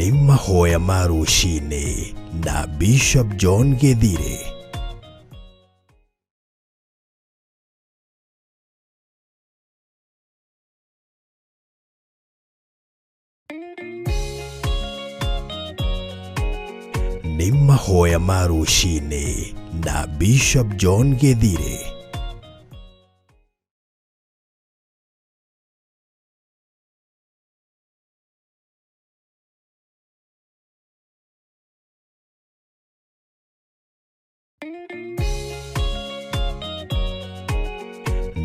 nĩ mahoya ma ruci-ini na Bishop John Githiri. Nĩ mahoya ma ruci-ini na Bishop John Githiri.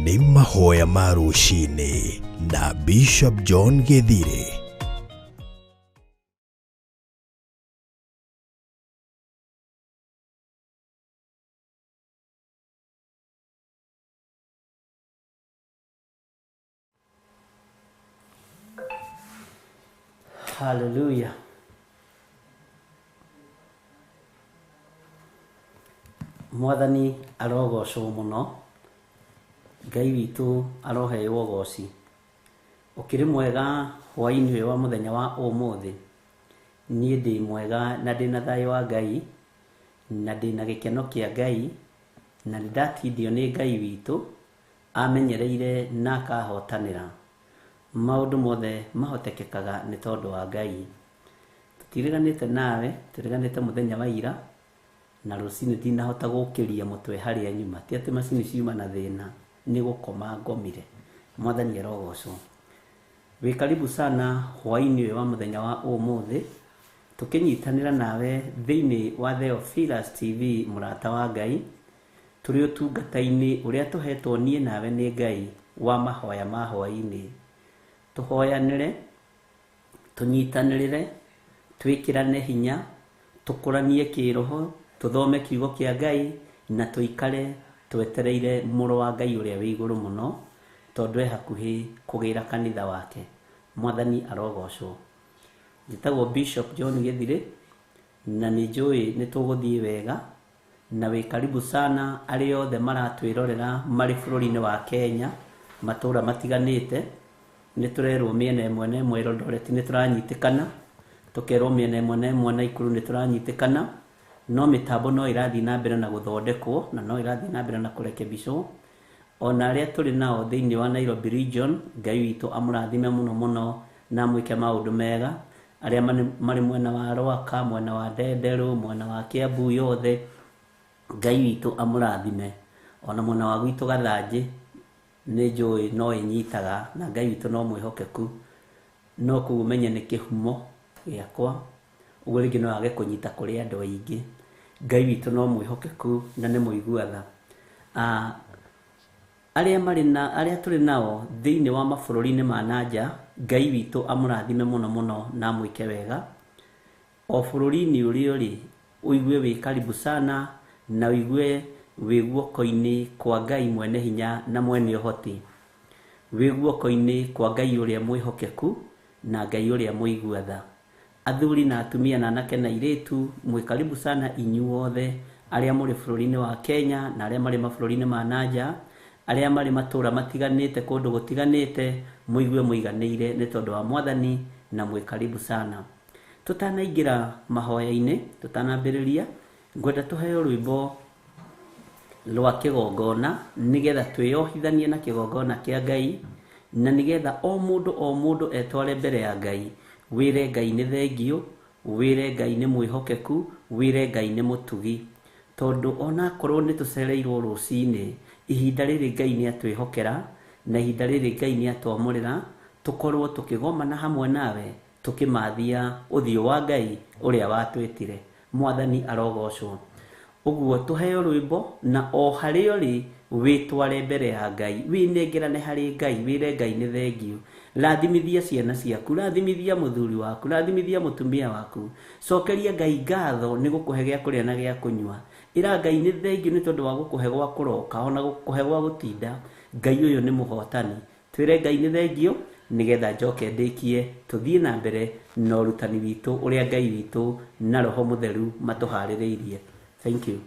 Nĩ mahoya ma ruci-ini na Bishop John Githiri. Hallelujah. Mwathani arogocwo muno. Ngai witu aroheo ugoci. Ukiri mwega hwa-ini wa muthenya wa umuthi. Nie ndi mwega na ndi na thayo wa Ngai na ndi na gikeno kia Ngai na ndatindio ni Ngai witu amenyereire na akahotanira. Maundu mothe mahotekekaga ni tondu wa Ngai. Tutiriganite nawe, turiganite muthenya wa ira na rucini ndinahota gukiria mutwe haria nyuma. Ti ati macini ciuma na thina, ni gukoma ngomire. Mwathani arogocwo. Wi karibu sana hwa-ini wa muthenya wa umuthi. Tukinyitanira nawe thiini wa Theophilus TV murata wa Ngai. Turi utungata-ini uria tuhetwo nie nawe ni Ngai wa mahoya ma hwa-ini. Tuhoyanire, tunyitanirire, twikirane hinya, tukuranie kiroho, tuthome kiugo kia Ngai na tuikare twetereire muru wa Ngai uria wi iguru muno tondu e hakuhi kugira kanitha wake. Mwathani arogocwo. Njitagwo Bishop John Githiri na ni njui ni tuguthie wega na wi karibu sana ari othe maratwirorera mari bururi-ini wa Kenya matura matiganite. Ni turerwo miena imwe na imwe Eldoret ni turanyitikana, tukerwo miena imwe na imwe Naikuru ni turanyitikana, no mitambo no irathi na mbere na guthondekwo na no irathi na mbere na kurekebicwo. Ona aria turi nao thiini wa Nairobi region, Ngai witu amurathime muno muno na mwike maundu mega. Aria mari mwena wa Rwaka, mwena wa Ndenderu, mwena wa Kiambu yothe, Ngai witu amurathime. Ona mwena wa gwitu Gathanji ni njui no inyitaga na Ngai witu no mwihokeku, no kumenye ni kihumo giakwa uguo ringi no age kunyita kuri andu aingi. Ngai witu no mwihokeku na ni muiguatha. Aria turi nao thiini wa mabururi-ini ma nanja, Ngai witu amurathime muno muno na mwike wega. O bururi-ini uri uigue wi karibu sana na uigue wi guoko-ini kwa Ngai mwene hinya na mwene uhoti. Wi guoko-ini kwa Ngai uria mwihokeku na Ngai uria muiguatha. Athuri na atumia na anake na iritu, mwi karibu sana inyuothe aria muri bururi-ini wa Kenya na aria mari mabururi-ini ma nanja, aria mari matura matiganite kundu gutiganite, muigue muiganeire ni tondu wa Mwathani na mwi karibu sana. Tutanaingira mahoya-ini, tutanambiriria, ngwenda tuheo rwimbo rwa kigongona nigetha twiyohithanie na kigongona kia Ngai na nigetha o mundu etware mbere ya Ngai. Wire Ngai ni thengio, wire Ngai ni mwihokeku, wire Ngai ni mutugi. Tondu ona korwo ni tucereirwo ruci-ini, ihinda riri Ngai ni atwihokera na ihinda riri Ngai ni atwamurira tukorwo tukigomana hamwe nawe tukimathia uthio wa Ngai uria watwitire. Mwathani arogocwo. Uguo tuheo rwimbo na o haria uri witware mbere ya Ngai, winengerane hari Ngai, wire Ngai ni thengio. Rathimithia ciana ciaku, rathimithia muthuri waku, rathimithia mutumia waku, cokeria Ngai ngatho ni gukuhe gia kuria na gia kunywa. Ira Ngai ni thengio ni tondu wa gukuhe gwa kuroka ona gukuhe gwa gutinda. Ngai uyu ni muhotani. Twire Ngai ni thengio nigetha njoke ndikie tuthie na mbere na urutani witu uria Ngai witu na Roho Mutheru matuhaririirie. Thank you.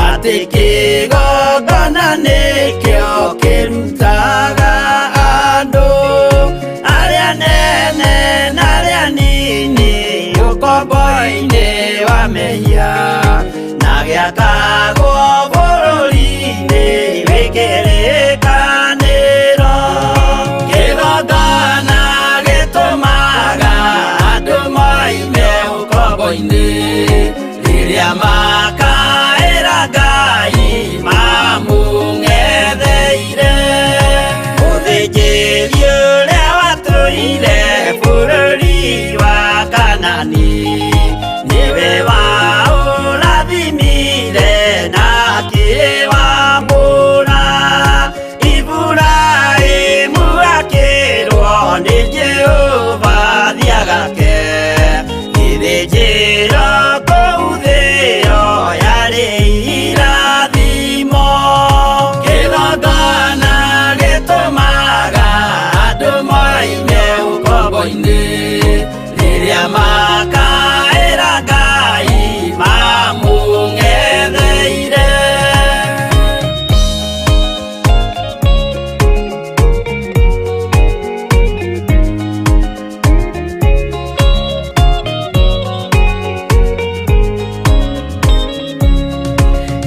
atĩ kĩgongona nĩkĩo kĩrutaga andũ arĩa nene na arĩa nini ũkombo-inĩ wa mehia, na gĩakagwo bũrũri-inĩ wĩkĩrĩkanĩro. Kĩgongona gĩtũmaga andũ moime ũkombo-inĩ rĩrĩa makaĩra Ngai mamũng'etheire. Mũthĩnjĩri ũrĩa watũire bũrũri wa Kanani nĩwe waũrathimire na akĩwamũra. Iburahĩmu akĩrwo nĩ Jehova thiagake, gĩthĩnjĩro kũu thĩ ĩyo yarĩ irathimo. Kĩgongona gĩtũmaga andũ moime ũkombo-inĩ rĩrĩa makaĩra Ngai mamũng'etheire.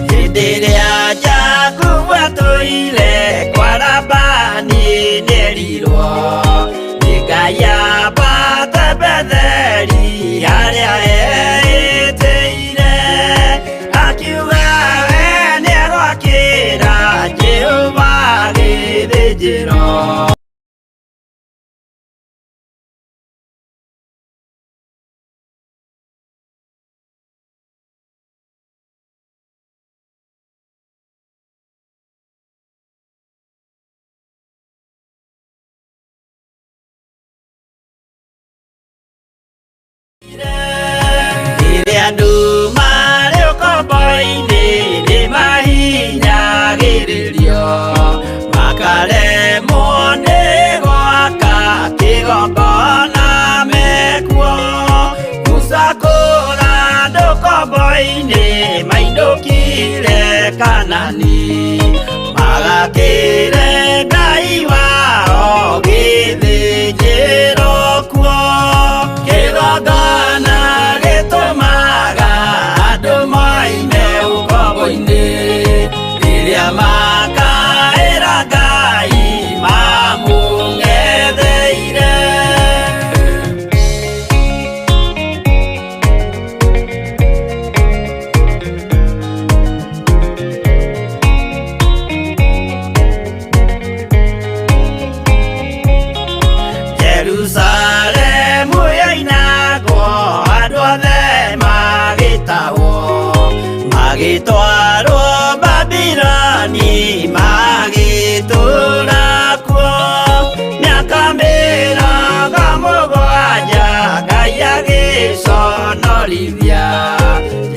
Hĩndĩ ĩrĩa Jakubu atũire kwa Labani nĩerirwo nĩ Ngai ambate Betheli harĩa eĩtĩire, akiuga we nĩegwakĩra Jehova gĩthĩnjĩro. Rĩrĩa andũ marĩ ũkombo-inĩ nĩmahinyagĩrĩrio, makaremwo nĩ gwaka kĩgongona mekuo. Gũcakũra andũ ũkombo-inĩ mainũkire Kanani, magakĩre Ngai wao gĩthĩnjĩro kuo. Kĩgongona gĩtũmaga andũ moime ũkombo-inĩ rĩrĩa makaĩra Ngai mamũng'etheire. Jerusalemu yainagwo andũ othe magĩtahwo, magĩtwarwo Babironi magĩtũũra kuo. Mĩaka mĩrongo mũgwanja Ngai agĩconorithia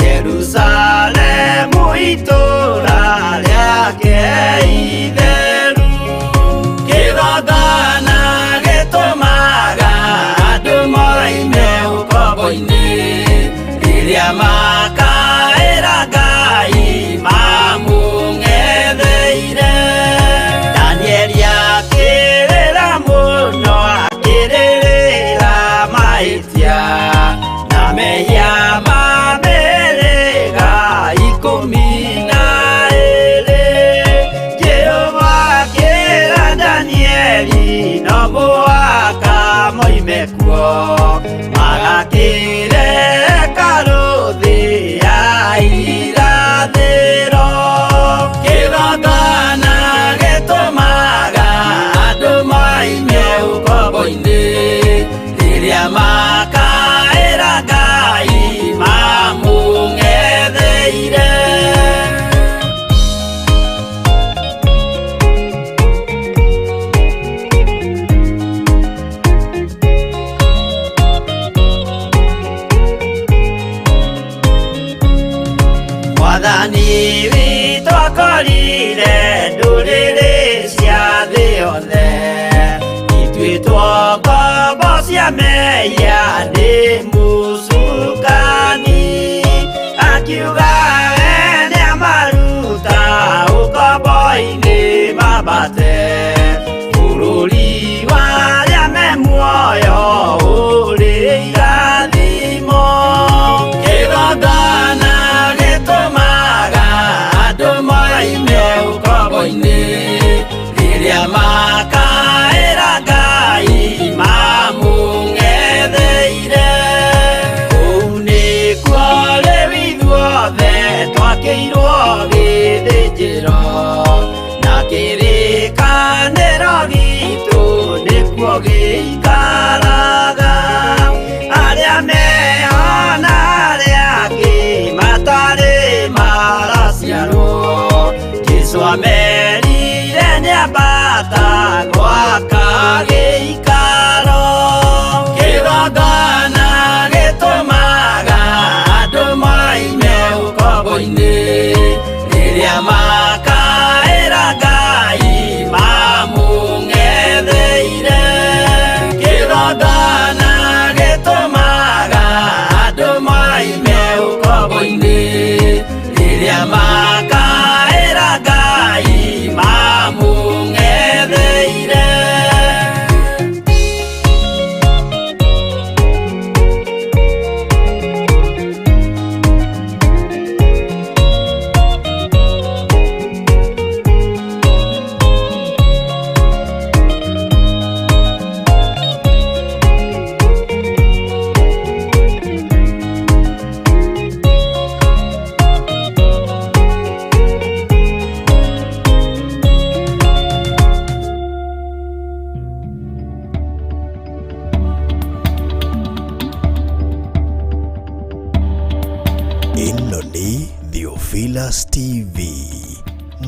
Jerusalemu itũũra rĩake itheru. Kĩgongona gĩtũmaga andũ moime ũkombo-inĩ rĩrĩa makaĩra Ngai mamũng'etheire. Danieli akĩrĩra mũno, akĩrĩrĩra mahĩtia na mehia ma mĩhĩrĩga 12. Jehova akĩra Danieli no mũhaka moime kuo, magakĩre hekarũ thĩ ya irathĩro. Kĩgongona gĩtũmaga andũ moime ũkombo-inĩ rĩrĩa makaĩra Ngai mamũng'etheire. Mwathani witũ akorire ndũrĩrĩ cia thĩ yothe, ituĩtwo ngombo cia mehia nĩ mũcukani. Akiuga we mahoya-ini mambate bũrũri warĩa me muoyo ũrĩ irathimo kĩgongona gĩtũmaga andũ moime ũkombo-inĩ rĩrĩa makaĩra Ngai mamũng'etheire kũu nĩkuo rĩu ithuothe twakĩirwo gĩthĩnjĩro na kĩrĩkanĩro gitũ nĩkuo gĩikaraga arĩa meho na arĩa angĩ matarĩ maraciarwo Jesũ amerire nĩambata gwaka gĩikaro kĩgongona gĩtũmaga andũ moime ũkombo-inĩ rĩrĩa makaĩra Ngai mamũng'etheire kĩgongona gĩtũmaga andũ moime ũkombo-inĩ rĩrĩa makaĩra Ngai mamũng'etheire. Ĩno nĩ Theophilus TV,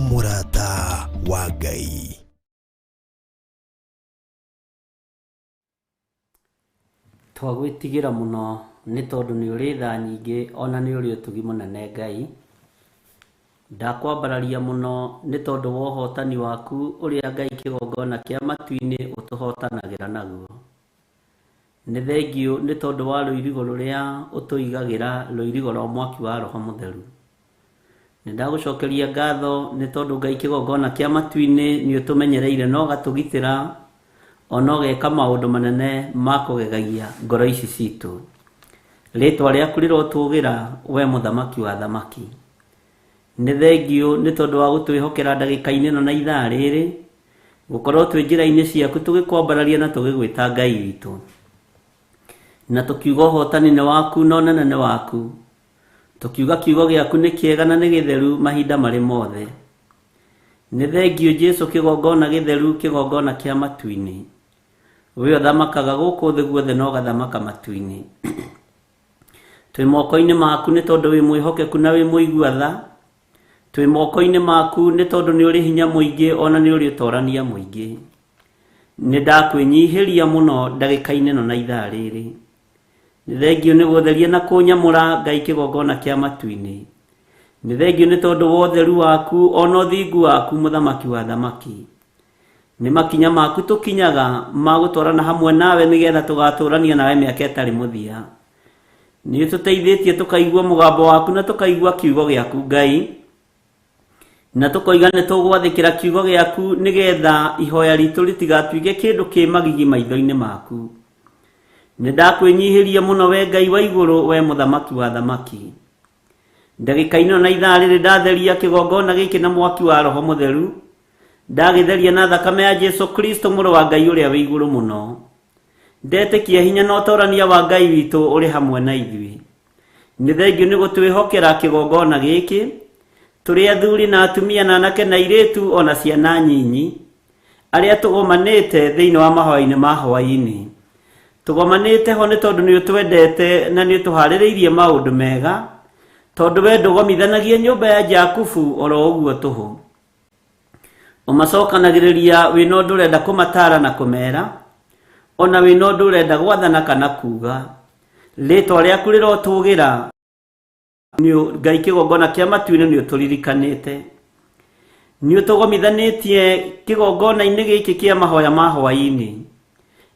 mũrata wa Ngai. Twagwĩtigĩra mũno nĩ tondũ nĩ ũrĩ tha nyingĩ ona nĩ ũrĩ ũtugi mũnene Ngai. Ndakwambararia mũno nĩ tondũ wa ũhotani waku ũrĩa Ngai kĩgongona kĩa matu-inĩ ũtũhotanagĩra naguo. Nĩ thengio nĩ tondũ wa rũirigo rũrĩa ũtũigagĩra, rũirigo rwa mwaki wa Roho Mũtheru. Nĩ ndagũcokeria ngatho nĩ tondũ Ngai kĩgongona kĩa matu-inĩ nĩ ũtũmenyereire na ũgatũgitĩra ona ũgeka maũndũ manene ma kũgegagia ngoro ici citũ. Rĩtwa rĩaku rĩrotũgĩra we mũthamaki wa thamaki. Nĩ thengio nĩ tondũ wa gũtwĩhokera ndagĩka-inĩ ĩno na ithaa rĩrĩ gũkorwo twĩ njĩra-inĩ ciaku tũgĩkwambararia na tũgĩgwĩta Ngai witũ. Na tũkiuga ũhotani nĩ waku na ũnene nĩ waku. Tũkiuga kiugo gĩaku nĩ kĩega na nĩ gĩtheru mahinda marĩ mothe. Nĩ thengio Jesũ kĩgongona gĩtheru, kĩgongona kĩa matu-inĩ. We ũthamakaga gũkũ thĩ guothe na ũgathamaka matu-inĩ. Twĩ moko-inĩ maku nĩ tondũ wĩ mwĩhokeku na wĩ mũigua tha. Twĩ moko-inĩ maku nĩ tondũ nĩ ũrĩ hinya mũingĩ ona nĩ ũrĩ ũtorania mũingĩ. Nĩ ndakwĩnyihĩria mũno ndagĩka-inĩ ĩno na ithaa rĩrĩ. Nĩ thengio nĩ gũtheria na kũnyamũra Ngai kĩgongona kĩa matu-inĩ. Nĩ thengio nĩ tondũ wa ũtheru waku ona ũthingu waku mũthamaki wa thamaki. Nĩ makinya maku tũkinyaga ma gũtwarana hamwe nawe nĩgetha tũgatũrania nawe mĩaka ĩtarĩ mũthia. Nĩ ũtũteithĩtie tũkaigua mũgambo waku na tũkaigua kiugo gĩaku Ngai. Na tũkoiga nĩ tũgwathĩkĩra kiugo gĩaku nĩgetha ihoya ritũ rĩtigatuĩke kĩndũ kĩ magigi maitho-inĩ maku. Nĩ ndakwĩnyihĩria mũno we Ngai wa igũrũ, we mũthamaki wa thamaki. Ndagĩka-inĩ na ithaa rĩrĩ ndatheria kĩgongona gĩkĩ na mwaki wa Roho Mũtheru. Ndagĩtheria na thakame ya Jesũ Kristo mũrũ wa Ngai ũrĩa wĩ igũrũ mũno. Ndetĩkia hinya na ũtorania wa Ngai witũ ũrĩ hamwe na ithuĩ. Nĩ thengio nĩ gũtwĩhokera kĩgongona gĩkĩ. Tũrĩ athuri na atumia na anake na airĩtu ona ciana nyinyi arĩa tũgomanĩte thĩinĩ wa mahoya-inĩ ma Hwa-Ini. Tũgomanĩte ho nĩ tondũ nĩ ũtwendete na nĩ ũtũharĩrĩirie maũndũ mega, tondũ we ndũgomithanagia nyũmba ya Jakubu oro ũguo tũhũ. Ũmacokanagĩrĩria wĩna ũndũ ũrenda kũmatara na kũmera, ona wĩna ũndũ ũrenda gwathana kana kuga. Rĩtwa rĩaku rĩrotũgĩra Ngai kĩgongona kĩa matu-inĩ nĩ ũtũririkanĩte. Nĩ ũtũgomithanĩtie kĩgongona-inĩ gĩkĩ kĩa mahoya ma Hwa-Ini.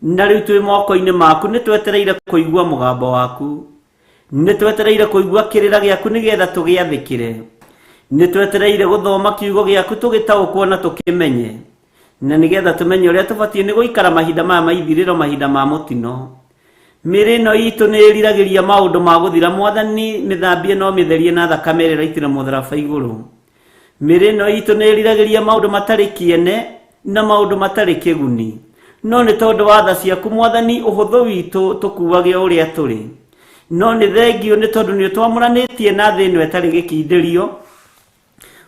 Na rĩu twĩ moko-inĩ maku nĩ twetereire kũigua mũgambo waku. Nĩ twetereire kũigua kĩrĩra gĩaku nĩgetha tũgĩathĩkĩre. nitwetereire guthoma kiugo giaku tugitaukwo na tukimenye na nigetha tumenye uria tubatie ni guikara mahinda maya maithiriro mahinda ma mutino. Mĩĩrĩ ĩno itũ nĩ ĩriragĩria maũndũ ma gũthira. Mwathani mĩthambie no mĩtherie na thakame ĩrĩa ĩraitĩra mũtharaba igũrũ. Mĩĩrĩ ĩno itũ nĩ ĩriragĩria maũndũ matarĩ kĩene na maũndũ matarĩ kĩguni, no nĩ tondũ wa tha ciaku Mwathani ũhũthũ witũ tũkuage ũrĩa tũrĩ. No nĩ thengio nĩ tondũ nĩ ũtwamũranĩtie na thĩ ĩno ĩtarĩ gĩkindĩrio,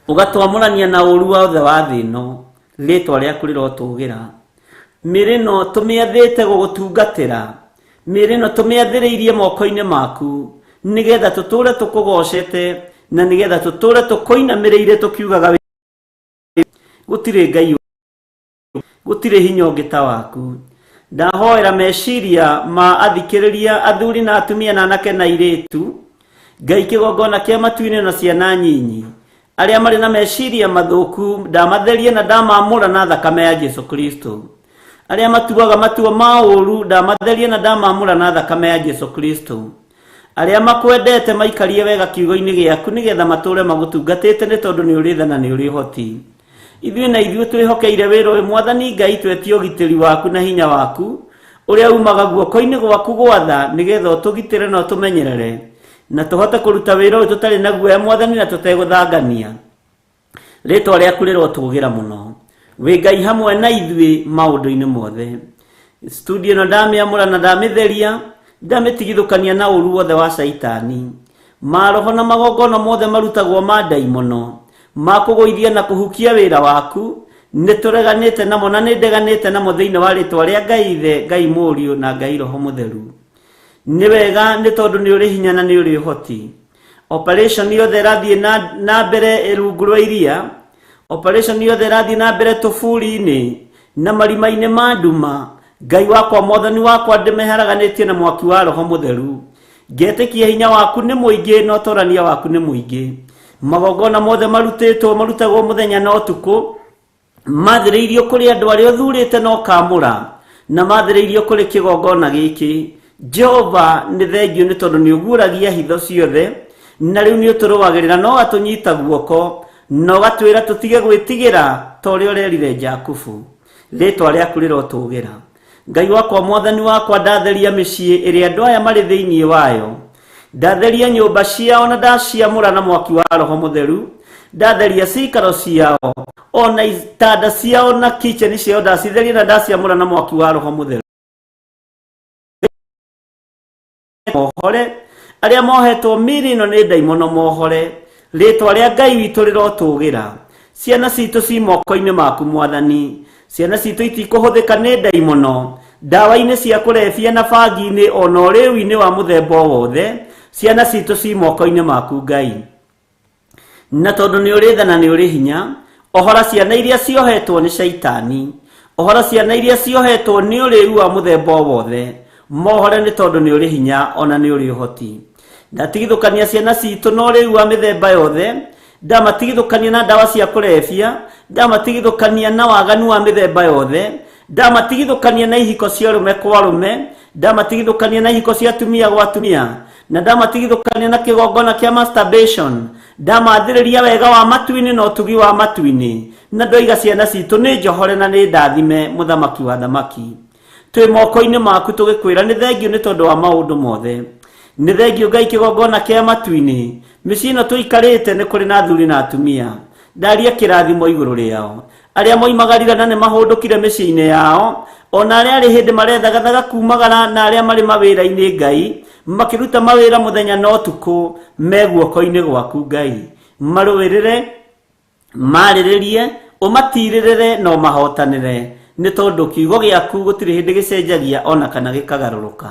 ũgatwamũrania na ũũru wothe wa thĩ ĩno. Rĩĩtwa rĩaku rĩrotũũgĩra. Mĩĩrĩ ĩno tũmĩathĩte gũgũtungatĩra. Mĩĩrĩ ĩno tũmĩathĩrĩirie moko-inĩ maku nĩgetha tũtũũre tũkũgocete na nĩgetha tũtũũre tũkũinamĩrĩire tũkiugaga gũtirĩ Ngai, gũtirĩ hinya ũngĩ ta waku. Ndahoera meciria ma athikĩrĩria athuri na atumia na anake na airĩtu, Ngai kĩgongona kĩa matu-inĩ na ciana nyinyi arĩa marĩ na meciria mathũku, ndamatherie na ndamamũra na thakame ya Jesu Kristo. Arĩa matuaga matua ma ũũru, ndamatherie na ndamamũra na thakame ya Jesu Kristo. Arĩa makwendete maikarie wega kiugo-inĩ gĩaku nĩgetha matũũre magũtungatĩte nĩ tondũ nĩ ũrĩ tha na nĩ ũrĩ ũhoti. Ithuĩ na ithuĩ twĩhokeire wĩra ũyũ Mwathani Ngai, twetie ũgitĩri waku na hinya waku ũrĩa umaga guoko-inĩ gwaku gwa tha nĩgetha ũtũgitĩre na ũtũmenyerere na tũhote kũruta wĩra ũyũ tũtarĩ na guoya Mwathani na tũtegũthangania. Rĩĩtwa rĩaku rĩrotũũgĩra mũno. Wĩ Ngai hamwe na ithuĩ maũndũ-inĩ mothe. Studio ĩno ndamĩamũra na ndamĩtheria, ndamĩtigithũkania na ũũru wothe wa Saitani. Maroho na magongona mothe marutagwo ma ndaimono ma kũgũithia na kũhukia wĩra waku, nĩ tũreganĩte namo na nĩ ndeganĩte namo thĩinĩ wa rĩĩtwa rĩa Ngai Ithe, Ngai Mũriũ na Ngai Roho Mũtheru. Nĩ wega nĩ tondũ nĩ ũrĩ hinya na nĩ ũrĩ ũhoti. Operation yothe ĩrathiĩ na mbere rungu rwa iria, operation yothe ĩrathiĩ na mbere tũburi-inĩ na marima-inĩ ma nduma, Ngai wakwa Mwathani wakwa ndĩmeharaganĩtie na mwaki wa Roho Mũtheru. Ngetĩkia hinya waku nĩ mũingĩ na ũtũũrania waku nĩ mũingĩ. Magongona mothe marutagwo mũthenya na ũtukũ, mathĩrĩirio kũrĩ andũ arĩa ũthuurĩte na ũkaamũra, na mathĩrĩirio kũrĩ kĩgongona gĩkĩ. Jehova nĩ thengio nĩ tondũ nĩ ũguũragia hitho ciothe, na rĩu nĩ ũtũrũagĩrĩra na ũgatũnyita guoko na ũgatwĩra tũtige gwĩtigĩra ta ũrĩa ũrerire Jakubu. Rĩĩtwa rĩaku rĩrotũũgĩra. Ngai wakwa Mwathani wakwa, ndatheria mĩciĩ ĩrĩa andũ aya marĩ thĩinĩ wayo, ndatheria nyũmba ciao na ndaciamũra na mwaki wa Roho Mũtheru, ndatheria cikaro ciao ona itanda ciao na kitchen ciao ndacitheria na ndaciamũra na mwaki wa Roho Mũtheru. Mohore arĩa mohetwo mĩĩrĩ ĩno nĩ ndaimono mohore. Rĩĩtwa rĩa Ngai witũ rĩrotũũgĩra. Ciana citũ ci moko-inĩ maku Mwathani. Ciana citũ itikũhũthĩka nĩ ndaimono, ndawa-inĩ cia kũrebia na bangi-inĩ ona ũrĩu-inĩ wa mũthemba wothe. Ciana citũ ci moko-inĩ maku Ngai, na tondũ nĩ ũrĩ tha na nĩ ũrĩ hinya, ohora ciana iria ciohetwo nĩ Saitani, ohora ciana iria ciohetwo nĩ ũrĩu wa mũthemba wothe. Mohore nĩ tondũ nĩ ũrĩ hinya ona nĩ ũrĩ ũhoti. Ndatigithũkania ciana citũ na ũrĩu wa mĩthemba yothe, ndamatigithũkania na ndawa cia kũrebia, ndamatigithũkania na waganu wa mĩthemba yothe, ndamatigithũkania na ihiko cia rũme kwa rũme, ndamatigithũkania na ihiko cia atumia gwa atumia, na ndamatigithũkania na kĩgongona kĩa masturbation. Ndamathĩrĩria wega wa matu-inĩ na ũtugi wa matu-inĩ, na ndoiga ciana citũ nĩ njohore na nĩ ndathime Mũthamaki wa thamaki. Twĩ moko-inĩ maku tũgĩkwĩra nĩ thengio nĩ tondũ wa maũndũ mothe. Nĩ thengio Ngai kĩgongona kĩa matu-inĩ. Mĩciĩ ĩno tũikarĩte nĩ kũrĩ na athuri na atumia, ndaria kĩrathimo igũrũ rĩao. Arĩa moimagarire na nĩ mahũndũkire mĩciĩ-inĩ yao, ona arĩa arĩ hĩndĩ marethagathaga kumagara, na arĩa marĩ mawĩra-inĩ Ngai, makĩruta mawĩra mũthenya na ũtukũ me guoko-inĩ gwaku Ngai. Marũĩrĩre, marĩrĩrie, ũmatirĩrĩre na ũmahotanĩre, nĩ tondũ kiugo gĩaku gũtirĩ hĩndĩ gĩcenjagia ona kana gĩkagarũrũka.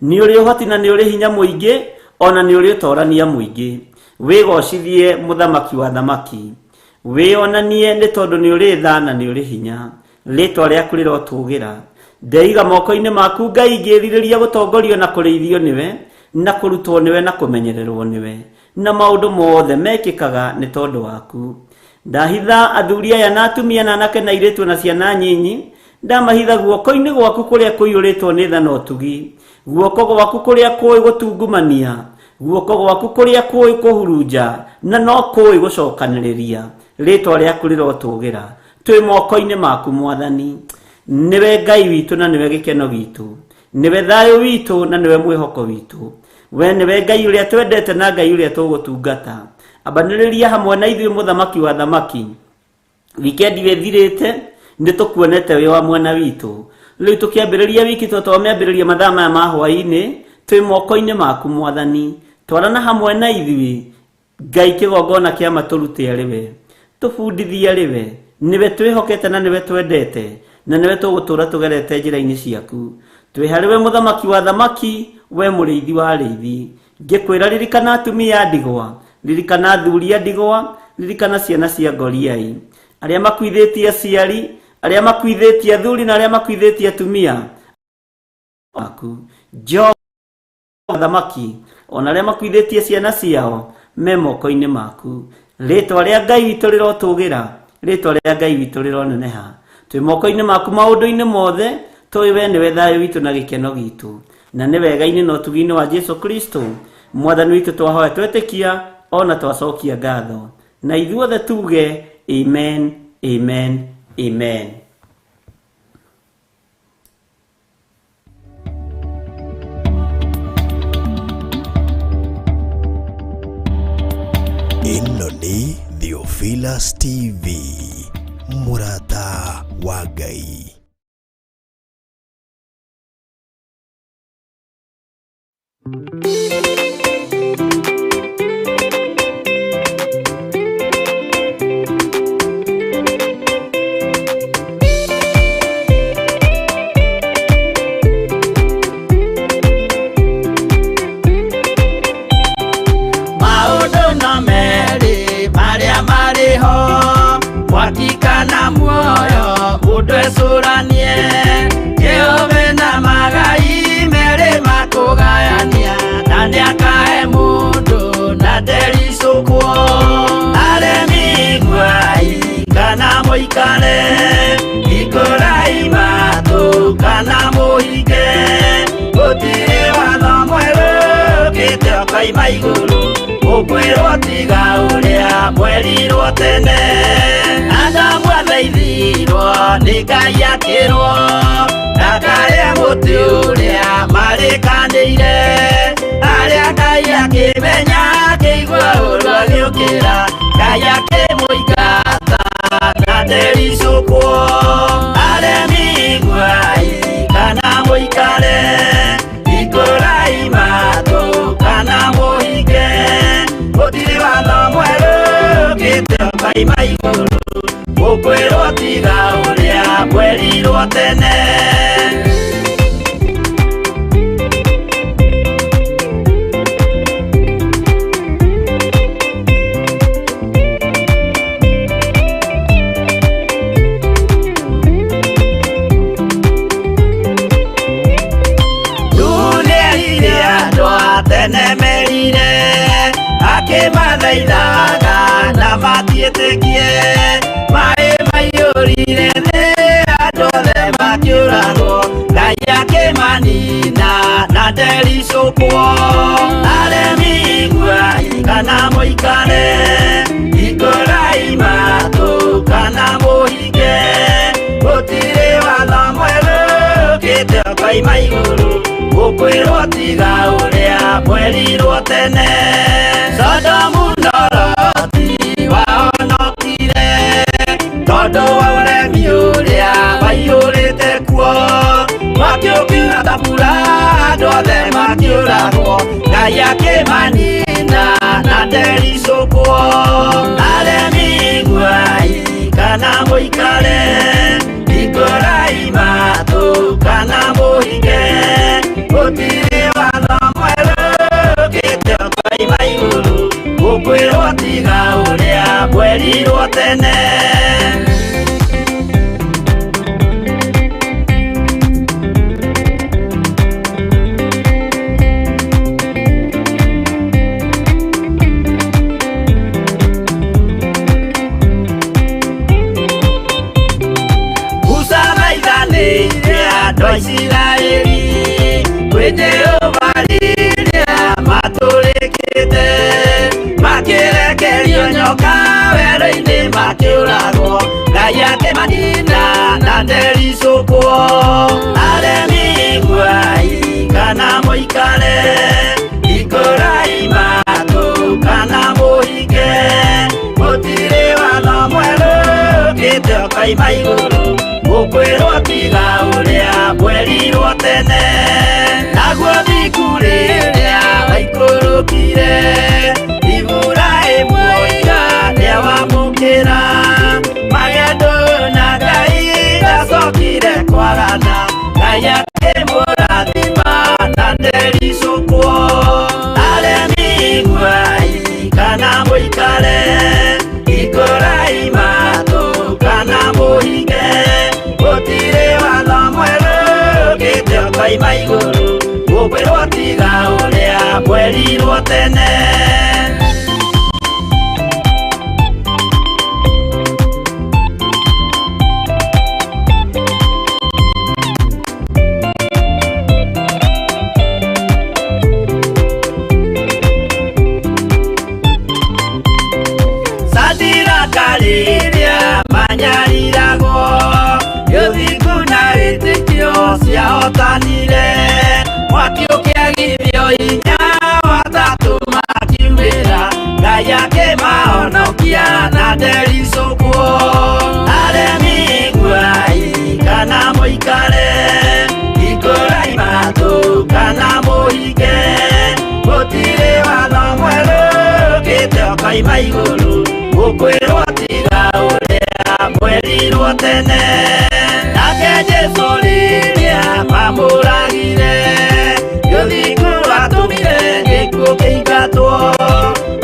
Nĩ ũrĩ ũhoti na nĩ ũrĩ hinya mũingĩ, ona nĩ ũrĩ ũtoorania mũingĩ. Wĩgocithie Mũthamaki wa thamaki, wĩonanie nĩ tondũ nĩ ũrĩ tha na nĩ ũrĩ hinya. Rĩĩtwa rĩaku rĩrotũũgĩra. Ndeiga moko-inĩ maku Ngai, ngĩĩrirĩria gũtongorio na kũrĩithio nĩwe, na kũrutwo nĩwe na kũmenyererwo nĩwe, na maũndũ mothe mekĩkaga nĩ tondũ waku. Ndahitha athuri aya na atumia na anake na airĩtu na ciana nyinyi, ndamahitha guoko-inĩ gwaku kũrĩa kũiyũrĩtwo nĩ tha na ũtugi, guoko gwaku kũrĩa kũĩ gũtungumania, guoko gwaku kuria kui kuhurunja na no kui gucokaniriria ritwa riaku rirotugira twi moko-ini maku Mwathani. Niwe Ngai witu na niwe gikeno gitu, niwe thayo witu na niwe mwihoko witu. We niwe Ngai uria twendete na Ngai uria tugutungata. Abaniriria hamwe na ithuĩ muthamaki wa thamaki. Wikendi wethirite nitukuonete wi wa mwena witu. Riu tukiambiriria wiki twameambiriria mathaa maya ma hwa-ini twi moko-ini maku Mwathani. Twarana hamwe na ithuĩ Ngai kigongona kia maturute ariwe, tubundithie ariwe, niwe twihokete na niwe twendete na niwe tugutura tugerete njira-ini ciaku. Twi hariwe muthamaki wa thamaki, we muriithi wa ariithi. Ngikwira ririkana atumia ndigwa, ririkana thuri a ndigwa, ririkana ciana cia ngoriai, aria makuithitie aciari, aria makuithitie athuri na aria makuithitie atumia aku. Jehova thamaki ona aria makuithitie ciana ciao me moko-ini maku. Ritwa ria Ngai witu rirotugira, ritwa ria Ngai witu rironeneha. Twi moko-ini maku maundu-ini mothe, twi we niwe thayo witu na gikeno gitu, na ni wega-ini na utugi-ini wa Jesu Kristo Mwathani witu. Twahoya twetikia ona twacokia ngatho, na ithuothe tuge amen, amen, amen. Ĩno nĩ Theophilus TV, mũrata wa Ngai. Wakikana muoyo udwesuranie Jehova na magai mere makugayania nani akae mundu na derisukwo aremigwai kana muikare ikurai matu kana muhige gutire watho mweru kite okaima iguru ukwirwo tiga uria mwerirwo tene Adamu athaithirwo ni Ngai akirwo ndakaria muti uria marikanire aria Ngai akimenya akigua uru agiukira Ngai akimũingata na ndericũkwo aremigwai kana mũikare ikurai matu kana mũhinge gũtirĩ watho mwerũ kĩte okaima igũrũ ukwirwo tiga uria mwerirwo tene Nũnĩerire andũ a tene merire akĩmathaithaga na matiĩtĩkie maiyũrire thĩ andũ othe makĩũragwo Ngai akĩmanina na ndericũkwo aremigwai kana mũikare ikurai matu kana mũhinge gũtirĩ watho mwerũ kĩte okaima igũrũ ũkwĩrwo tiga ũrĩa mwerirwo tene Sodomu na Loti wahonokire tondũ wa ũremi ũrĩa waiyũrĩte kuo makĩũkiura thabura andũ othe makĩũragwo Ngai akĩmanina na ndericũkwo aremigwai kana mũikare ikurai matu kana mũhinge gũtirĩ watho mwerũ kĩte okaima igũrũ ũkwĩrwo tiga ũrĩa mwerirwo tene andũ a Isiraeli kwĩ Jehova rĩrĩa matũrĩkĩire wera-inĩ makĩũragwo, Ngai akĩmanina na ndericũkwo. Aremi Hwa-Ini kana mũikare, ikũrai matũ kana mũhinge, gũtirĩ watho mwerũ ũkĩte ũkaima igũrũ, gũkwĩrwo tiga ũrĩa mwerirwo tene. Naguo thiku rĩrĩa waikũrũkire, Iburahĩmu oiga nĩawamũkĩra, magendo na Ngai ndacokire kwarana, Ngai akĩmũrathima na ndericũkwo. Aremi Hwa-Ini kana mũikare, ikũrai matũ kana mũhinge, gũtirĩ watho mwerũ ũkĩte ũkaima igũrũ, gũkwĩrwo tiga ũrĩa mwerirwo tene. Rĩrĩa manyariragwo, gĩthiku na wĩtĩkio ciahotanire, mwaki ũkĩagithio hinya watatũ makiumĩra, Ngai akĩmahonokia na ndericũkwo. Aremi Hwa-Ini kana mũikare, ikũrai matũ kana mũhinge, gũtirĩ watho mwerũ ũkĩte ũkaima igũrũ, gũkwĩrwo tiga ũrĩa mwerirwo tene. Nake Jesũ rĩrĩa mamũragire, gĩthiku atũmire gĩkuũ kĩingatwo,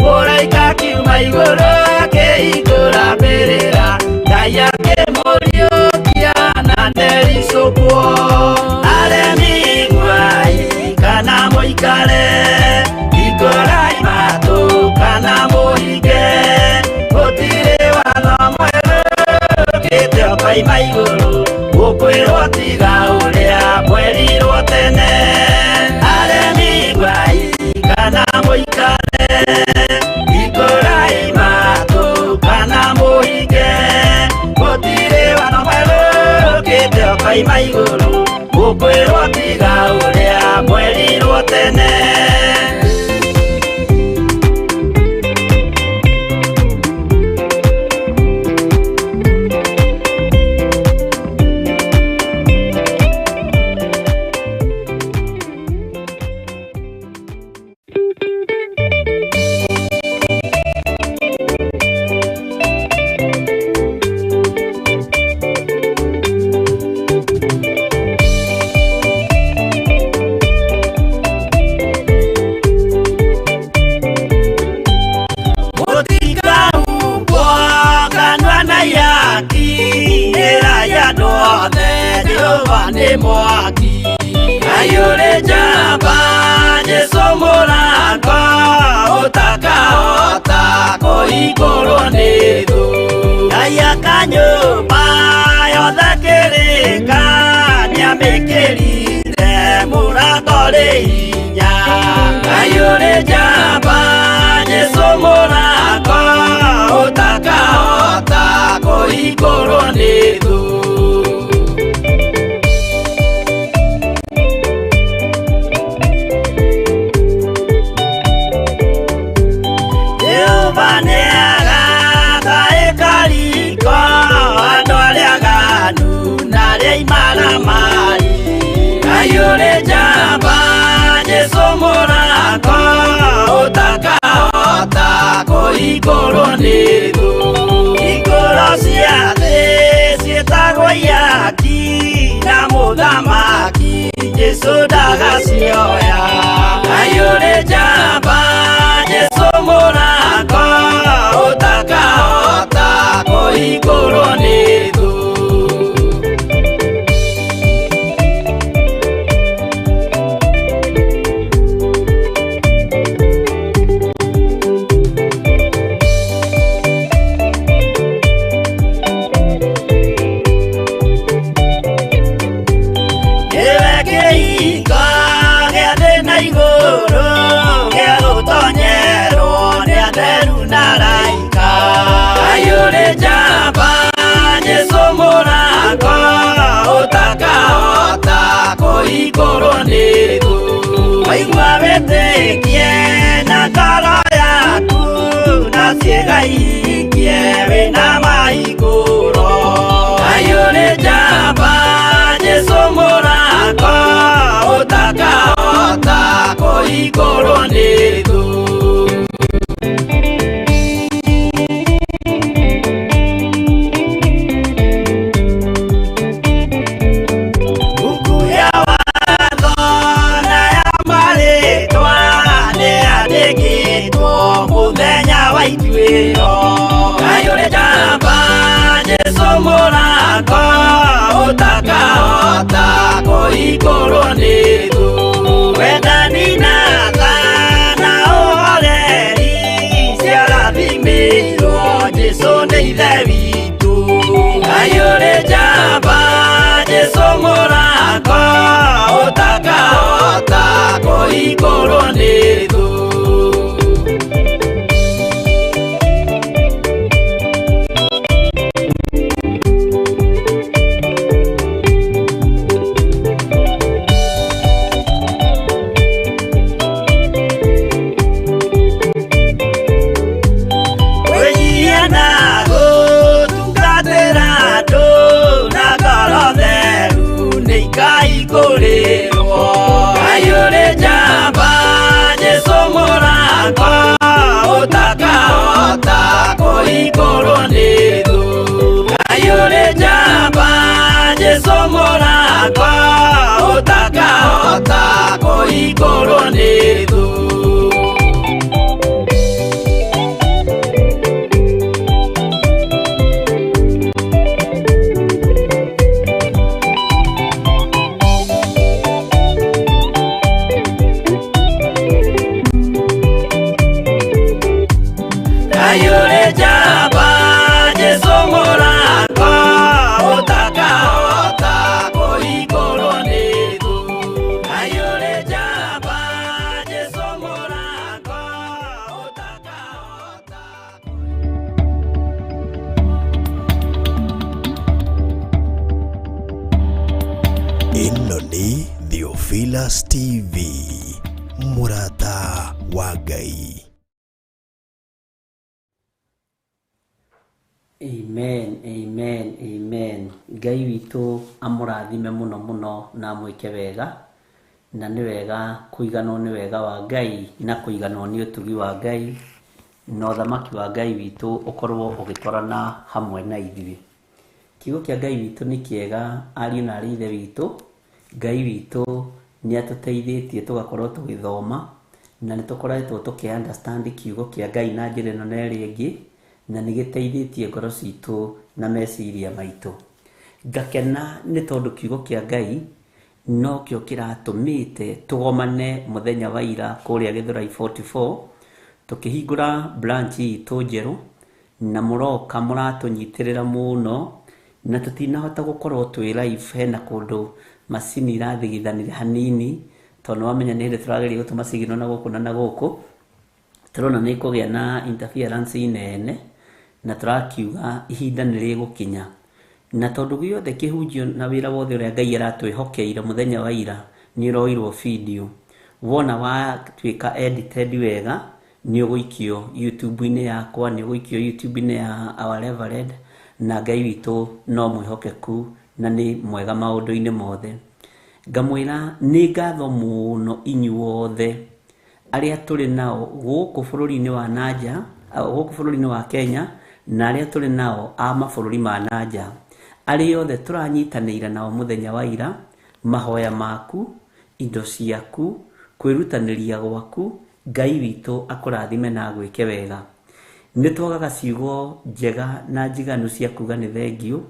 mũraika kiuma igũrũ akĩhingũra mbĩrĩra, Ngai akĩmũriũkia na ndericũkwo. Aremi Hwa-Ini kana mũikare, ikũrai matũ kana mũhinge, gũtirĩ watho mwerũ ũkĩte ũkaima igũrũ, gũkwĩrwo tiga ũrĩa mwerirwo tene. Aremi Hwa-Ini kana mũikare, ikũrai matũ kana mũhinge, gũtirĩ watho mwerũ ũkĩte ũkaima igũrũ, gũkwĩrwo tiga ũrĩa mwerirwo tene. Mwaki ayure jamba Jesũ mũrango ũtakahota kũhingũrwo nĩ thũ. Ngai akanyũmba yothe kĩrĩka, nĩamĩkĩrire mũrango rĩ hinya. Ayure jamba Jesũ mũrango ũtakahota kũhingũrwo nĩ thũ. Ayure jamba Jesũ mũrango ũtakahota kũhingũrwo nĩ thũ. Hingũro cia thĩ ciĩtagwo ihaki na mũthamaki, Jesũ ndagacioya. Ayure jamba Jesũ mũrango ũtakahota kũhingũrwo nĩ thũ. igũrũ nĩ thũ. Waigua wĩtĩkie na ngoro yaku na ciĩga ihingie wĩna mahingũro. Ngai ũrĩ njamba Jesũ mũrango ũtakahota kũhingũrwo nĩ thũ. Ngai ũrĩ njamba Jesũ mũrango ũtakahota kũhingũrwo nĩ thũ. Wendani na tha na ũhoreri ciarathimĩirwo Jesũ nĩ ithe witũ. Ngai ũrĩ njamba Jesũ mũrango ũtakahota kũhingũrwo nĩ thũ. Ngai ũrĩ njamba Jesũ mũrango ũtakahota kũhingũrwo nĩ thũ. Ngai ũrĩ njamba Jesũ mũrango ũtakahota kũhingũrwo nĩ thũ. Ngai ũrĩ njamba Jesũ mũrango ũtakahota kũhingũrwo nĩ thũ. Ngai ũrĩ njamba Jesũ mũrango ũtakahota. Ĩno nĩ Theophilus TV, mũrata wa Ngai. Amen, amen, amen. Ngai witũ amũrathime mũno mũno na amwĩke wega. Na nĩ wega kũiganwo nĩ wega wa Ngai na kũiganwo nĩ ũtugi wa Ngai. Na ũthamaki wa Ngai witũ ũkorwo ũgĩtwarana hamwe na ithuĩ. Kiugo kĩa Ngai witũ nĩ kĩega, ariũ na arĩ ithe witũ. Ngai witũ nĩ atũteithĩtie tũgakorwo tũgĩthoma na nĩ tũkoretwo tũkĩ-understand kiugo kĩa Ngai na njĩra ĩno na ĩrĩa ĩngĩ, na nĩ gĩteithĩtie ngoro citũ na meciria maitũ. Ngakena nĩ tondũ kiugo kĩa Ngai no kĩo kĩratũmĩte tũgomane mũthenya wa ira kũrĩa Githiri 44 tũkĩhingũra branch itũ njerũ, na mũroka mũratũnyitĩrĩra mũno na tũtinahota gũkorwo twĩ live. Hena kũndũ macini irathigithanire hanini tondũ wamenya nĩ hĩndĩ tũrageria gũtũma signal na gũkũ na gũkũ, tũrona nĩ kũgĩa na interference nene na tũrakiuga ihinda nĩ rĩgũkinya. Na tondũ gĩothe kĩhunjio na wĩra wothe ũrĩa Ngai aratwĩhokeire mũthenya wa ira nĩ ũroirwo video, wona watuĩka edited wega nĩ ũgũikio YouTube-inĩ yakwa, nĩ ũgũikio YouTube-inĩ ya Our Reverend, na Ngai witũ no mwĩhokeku na nĩ mwega maũndũ-inĩ mothe. Ngamwĩra nĩ ngatho mũno inyuothe arĩa tũrĩ nao gũkũ bũrũri-inĩ wa nanja, gũkũ bũrũri-inĩ wa Kenya, na arĩa tũrĩ nao a mabũrũri ma nanja, arĩa othe tũranyitanĩire nao mũthenya wa ira, mahoya maku, indo ciaku, kwĩrutanĩria gwaku, Ngai witũ akũrathime na agwĩke wega. Nĩ twogaga ciugo njega na njiganu cia kuga nĩ thengiũ,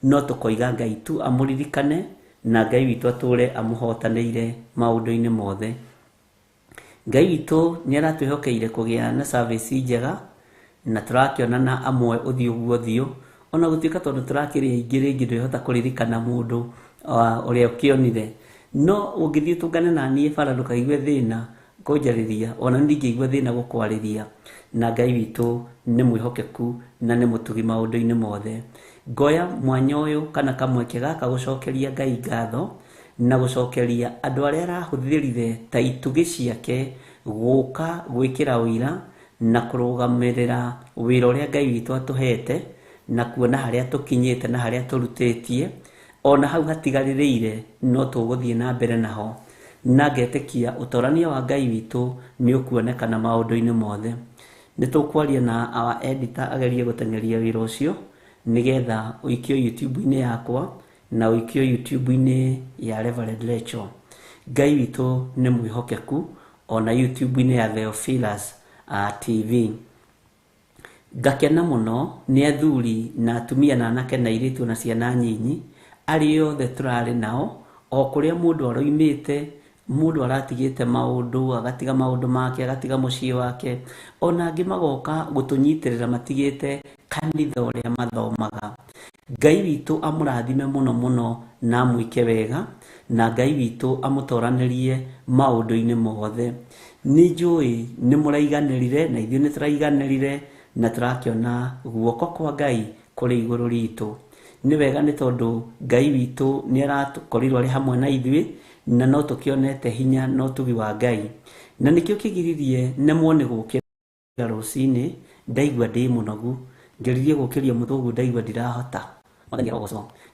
no tũkoiga Ngai tu amũririkane na Ngai witũ atũre amũhotanĩire maũndũ-inĩ mothe. Ngai witũ nĩ aratwĩhokeire kũgĩa na service njega, na tũrakĩonana amwe ũthiũ gwa ũthiũ, ona gũtuĩka tondũ tũrakĩrĩ aingĩ rĩngĩ ndwĩhota kũririkana mũndũ ũrĩa ũkĩonire. No ũngĩthiĩ tũngane na niĩ bara ndũkaigue thĩna kũnjarĩria, ona ndingĩigua thĩna gũkwarĩria, na Ngai witũ nĩ mwĩhokeku na nĩ mũtugi maũndũ-inĩ mothe. Ngoya mwanya ũyũ kana kamweke gaka gũcokeria Ngai ngatho na gucokeria andu aria arahuthirire ta itugi ciake guka gwikira wira na kurugamirira wira uria Ngai witu atuhete na kuona haria tukinyite na haria turutitie ona hau hatigaririire no tuguthie na mbere naho na ngetekia utorania wa Ngai witu ni ukuonekana maundu-ini mothe. Nitukwaria na our editor agerie gutengeria wira ucio nigetha uikio YouTube-ini yakwa na uikio YouTube-ini ya Reverend Lecho. Ngai witu ni mwihokeku ona YouTube-ini ya Theophilus TV. Ngakena muno ni athuri na atumia na anake na iritu na ciana nyinyi ari othe turari nao o kuria mundu aroimite, mundu aratigite maundu, agatiga maundu make, agatiga mucii wake, ona angi magoka gutunyitirira matigite kanitha uria mathomaga. Ngai witu amurathime muno muno na amwike wega na Ngai witu amutoranirie maundu-ini mothe. Ni njui ni muraiganirire na ithuĩ ni turaiganirire na turakiona guoko kwa Ngai kuri iguru ritu. Ni wega ni tondu Ngai witu ni aratukorirwo ari hamwe na ithuĩ na no tukionete hinya no tugi wa Ngai. Na nikio kigiririe nemwo ni gukira ruci-ini ndaigua ndi munogu, ngeririe gukiria muthugu ndaigua ndirahota.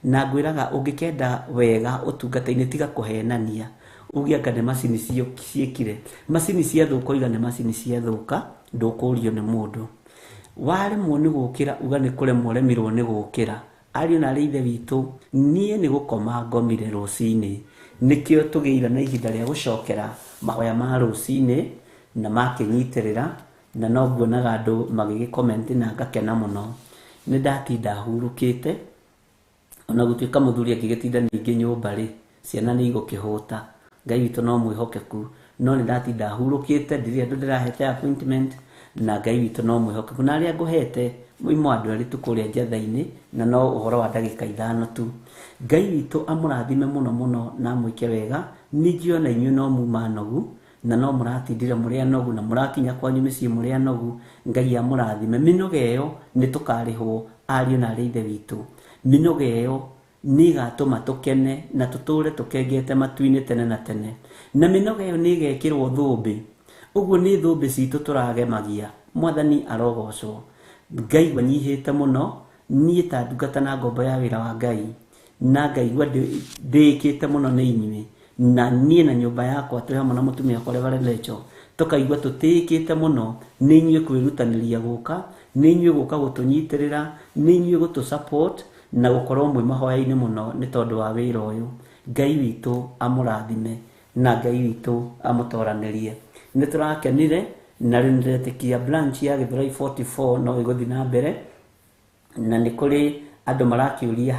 Na ngwiraga ungikenda wega utungata-ini tiga kuhenania ugiangane macini ciekire macini ciathuka igane macini ciathuka ndukurio ni mundu waremwo ni gukira ugane kuremwo remirwo ni gukira. Ariũ na arĩ ithe witũ niĩ nĩ gũkoma ngomire rũci-inĩ nikio tugiira na ihinda rĩa gucokera mahoya ma rũci-inĩ na makinyitirira na no nguonaga andu magigicomment na ngakena muno. Ni ndatinda hurukite ona gutuika muthuri angigitinda ningi nyumba ri ciana ni igukihuta. Ngai witu no mwihokeku no ni ndatinda hurukite ndiri andu ndirahete appointment na Ngai witu no mwihokeku na aria nguhete muimo andu ari tukuria njatha-ini na no uhoro wa ndagika 5 tu. Ngai witu amurathime muno muno na mwike wega. Nigiona inyuĩ no muma nogu na no muratindira muri anogu na murakinya kwanyu micii muri anogu. Ngai amurathime. Minoga iyo ni tukarihwo ariũ na arĩ ithe witu. Minoga iyo ni igatuma tukene na tuture tukengete matu-ini tene na tene na minoga iyo ni igekirwo thũmbĩ. Uguo ni thũmbĩ citu turagemagia. Mwathani arogocwo. Ngai wanyihite muno niĩ ta ndungata na ngombo ya wira wa Ngai na Ngai ndĩkĩte muno nĩ inyuĩ na niĩ na nyũmba yakwa tũrĩ hamwe na mũtumia wakwa Reverend Lecho tukaigua tũtĩkĩte muno nĩ inyuĩ kwĩrutanĩria gũka, nĩ inyuĩ gũka gũtũnyitirĩra, nĩ inyuĩ gũtũ support na gũkorwo mwĩ mahoya-inĩ muno nĩ tondũ wa wĩra ũyũ. Ngai witũ amũrathime na Ngai witũ amũtoranĩrie. Nĩ tũrakenire na rĩu nĩndĩretĩkia branch ya Githiri 44 no ĩgũthiĩ na mbere na nĩ kũrĩ andũ marakiũria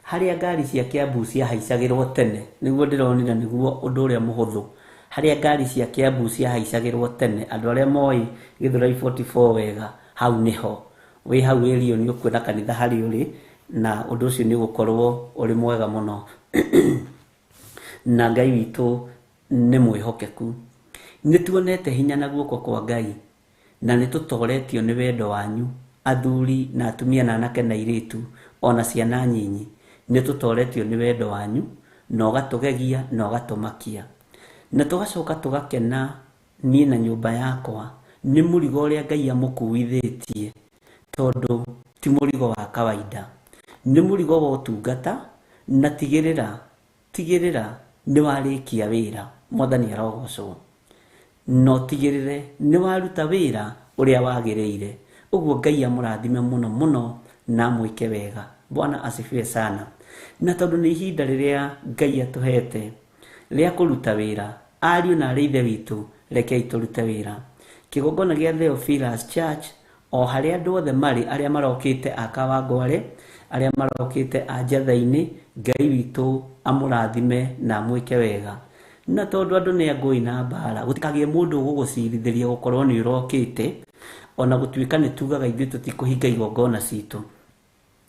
harĩa ngari cia Kiambu ciahaicagĩrwo tene. Nĩguo ndĩronire nĩguo ũndũ ũrĩa mũhũthũ. Harĩa ngari cia Kiambu ciahaicagĩrwo tene, andũ arĩa moĩ Githiri 44 wega hau nĩho. Wĩ hau ĩrio nĩ ũkuona kanitha harĩ ũrĩ na ũndũ ũcio nĩ ũgũkorwo ũrĩ mwega mũno. Na Ngai witũ nĩ mwĩhokeku. Nĩtuonete hinya na guoko kwa Ngai na nĩtũtoretio nĩ wendo wanyu athuri na atumia na anake na airĩtu ona ciana nyinyi. Nĩtũtoretio nĩ wendo wanyu na ũgatũgegia na ũgatũmakia na tũgacoka tũgakena niĩ na nyũmba yakwa nĩ mũrigo ũrĩa Ngai amũkuithĩtie tondũ ti mũrigo wa kawaida, nĩ mũrigo wa ũtungata na tigĩrĩra nĩ warĩkia wĩra. Mwathani arogocwo. No tigĩrĩre nĩ waruta wĩra ũrĩa wagĩrĩire. Ũguo Ngai amũrathime muno muno na mwĩke wega. Bwana asifiwe sana. Na tondũ nĩ ihinda rĩrĩa Ngai atuhete rĩa kũruta wĩra, ariũ na arĩ ithe witũ rekei tũrute wĩra. Kĩgongona gĩa Theophilus Church o harĩa andũ othe marĩ, arĩa marokĩte a Kawangware, arĩa marokĩte a njatha-inĩ, Ngai witũ amũrathime na mwĩke wega. Na tondu andu ni angui na mbara gutikagie mundu gũgũcirithĩria gũkorwo ni urokĩte ona gũtuĩka nĩ tugaga ithuĩ tũtikũhinga igongona citũ,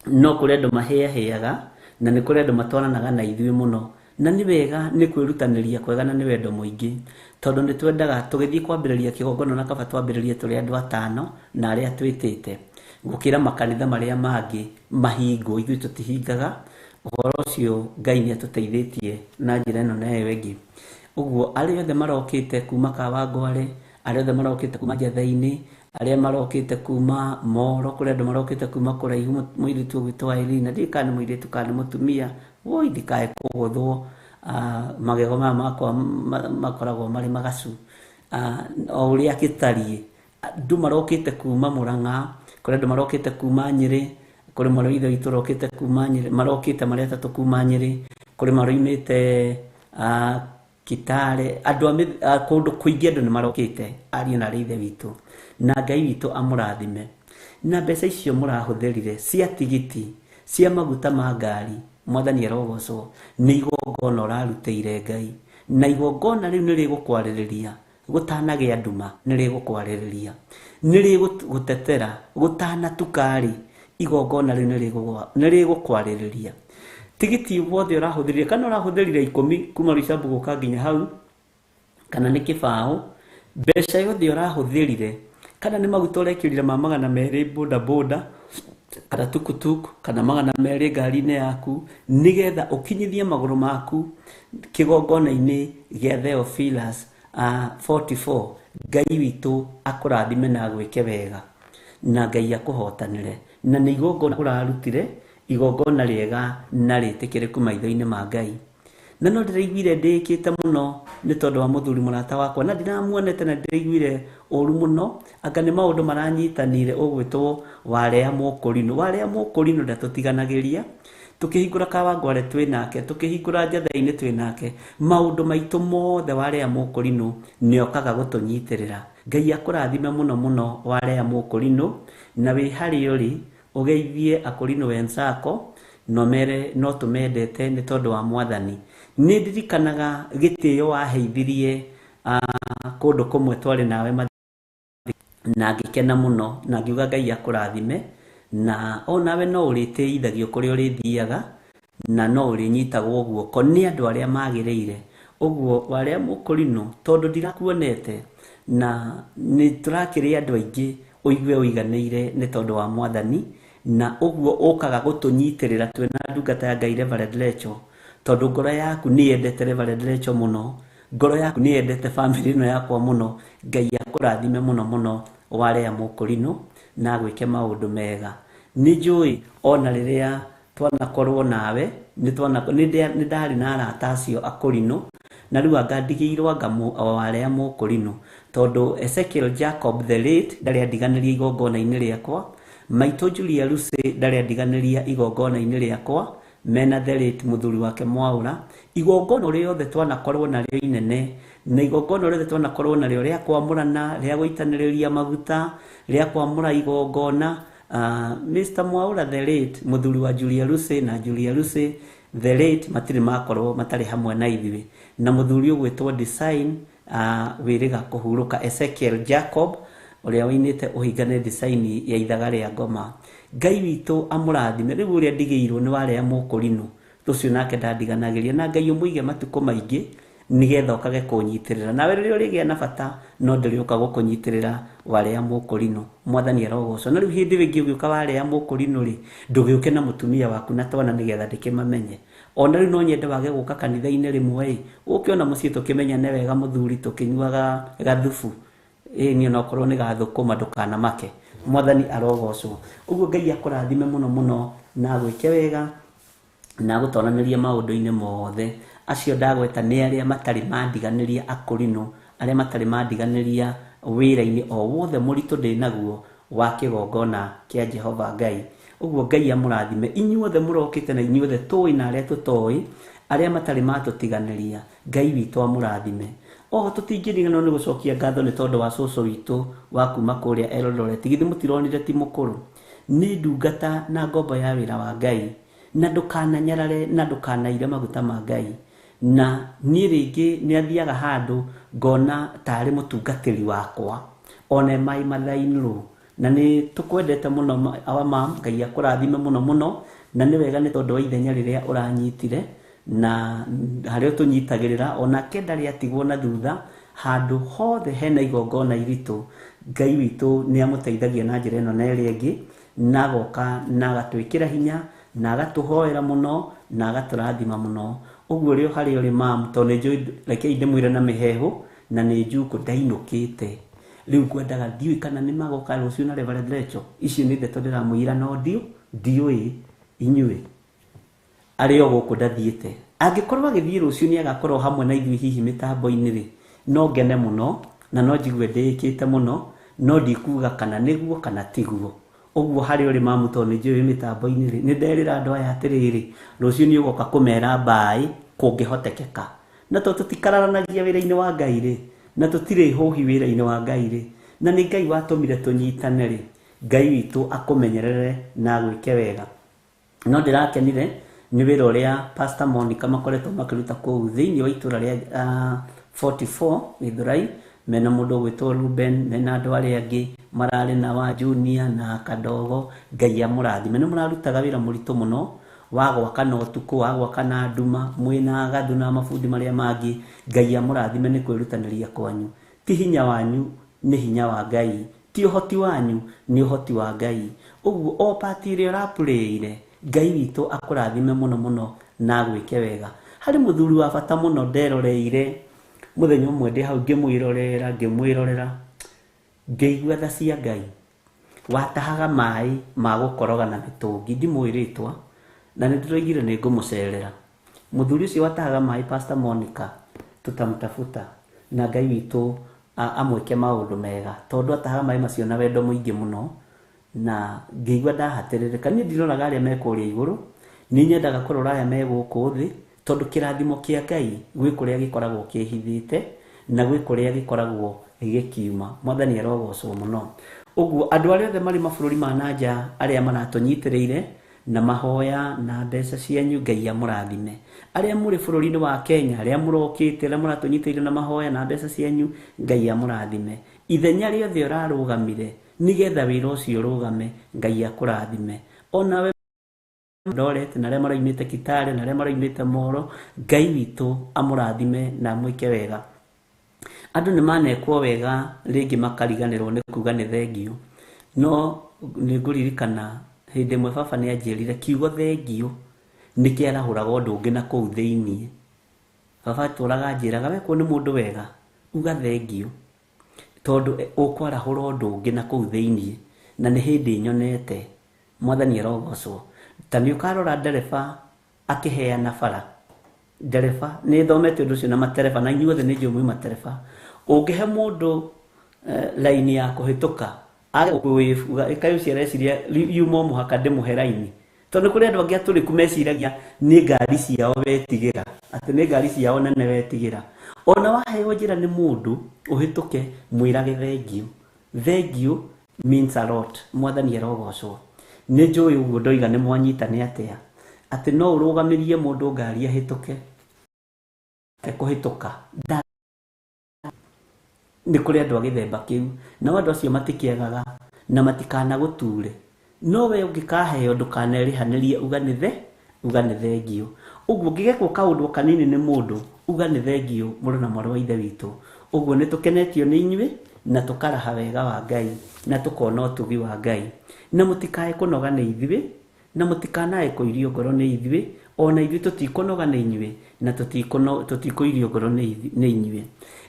no kũrĩ andũ mahĩahĩaga na nĩ kũrĩ andũ matwaranaga na ithuĩ mũno, na nĩ wega nĩ kwĩrutanĩria kwega na nĩ wendo mũingĩ, tondũ nĩ twendaga tũgĩthiĩ kwambĩrĩria kĩgongona na kaba twambĩrĩrie tũrĩ andũ 5 na arĩa twĩtĩte gũkĩra makanitha marĩa mangĩ mahingwo. Ithuĩ tũtihingaga ũhoro ũcio Ngai nĩatũteithĩtie na njĩra ĩno na ĩyo ĩngĩ. Ũguo arĩa othe marokĩte kuma Kawangware, arĩa othe marokĩte kuma Njatha-inĩ, arĩa marokĩte kuma Moro, kũrĩ andũ marokĩte kuma kũraihu, mũirĩtu ũgwĩtwo Hwa-Ini, na ndiũĩ kana nĩ mũirĩtu kana nĩ mũtumia, woi ndikae kũgũthwo, magego maya makwa makoragwo marĩ magacu, o ũrĩa gĩtariĩ. Andũ marokĩte kuma Mũrang'a, kũrĩ andũ marokĩte kuma Nyĩrĩ, kũrĩ maroitho witũ rokĩte kuma Nyĩrĩ, marokĩte marĩ atatũ kuma Nyĩrĩ, kũrĩ maroimĩte Kitale, andũ kũndũ kũingĩ andũ nĩ marokĩte, ariũ na ithe witũ, na Ngai witũ amũrathime. Na mbeca icio mũrahũthĩrire cia tigiti, cia maguta ma ngari, Mwathani arogocwo, nĩ igongona ũrarutĩire Ngai, na igongona rĩu nĩ rĩgũkwarĩrĩria gũtanagĩa nduma, nĩ rĩgũkwarĩrĩria, nĩ rĩgũtetera gũtanatukarĩ, igongona rĩu nĩ rĩgũkwarĩrĩria. Tigiti wothe ũrahũthĩrire, kana ũrahũthĩrire 10 kuma Roysambu gũka nginya hau, kana nĩ kĩbaũ, mbeca yothe ũrahũthĩrire, kana nĩ maguta ũrekĩrire ma 200 boda boda, kana tukutuku, kana 200 ngari-inĩ yaku, nĩgetha ũkinyithie magũrũ maku kĩgongona-inĩ gĩa Theophilus 44, Ngai witũ akũrathime na gwĩke wega, na Ngai akũhotanĩre, na nĩ igongona ũrarutire, igongona rĩega na rĩtĩkĩrĩku maitho-inĩ ma Ngai. Na no ndĩraiguire ndĩkĩte mũno nĩ tondũ wa mũthuri mũrata wakwa, na ndiramuonete na ndĩraiguire ũru mũno, anga nĩ maũndũ maranyitanire ũgwĩtwo Warĩa Mũkũrinũ. Warĩa Mũkũrinũ ndatũtiganagĩria, tũkĩhingũra Kawangware twĩ nake, tũkĩhingũra Njatha-inĩ twĩ nake, maũndũ maitũ mothe Warĩa Mũkũrinũ nĩokaga gũtũnyitĩrĩra. Ngai akũrathime mũno mũno Warĩa Mũkũrinũ, na wĩ harĩa ũrĩ ũgeithie akũrinũ wenzako, no mere no tũmendete nĩ tondũ wa Mwathani. Nĩ ndirikanaga gĩtĩo waheithirie kũndũ kũmwe twarĩ nawe na ngĩkena mũno, na ngiuga Ngai akũrathime, na onawe no ũrĩtĩithagio kũrĩa ũrĩthiaga, na no ũrĩnyitagwo guoko nĩ andũ arĩa magĩrĩire. Ũguo Warĩa Mũkũrinũ, tondũ ndirakuonete na nĩ tũrakĩrĩ andũ aingĩ, ũigue ũiganĩire nĩ tondũ wa Mwathani, na ũguo ũkaga gũtũnyitĩrĩra twĩna ndungata ya Ngai Reverend Lecho, tondũ ngoro yaku nĩ yendete Reverend Lecho mũno, ngoro yaku nĩ yendete family ĩno yakwa mũno. Ngai akũrathime mũno mũno Warĩa Mũkũrinũ, na gwĩke maũndũ mega. Nĩ njũĩ ona rĩrĩa twanakorwo nawe, nĩ ndarĩ na arata acio akũrinũ, na rĩu anga ndigĩirwo anga Warĩa Mũkũrinũ, tondũ Ezekiel Jacob the late ndarĩ andiganĩria igongona-inĩ rĩakwa, maitũ Julia Lucy ndarĩ andiganĩria igongona-inĩ rĩakwa, mena the late mũthuri wake Mwaũra, igongona rĩothe twanakorwo narĩo inene, na igongona rĩothe twanakorwo narĩo rĩa kwamũrana, rĩa gũitanĩrĩria maguta, rĩa kwamũra igongona, Mr. Mwaũra the late, mũthuri wa Julia Lucy na Julia Lucy the late matirĩ makorwo matarĩ hamwe na ithuĩ, na mũthuri ũgwĩtwo Design wĩrĩga kũhurũka Ezekiel Jacob, ũrĩa woinĩte ũhingane design ya ithaga rĩa ngoma. Ngai witũ amũrathime. Rĩu ũrĩa ndigĩirwo nĩ Warĩa Mũkũrinũ, rũciũ nake ndandiganagĩria, na Ngai ũmũige matukũ maingĩ nĩgetha ũkage kũnyitĩrĩra, nawe rĩrĩa ũrĩgĩa na bata no ndĩrĩũka gũkũnyitĩrĩra Warĩa Mũkũrinũ. Mwathani arogocwo. Na rĩu hĩndĩ ĩngĩ ũgĩũka Warĩa Mũkũrinũ rĩ, ndũgĩũke na mũtumia waku na twana nĩgetha ndĩkĩmamenye. Ona rĩu no nyende wage gũka kanitha-inĩ rĩmwe ĩ, ũkĩona mũciĩ tũkĩmenyane wega mũthuri, tũkĩnyuaga gathubu niĩ nokorwo nĩ gathũkũma ndũkanamake. Mwathani arogocwo. Ũguo Ngai akũrathime mũno mũno, na gwĩke wega na gũtwananĩria maũndũ-inĩ mothe. Acio ndagweta nĩ arĩa matarĩ mandiganĩria akũrinũ, arĩa matarĩ mandiganĩria wĩra-inĩ o wothe mũritũ ndĩ naguo wa kĩgongona kĩa Jehova Ngai. Ũguo Ngai amũrathime. Inyuothe mũrokĩte na inyuothe tũĩ na arĩa tũtoĩ, arĩa matarĩ matũtiganĩria, Ngai witũ amũrathime. O tũtingĩriganĩrwo nĩ gũcokia ngatho nĩ tondũ wa cũcũ witũ wa kuma kũrĩa Eldoret. Githĩ mũtironire ti mũkũrũ? Nĩ ndungata na ngombo ya wĩra wa Ngai, na ndũkananyarare na ndũkanaire maguta ma Ngai. Na niĩ rĩngĩ nĩ athiaga handũ ngona tarĩ mũtungatĩri wakwa, one my mother-in-law, na nĩ tũkwendete mũno our mom. Ngai akũrathime mũno mũno, na nĩ wega nĩ tondũ wa ithenya rĩrĩa ũranyitire na harĩa tũnyitagĩrĩra, ona ndarĩ atigwo na thutha. Handũ hothe hena igongona iritũ, Ngai witũ nĩ amũteithagia na njĩra ĩno na ĩrĩa ĩngĩ, na agoka na agatwĩkĩra hinya na agatuhoera muno na agaturathima muno. Uguo rio hari uri mam to ne joy reke inde mwira na mihehu na ne juko ndainukite riu ngwendaga ndiui kana ni magoka rucio na Reverend Rachel icio ni ndeto ndiramwira no ndiui inyue ario guku ndathiite angikorwo agithii rucio ni agakorwo hamwe na ithui hihi mitambo-ini ri no ngene muno na no njigue ndikite muno no ndikuga kana niguo kana tiguo. Uguo hari uri mamu to ni njiui mitambo-ini ri ni nderira andu aya atiriri rucio ni ugoka kumera mbai kungihotekeka na to tutikararanagia wira-ini wa Ngai ri na tutire hohi wira-ini wa Ngai ri na ni Ngai watumire tunyitane ri Ngai witu akumenyerere na gwike wega. No ndirakenire ni wira uria Pastor Monica makoretwo makiruta kuu thiini wa itura ria 44 Githurai mena mundu gwitwo Ruben mena andu aria angi marari na wa Junior na Kadogo. Ngai amurathime ni murarutaga wira muritu muno wa gwaka na utuku wa gwaka na nduma mwina gathu na mabundi maria mangi. Ngai amurathime ni kwirutaniria kwanyu ti hinya wanyu ni hinya wa Ngai ti uhoti wanyu ni uhoti wa Ngai. Uguo o pati ria rapurire Ngai witu akurathime muno muno na gwike wega. Hari muthuri wa bata muno nderoreire muthenya umwe ndi hau ngimwirorera ngeigua tha cia Ngai watahaga mai ma gukoroga na mitungi ndimwiritwa na nindiraigire ni ngumucerera muthuri ucio watahaga mai Pastor Monica tutamtafuta na Ngai witu amwike maundu mega tondu atahaga mai macio na wendo muingi muno na ngeigua ndahatiririka ni ndironaga aria mekuria iguru ni nyendaga kurora aya me guku thi tondu kirathimo kia Ngai gwi kuria gikoragwo kihithite na gwi kuria gikoragwo gikiuma. Mwathani arogocwo muno. Uguo andu aria othe mari mabururi ma nanja aria maratunyitirire na mahoya na mbeca cianyu Ngai amurathime. Aria muri bururi-ini wa Kenya aria murokite aria maratunyitirire na mahoya na mbeca cianyu Ngai amurathime. Ithenya riothe urarugamire nigetha wira ucio urugame Ngai akurathime. Onawe ndorete na aria maraimite Kitale na aria maraimite Moro Ngai witu amurathime na mwike wega. Andu ni manekwo wega ringi makariganirwo ni kuga ni thengio no ni nguririkana hindi mwe baba ni anjirire kiugo thengio ni kiarahuraga undu ungi na kuu thiini. Baba turaga anjiraga wekwo ni mundu wega uga thengio tondu ukwarahura undu ungi na kuu thiini na ni hindi nyonete. Mwathani arogocwo. Tani ukarora ndereba akiheana bara ndereba ni thomete undu ucio na matereba na inyuothe ni njumwi matereba ungihe mundu laini ya kuhituka agwifuga ikayo cireciria yumo muhaka ndimuhe laini tondu kuri andu angi aturiku meciragia ni ngari ciao wetigira ati ni ngari ciao nene wetigira. Ona waheo njira ni mundu uhituke mwirage thengio. Thengio means a lot. Mwathani arogocwo. Ni njui uguo ndoiga ni mwanyitane atia ati no urugamirie mundu ngari ahituke kuhituka ni kuri andu agithemba kiu na andu acio matikiagaga na matikana guture no we ungikaheo ndukanerihanĩrie uga ni thengio. Uguo ngigekwo kaundu kanini ni mundu uga ni thengio mũrũ na mwarĩ wa ithe witũ. Uguo ni tukenetio ni inyuĩ na tukaraha wega wa Ngai na tukona utugi wa Ngai na mutikae kunoga ni ithuĩ na mutikanae kuirio ngoro ni ithuĩ ona ithuĩ tutikunoga ni inyuĩ na tutikuirio ngoro ni inyuĩ.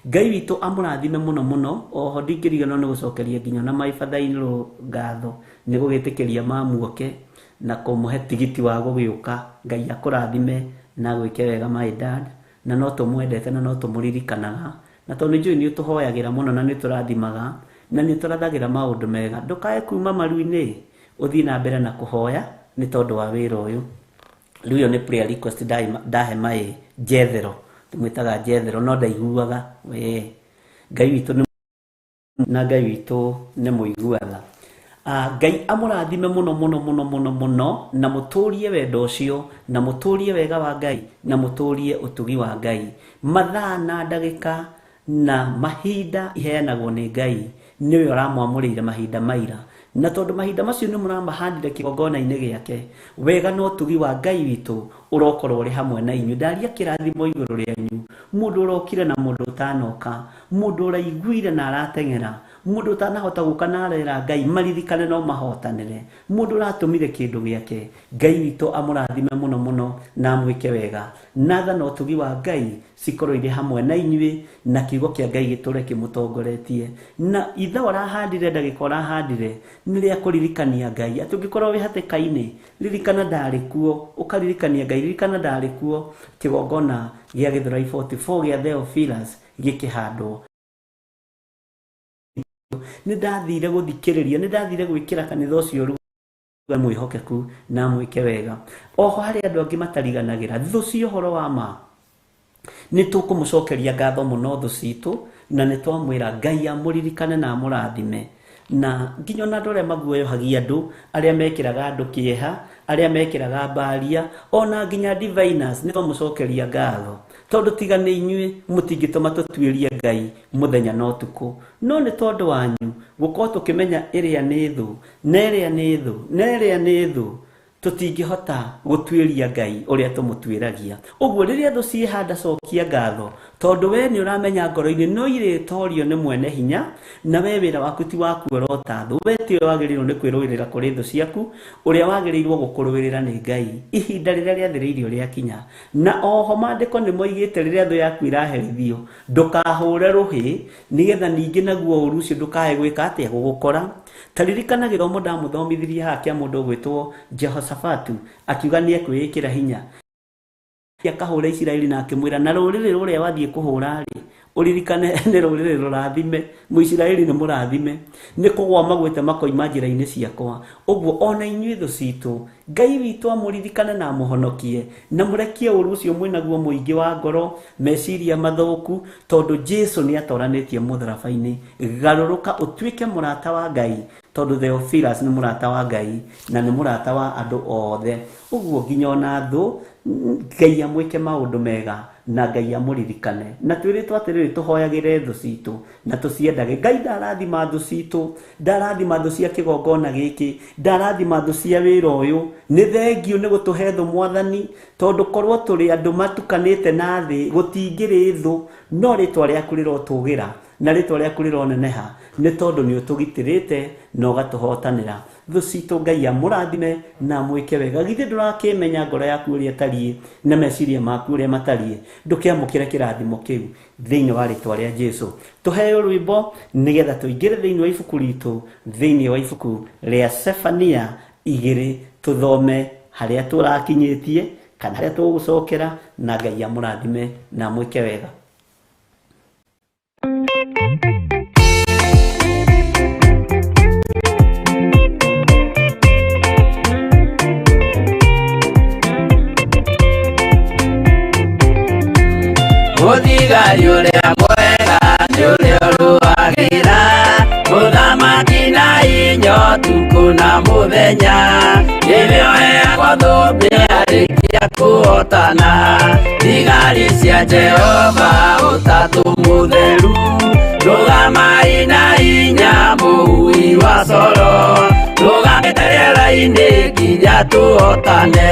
Ngai witu amurathime muno muno. Oho ndingĩriganĩrwo nĩ gũcokeria nginya na maibadhainĩ ngatho nĩ gũgĩtĩkĩria mamuoke na kũmũhe tigiti wa gũgĩũka. Ngai akũrathime na gwĩke wega my dad na no tũmwendete na no tũmũririkanaga na tondũ njũĩ nĩ ũtũhoyagĩra muno na nĩ tũrathimaga na nĩ tũrathagĩra maũndũ mega. Ndũkae kuma maru-inĩ ũthiĩ na mbere na kũhoya nĩ tondũ wa wĩra ũyũ. Rĩu ĩyo nĩ prayer request ndahe mai Jethero tumwitaga Jethero no ndaiguaga we Ngai witu na Ngai witu nĩ mũiguaga. Ngai amurathime muno muno muno muno muno na muturie wendo ucio na muturie wega wa Ngai na muturie utugi wa Ngai. Mathaa na ndagika na mahinda iheanagwo ni Ngai niwe uramwamũrĩire mahinda maira na tondu mahinda macio ni muramahandire kigongona-inĩ gĩake wega no utugi wa Ngai witu urokorwo uri hamwe na inyuĩ. Ndaria kirathimo iguru rĩanyu mundu urokire na mundu utanoka mundu uraiguire na arateng'era mundu utanahota guka na arera Ngai maririkane no mahotanire. Mundu ratumire kindu giake Ngai witu amurathime muno muno na amwike wega. Natha no tugi wa Ngai cikorwo iri hamwe na inyui na kiugo kia Ngai giture kimutongoretie. Na itha orahandire ndagika orahandire ni ria kuririkania Ngai atungikorwo wi hatikaini ririkana ndari kuo ukaririkania Ngai ririkana ndari kuo kigongona gia Githiri 44 gia Theophilus gikihandwo. Ni ndathire guthikiriria ni ndathire gwikira kanitha ucio ruga mwihokeku na mwike wega. Oho hari andu angi matariganagira thu cio horo wa ma ni tukumucokeria ngatho muno thu citu na ni twamwira Ngai amuririkane na amurathime. Na nginya na ndore maguoyo hagia andu aria mekiraga andu kieha aria mekiraga mbaria ona nginya diviners ni twamucokeria ngatho tondu tiga ni inyui mutingituma tutwirie Ngai muthenya no tuku no ni tondu wanyu gukorwo tukimenya iria ni thu na iria ni thu na iria ni thu tutingihota gutwiria Ngai uria tumutwiragia. Uguo riria thu ciihanda cokia ngatho tondu we ni uramenya ngoro-ini no iritorio ni mwene hinya na we wira waku ti waku orota thu we ti wagirirwo ni kwirwirira kuri thu ciaku uria wagirirwo gukurwirira ni Ngai ihinda riria riathiriirio riakinya. Na oho mandiko ni moigite riria thu yaku iraherithio ndukahure ruhi nigetha ningi naguo uru ucio ndukae gwika atia gugukora. Taririkana githomo ndamuthomithirie hakia mundu gwitwo Jehoshafatu akiuga ni ekwikira hinya akahura Isiraeli na akimwira na ruriri ruria wathie kuhura ri uririkane ni ruriri rurathime muisiraeli ni murathime ni kugwa magwete makoima njira-ini ciakwa. Uguo ona inyui thu citu Ngai witu amuririkane na muhonokie na murekie uru ucio mwinaguo muingi wa ngoro meciria mathuku tondu Jesu ni atoranitie mutharabaini. Garuruka utwike murata wa Ngai tondu Theophilus ni murata wa Ngai na ni murata wa andu othe. Uguo nginya ona thu Ngai amwike maundu mega na Ngai amuririkane na twiritwo atiriri tuhoyagire thu citu na tuciendage. Ngai ndarathima thu citu ndarathima thu cia kigongona giki ndarathima thu cia wira uyu ni thengio ni gutuhe thu Mwathani tondu korwo turi andu matukanite na thi gutingiri thu no ritwa riaku rirotugira na ritwa riaku rironeneha ni tondu ni utugitirite na ugatuhotanira. Thu citu Ngai amurathime na mwike wega. Githi ndurakimenya ngoro yaku uria tarie na meciria maku uria matarie ndukiamukire kirathimo kiu thiini wa ritwa ria Jesu. Tuheo rwimbo nigetha tuingire thiini wa ibuku ritu thiini wa ibuku ria Sefania 2 tuthome haria turakinyitie kana haria tugucokera na Ngai amurathime na mwike wega. Muthigari uria mwega ni uria uruagira muthamaki na inyo tuku na muthenya nivyo heagwo thumbi arikia kuhotana. Thigari cia Jehova utatu mutheru rugamai na inya muhui wa coro rugamite riera-ini nginya tuhotane.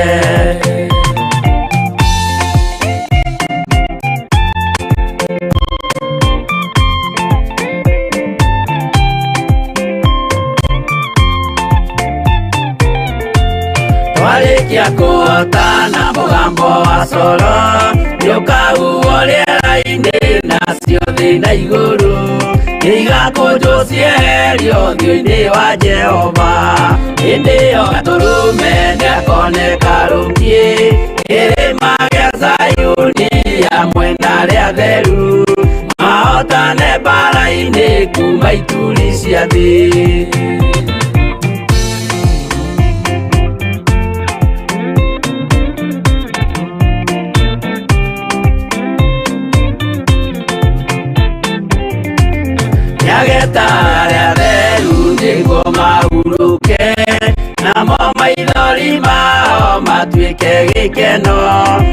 Warikia kuhotana mugambo wa coro niukahuo riera-ini nacio thi na iguru igakunjwo cieherio thiũ-ini wa Jehova. Hĩndĩ ĩyo gaturume niakoneka rungie kĩrĩma gĩa Zayuni hamwe na arĩa theru mahotane mbara-ini kuma ituri cia thĩ. Nyageta arĩa theru nĩguo mahuruke namo maithori mao matuĩke gĩkeno.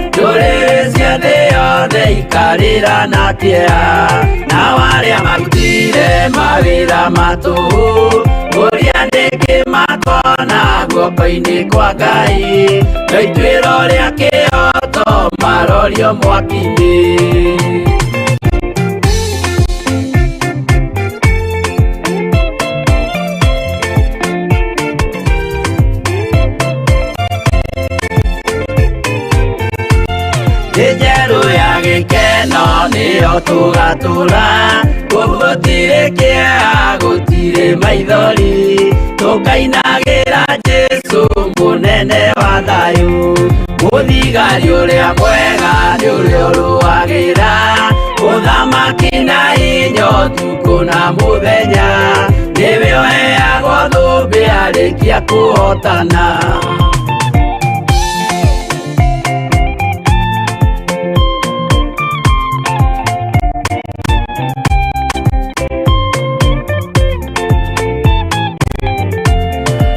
Ndũrĩrĩ cia thĩ yothe ikarĩra na kĩeha nao arĩa marutire mawĩra matũhũ ũrĩa nĩngĩ makona guoko-inĩ kwa Ngai na ituĩro rĩa kĩhoto marorio mwaki-inĩ. njerũ ya gĩkeno nĩyo tũgatũra, gũtirĩ kĩeha gũtirĩ maithori, tũkainagĩra Jesũ mũnene wa thayũ. Mũthigari ũrĩa mwega nĩ ũrĩa ũrũagĩra ũthamaki na hinya ũtukũ na mũthenya, nĩwe ũheagwo thũmbĩ arĩkia kũhotana.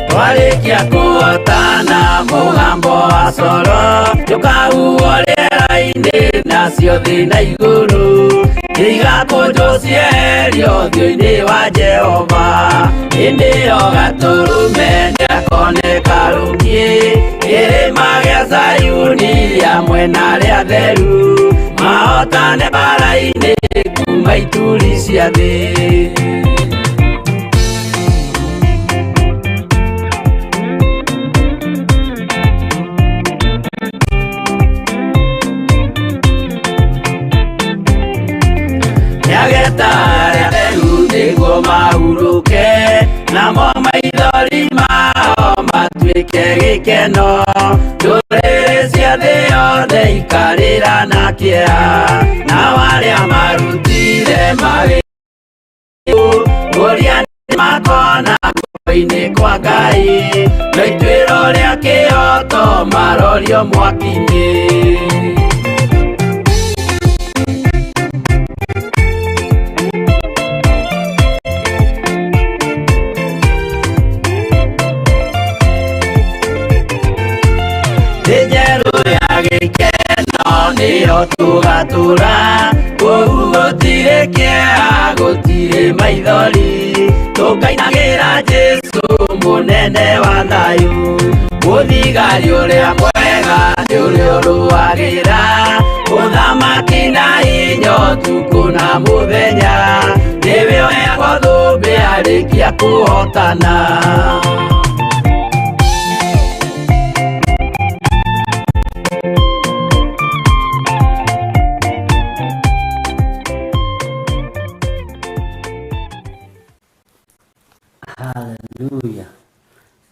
Twarĩkia kũhotana mũgambo wa coro tũkahuhwo rĩera-inĩ nacio thĩ na igũrũ, igakũnjwo cieherio ũthiũ-inĩ wa Jehova. Hĩndĩ ĩyo gatũrũme nĩakoneka rũngĩ kĩrĩma gĩa Zayuni hamwe na arĩa atheru, mahotane mbara-inĩ kuma ituri cia thĩ. Nĩageta arĩa atheru nĩguo mahurũke, namo maithori mao matuĩke gĩkeno. Ndũrĩrĩ cia thĩ yothe ikarĩra na kĩeha, nao arĩa marutire mawĩra ũrĩa nĩmakona guoko-inĩ kwa Ngai, na ituĩro rĩa kĩhoto marorio mwaki-inĩ. Njerũ ya gĩkeno nĩyo tũgatũra, kũu gũtirĩ kĩeha gũtirĩ maithori, tũkainagĩra Jesũ mũnene wa thayũ. Mũthigari ũrĩa mwega nĩ ũrĩa ũrũagĩra ũthamaki na hinya ũtukũ na mũthenya, nĩwe ũheagwo thũmbĩ arĩkia kũhotana. Haleluya.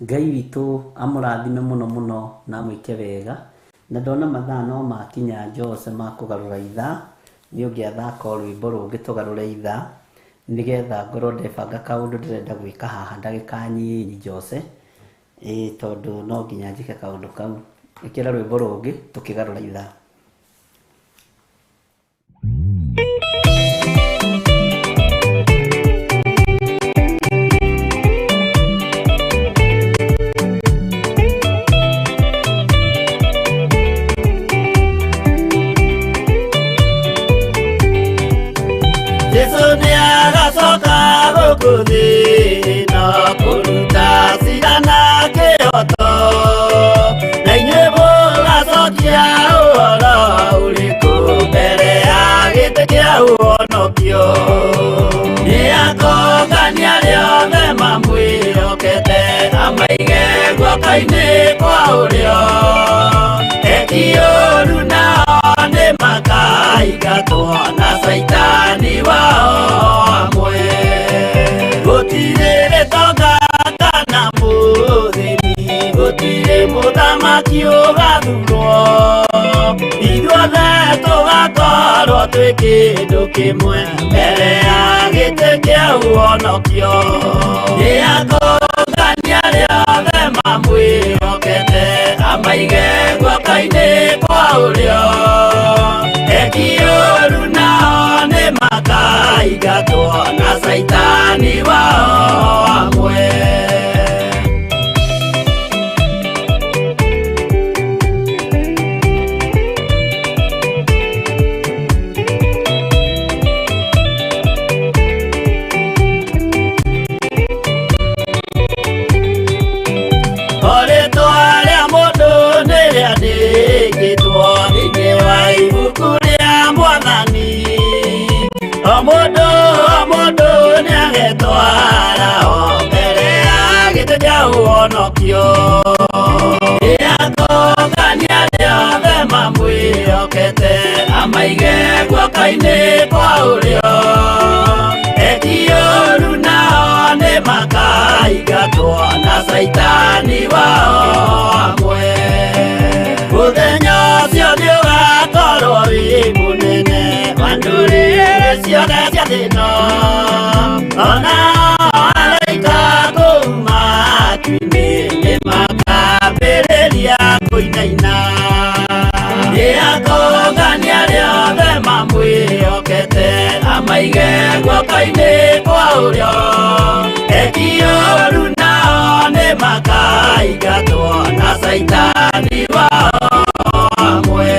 Ngai witũ amũrathime mũno mũno na mwĩke wega, na ndona mathaa no makinya Jose ma kũgarũra ithaa, nĩ ũngĩathaka rwĩmbo rũngĩ tũgarũre ithaa, nĩgetha ngorwo ndebanga kaũndũ ndĩrenda gwĩka haha ndagĩka nyinyi Jose, tondũ no nginya njĩke kaũndũ kau. Ĩkĩra rwĩmbo rũngĩ tũkĩgarũra ithaa. Jesũ nĩagacoka gũkũ thĩ no kũruta cira na kĩhoto, na inyuĩ mũgacokia ũhoro ũrĩkũ mbere ya gĩtĩ kĩa ũhonokio. Nĩakongania arĩa othe mamwĩhokete, amaige guoko-inĩ kwa ũrĩo, eki ũũru nao nĩmakaingatwo na Saitani wao hamwe. Gũtirĩ gĩtonga kana mũthĩni, gũtirĩ mũthamaki ũgathurwo, ithuothe tũgakorwo twĩ kĩndũ kĩmwe mbere ya gĩtĩ kĩa ũhonokio. Nĩakongania arĩa othe mamwĩhokete, amaige guoko-inĩ kwa ũrĩo, eki ũũru nao nĩmakaingatwo na Saitani wao hamwe. Rĩĩtwa rĩa mũndũ nĩrĩandĩkĩtwo thĩinĩ wa ibuku rĩa Mwathani, o mũndũ nĩagetwara o mbere ya gĩtĩ kĩa ũhonokio. Nĩakongania arĩa othe mamwĩhokete, amaige guoko-inĩ kwa ũrĩo. Eki-ũũru nao nĩ makaingatwo na Saitani wao hamwe. Mũthenya ũcio nĩũgakorwo wĩ mũnene wa ndũrĩrĩ ciothe cia thĩ ĩno. Ona araika kuuma matu-inĩ nĩmakambĩrĩria kũinaina. Nĩakongania arĩa othe mamwĩhokete amaige guoko-inĩ kwa ũrĩo. Eki-ũũru nao nĩmakaingatwo na Saitani wao hamwe.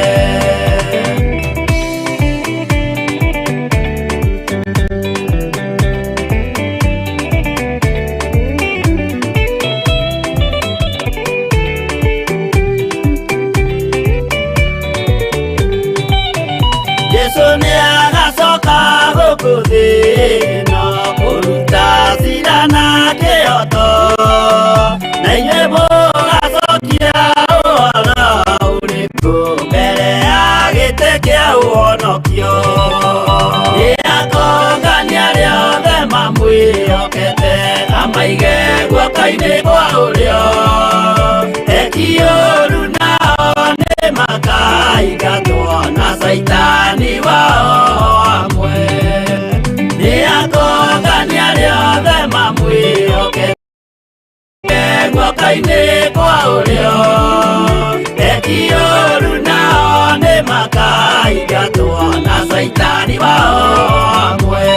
Jesu nĩagacoka gũkũ thĩ ĩno kũruta cira na kĩhooto, na inyuĩ mũgacokia ũhoro ũrĩkũ mbere ya gĩtĩ kĩa ũhonokio? Nĩakongania arĩa othe mamwĩhokete amaige guoko-inĩ kwa ũrĩo. Eki-ũũru nao nĩmakaingatwo na Saitani wao hamwe. Nĩakongania arĩa othe mamwĩhokete guoko-inĩ kwa ũrĩo. Eki-ũũru nao nĩmakaingatwo na Saitani wao hamwe.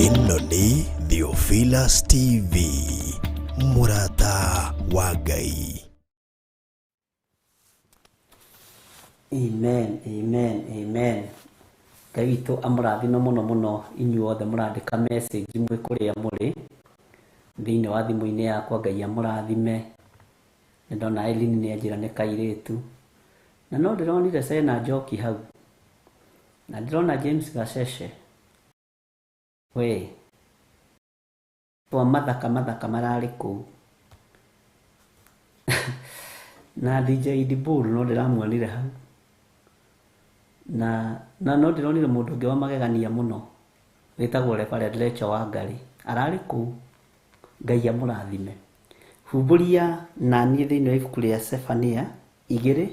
Ĩno nĩ Theophilus TV, mũrata wa Ngai. Amen, amen, amen. Ngai witũ amũrathime mũno mũno inyuothe mũrandĩka message imwe kũrĩa mũrĩ thĩinĩ wa thimũ-inĩ yakwa. Ngai amũrathime. Nĩndona Eileen nĩanjĩra nĩ kairĩtu, na no ndĩronire Sena Njoki hau, na ndĩrona James Gacece. We twa mathaka mararĩ kũu na DJ Diburu no ndĩramuonire hau, na no ndĩronire mũndũ ũngĩ wa magegania mũno wĩtagwo Reverend Rachel Wangarĩ ararĩ kũu. Ngai amũrathime. Humbũria na niĩ thĩinĩ wa ibuku rĩa Sefania 2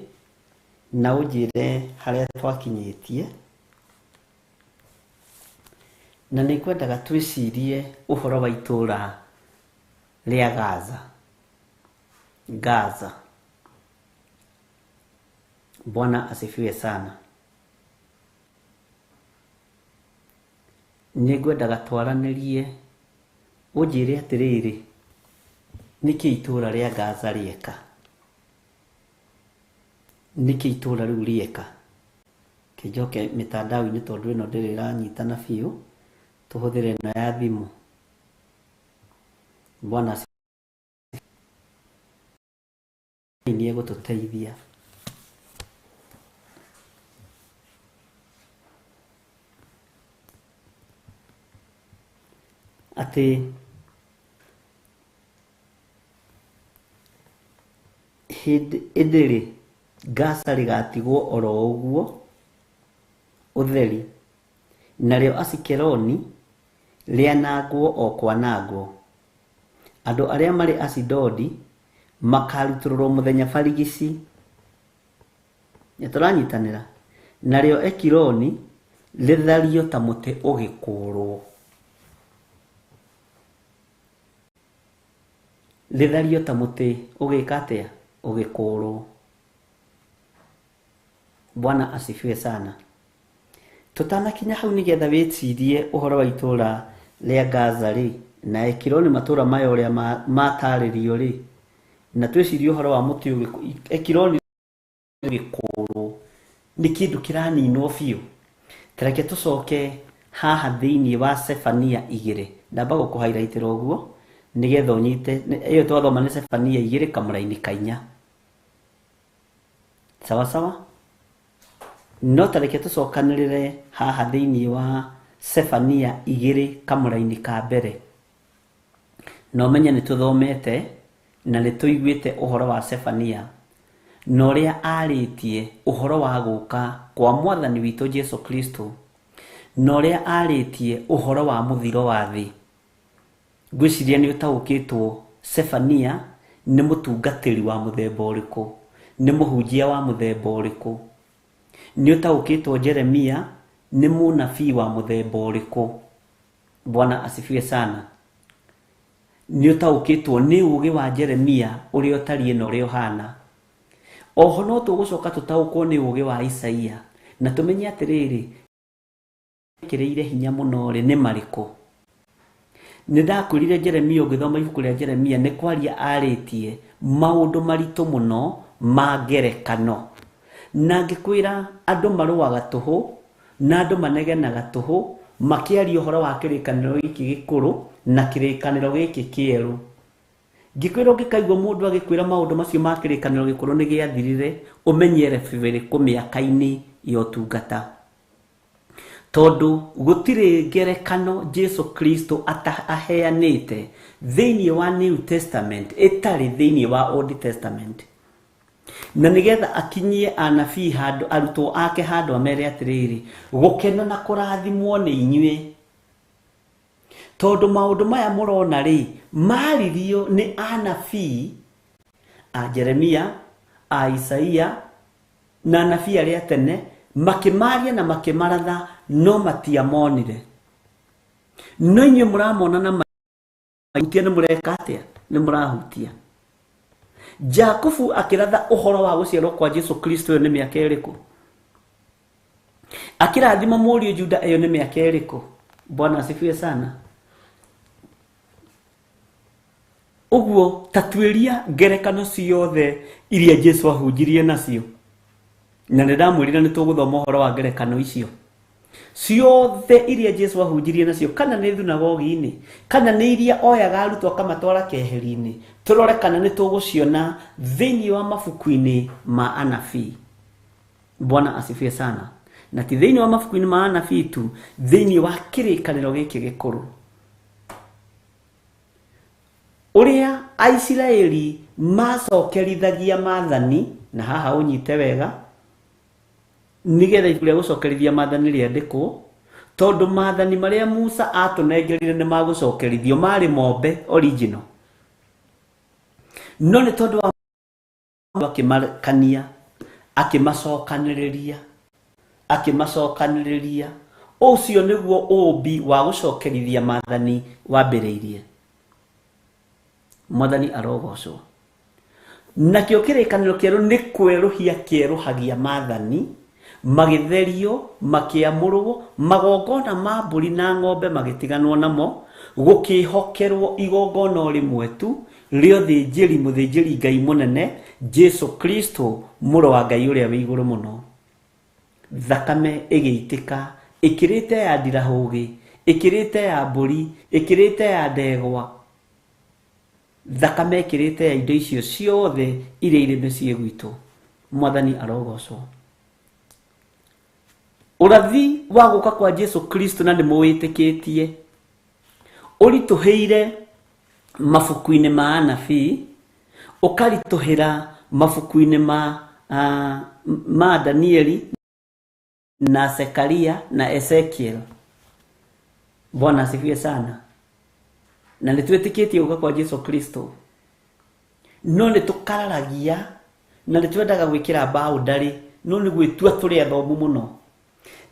na ũnjĩre harĩa twakinyĩtie, na nĩngwendaga twĩcirie ũhoro wa itũũra rĩa Gaza. Bwana asifiwe sana. Nĩngwendaga twaranĩrie, ũnjĩre atĩrĩrĩ, nĩkĩ itũũra rĩa Gaza rĩeka? Nĩkĩ itũũra rĩu rĩeka? Kĩnjoke mĩtandao-inĩ tondũ ĩno ndĩrĩranyitana biũ, tuhũthĩre ĩno ya thimũ. Bwana nĩ egũtũteithia. Atĩ hĩndĩ ĩrĩ Gaza rĩgatigwo oro ũguo ũtheri, narĩo Asikeloni rĩanangwo o kwanangwo. Andũ arĩa marĩ Asidodi makarutũrũrwo mũthenya barigici. Nĩtũranyitanĩra. Narĩo Ekironi rĩthario ta mũtĩ ũgĩkũrwo. Rĩthario ta mũtĩ ũgĩka atĩa? Ũgĩkũrwo. Bwana asifiwe sana. Tutanakinya hau nĩgetha wĩcirie ũhoro wa itũũra rĩa Gaza rĩ, na Ekironi matũũra maya ũrĩa matarĩrio rĩ, na twĩcirie ũhoro wa mũtĩ Ekironi ũgĩkũrwo nĩ kĩndũ kĩraninwo biũ. Tareke tũcoke haha thĩinĩ wa Sefania 2. Ndamba gũkũhighlightĩra ũguo nigetha unyite iyo twathoma ni Sefania 2 kamũra-inĩ ka 4. Sawa sawa. No tareke tucokanĩrĩre haha thĩinĩ wa Sefania 2 kamũra-inĩ ka mbere. No menye nĩ tuthomete na nĩ tuiguĩte ũhoro wa Sefania, no ũrĩa arĩtie ũhoro wa gũka kwa Mwathani witũ Jesu Kristo, no ũrĩa arĩtie ũhoro wa mũthiro wa thĩ. Ngwĩciria nĩ ũtaũkĩtwo Sefania nĩ mũtungatĩri wa mũthemba ũrĩkũ, nĩ mũhunjia wa mũthemba ũrĩkũ. Nĩ ũtaũkĩtwo Jeremia nĩ mũnabii wa mũthemba ũrĩkũ. Bwana asifiwe sana. Nĩ ũtaũkĩtwo nĩ ũũgĩ wa Jeremia ũrĩa ũtariĩ na ũrĩa ũhana. Oho no tũgũcoka tũtaũkwo nĩ ũũgĩ wa Isaia na tũmenye atĩrĩrĩ kĩrĩire hinya mũno nĩ marĩkũ. Nĩ ndakwĩrire Jeremia, ũngĩthoma ibuku rĩa Jeremia nĩ kwaria arĩtie maũndũ maritũ mũno ma ngerekano. Na ngĩkwĩra andũ marũaga tũhũ na andũ manegenaga tũhũ makĩaria ũhoro wa kĩrĩkanĩro gĩkĩ gĩkũrũ na kĩrĩkanĩro gĩkĩ kĩerũ. Ngĩkwĩra ũngĩkaigua mũndũ agĩkwĩra maũndũ macio ma kĩrĩkanĩro gĩkũrũ nĩ gĩathirire, ũmenyere bĩbĩrĩ mĩaka-inĩ ya ũtungata. Tondũ gũtirĩ ngerekano Jesu Kristo aheanĩte thĩinĩ wa New Testament ĩtarĩ thĩinĩ wa Old Testament. Na nigetha akinyie anabii handũ, arutwo ake handũ amere atĩrĩrĩ, gũkena na kũrathimwo nĩ inyuĩ. Tondũ maũndũ maya mũrona rĩ, maririo nĩ anabii a Jeremia, a Isaia na anabii arĩa tene, makĩmaria na makĩmaratha no matiamonire. No inyuĩ mũramona na mahutia, nĩ mũreka atĩa? Nĩ mũrahutia. Jakubu akĩratha ũhoro wa gũciarwo kwa Jesu Kristo nĩ mĩaka ĩrĩkũ? Akĩrathima mũriũ Juda ĩyo nĩ mĩaka ĩrĩkũ? Bwana asifiwe sana. Ũguo tatuĩria ngerekano ciothe iria Jesu ahunjirie nacio. Na nĩ ndamwĩrire nĩ tũgũthoma ũhoro wa ngerekano icio ciothe iria Jesu ahunjirie nacio, kana nĩ thunagogi-inĩ, kana nĩ iria oyaga arutwo akamatwara keheri-inĩ. Tũrore kana nĩ tũgũciona thĩinĩ wa mabuku-inĩ ma anabii. Bwana asifiwe sana. Na ti thĩinĩ wa mabuku-inĩ ma anabii tu, thĩinĩ wa kĩrĩkanĩro gĩkĩ gĩkũrũ. Ũrĩa Aisiraeli macokerithagia maathani, na haha ũnyite wega, nigetha ibuku rĩa gũcokerithia maathani rĩandĩkwo, tondũ maathani marĩa Musa atũnengerire nĩ magũcokerithio marĩ mombe original. No nĩ tondũ wa akĩmakania, akĩmacokanĩrĩria, ũcio nĩguo ũũmbi wa gũcokerithia maathani wambĩrĩirie. Mwathani arogocwo. Nakĩo kĩrĩkanĩro kĩerũ nĩ kwerũhia kĩerũhagia maathani, magĩtherio, makĩamũrwo, magongona ma mbũri na ng'ombe magĩtiganwo namo, gũkĩhokerwo igongona rĩmwe tu rĩo mũthĩnjĩri Ngai mũnene Jesu Kristo, mũrũ wa Ngai ũrĩa wĩ igũrũ mũno. Thakame ĩgĩitĩka, ĩkĩrĩte ya ndirahũgĩ, ĩkĩrĩte ya mbũri, ĩkĩrĩte ya ndegwa. Thakame ĩkĩrĩte ya indo icio ciothe iria irĩ mĩciĩ gwitũ. Mwathani arogocwo. Ũrathi wa gũka kwa Jesu Kristo na nĩ mũwĩtĩkĩtie ũritũhĩire mabuku-inĩ ma anabii, ũkaritũhĩra mabuku-inĩ ma Danieli na Zekaria na Ezekiel. Bwana asifiwe sana. Na nĩ twĩtĩkĩtie gũka kwa Jesu Kristo, no nĩ tũkararagia na nĩ twendaga gwĩkĩra mbaũ ndarĩ, no nĩ gwĩtua tũrĩ athomu mũno.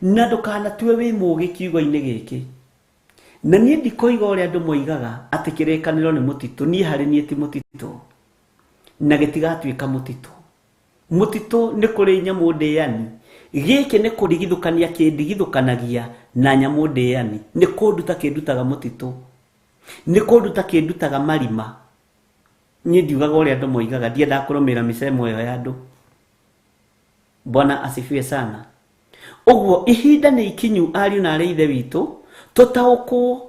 Na ndũkanatue wĩ mũũgĩ kiugo-inĩ gĩkĩ. Na niĩ ndikoiga ũrĩa andũ moigaga atĩ kĩrĩkanĩro nĩ mũtitũ. Niĩ harĩ niĩ ti mũtitũ, na gĩtigatuĩka mũtitũ. Mũtitũ nĩ kũrĩ nyamũ ndĩani, gĩkĩ nĩ kũrigithũkania kĩndigithũkanagia na nyamũ ndĩani. Nĩ kũnduta kĩndutaga mũtitũ, nĩ kũnduta kĩndutaga marima. Niĩ ndiugaga ũrĩa andũ moigaga, ndiendaga kũrũmĩrĩra mĩsemo ĩyo ya andũ. Bwana asifiwe sana. Ũguo ihinda nĩ ikinyu, ariũ na aarĩ a Ithe witũ, tũtaũkwo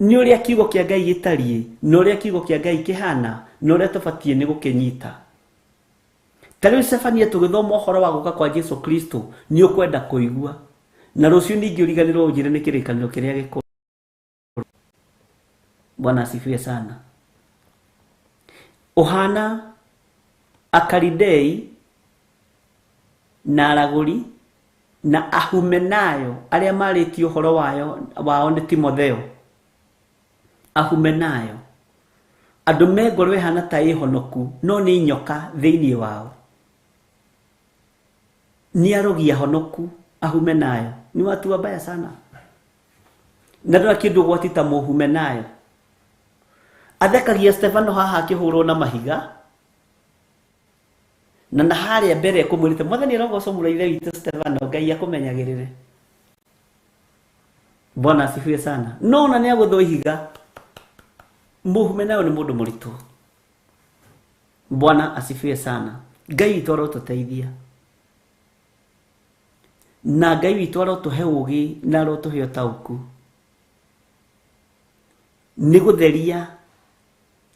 ni uria kiugo kia Ngai gitarie no uria kiugo kia Ngai kihana no uria tubatie ni gukinyita. Tariu Stefania tugithoma uhoro wa guka kwa Yesu Kristo ni ukwenda kuigua na rucio ningi uriganirwo ujire ni kirikaniro kiria gikuru. Bwana asifiwe sana. Ohana Akaridei na Araguri na Ahumenayo aria marĩtie uhoro wao ni Timotheo. Ahumenayo andu me ngoro ihana ta ihonoku no ni nyoka thiini wao. Ni arogia honoku. Ahumenayo ni watu wabaya sana. Na ndio kindu gwatita Muhumenayo. Athekagia Stefano haha akihurwo na mahiga. Na nahari mbere kumurite mwathani arogoco muraithe witu Stefano Ngai akumenyagirire. Bwana asifiwe sana. No na ni agutho ihiga. Muhumenayo ni mundu muritu. Bwana asifiwe sana. Ngai witu arotuteithia. Na Ngai witu arotuhe ugi na arotuhe utauku. Ni gutheria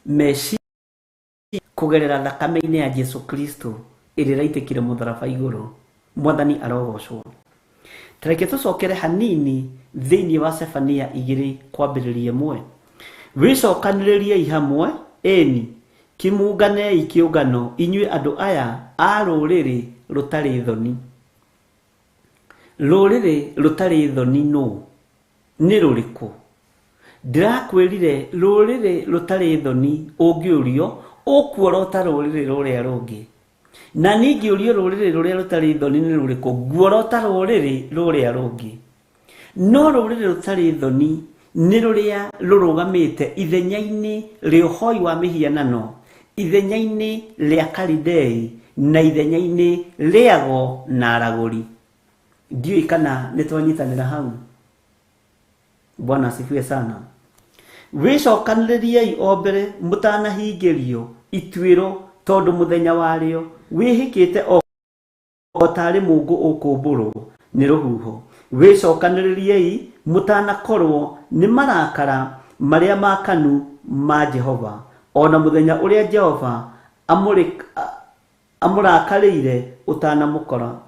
meshi kugerera thakame-ini ya Yesu Kristo iri raitikire mutharaba iguru. Mwathani arogocwo. Tareke tucokere hanini thiini wa Stefania 2 kwambiriria 1. Wicokaniririe hamwe eni kimungane ikiungano inyue andu aya a ruriri rutari thoni. Ruriri rutari thoni no ni ruriku? Ndirakwirire ruriri rutari thoni ungiurio ukuorota ruriri ruria rungi. Na ningi urio ruriri ruria rutari thoni ni ruriku? Guorota ruriri ruria rungi. No ruriri rutari thoni ni ruria rurugamite ithenya-ini ria uhoi wa mihianano, ithenya-ini ria Karidei na ithenya-ini riago na Araguri. Ndiyo kana nitwanyitanira hau. Bwana asifiwe sana. Wicokaniririe ombere mutanahingirio itwiro tondu muthenya wario wihikite o tari mungu ukumburu ni ruhuho. Wicokaniririe mutanakorwo ni marakara maria makanu ma Jehova ona muthenya uria Jehova amurakarire utanamukora.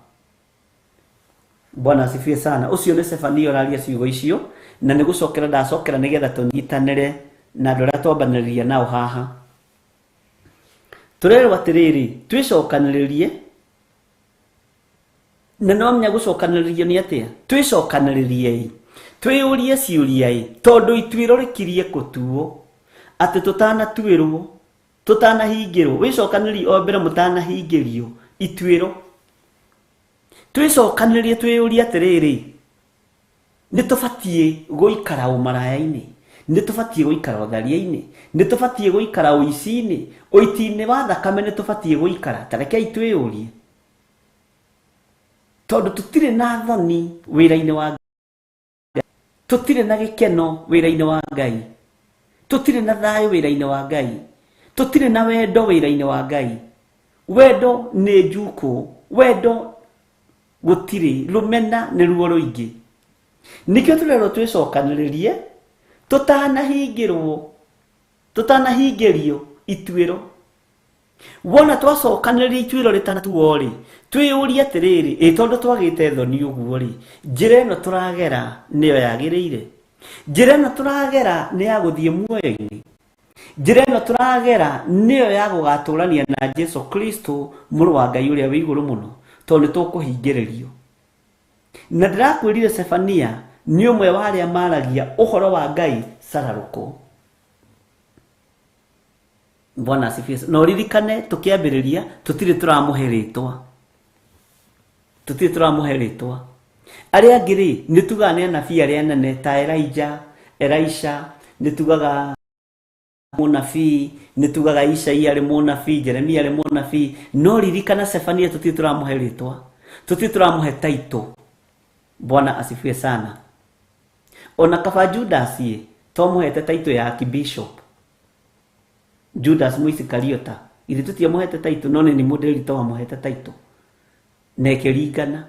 Bwana asifiwe sana. Ucio ni Stefania araria ciugo icio na ni gucokera ndacokera nigetha tunyitanire na ndora twambaniriria nao haha. Turerwo atiriri twicokaniririe na no menya gucokaniririo ni atia. Twicokaniririe twiurie ciuria tondu itwiro rikirie kutuo ati tutanatuirwo tutanahingirwo. Wicokaniririe ombere mutanahingirio itwiro. Twicokaniririe twiurie atiriri nitubatie guikara umaraya-ini, nitubatie guikara utharia-ini, nitubatie guikara uici-ini, uiti-ini wa thakame nitubatie guikara. Tarekei twiurie tondu tutire na thoni wira-ini wa Ngai, tutire na gikeno wira-ini wa Ngai, tutire na thayu wira-ini wa Ngai, tutire na wendo wira-ini wa Ngai. Wendo ni njuku, wendo gutiri, rumena ni ruo ruingi. Nikio turero twicokaniririe tutanahingirio itwiro. Wona twacokaniririe itwiro ritanatuo ri twiurie atiriri tondu twagite thoni uguo ri njira ino turagera niyo yagiriire. Njira ino turagera ni ya guthie muoyo-ini. Njira ino turagera niyo ya gugaturania na Yesu Kristo muru wa Ngai uria wi iguru muno tondu tukuhingiririo. Na ndirakwirire Stefania ni umwe wa aria maragia uhoro wa Ngai sararuko. Bwana asifiwe. No ririkane tukiambiriria tutire turamuheritwa. Tutire turamuheritwa. Aria ngiri nitugane anabii aria nene ta Elisha, nitugaga munabii, nitugaga Isaia ari munabii, Jeremia ari munabii. No ririkana Stefania tutire turamuheritwa. Tutire turamuhe taito. Bwana asifiwe sana. Ona kaba Judas tomuhete taito ya Archbishop. Judas Muisikariota ili tutiamuhete taito none ni modeli toamuhete taito. Nekeringana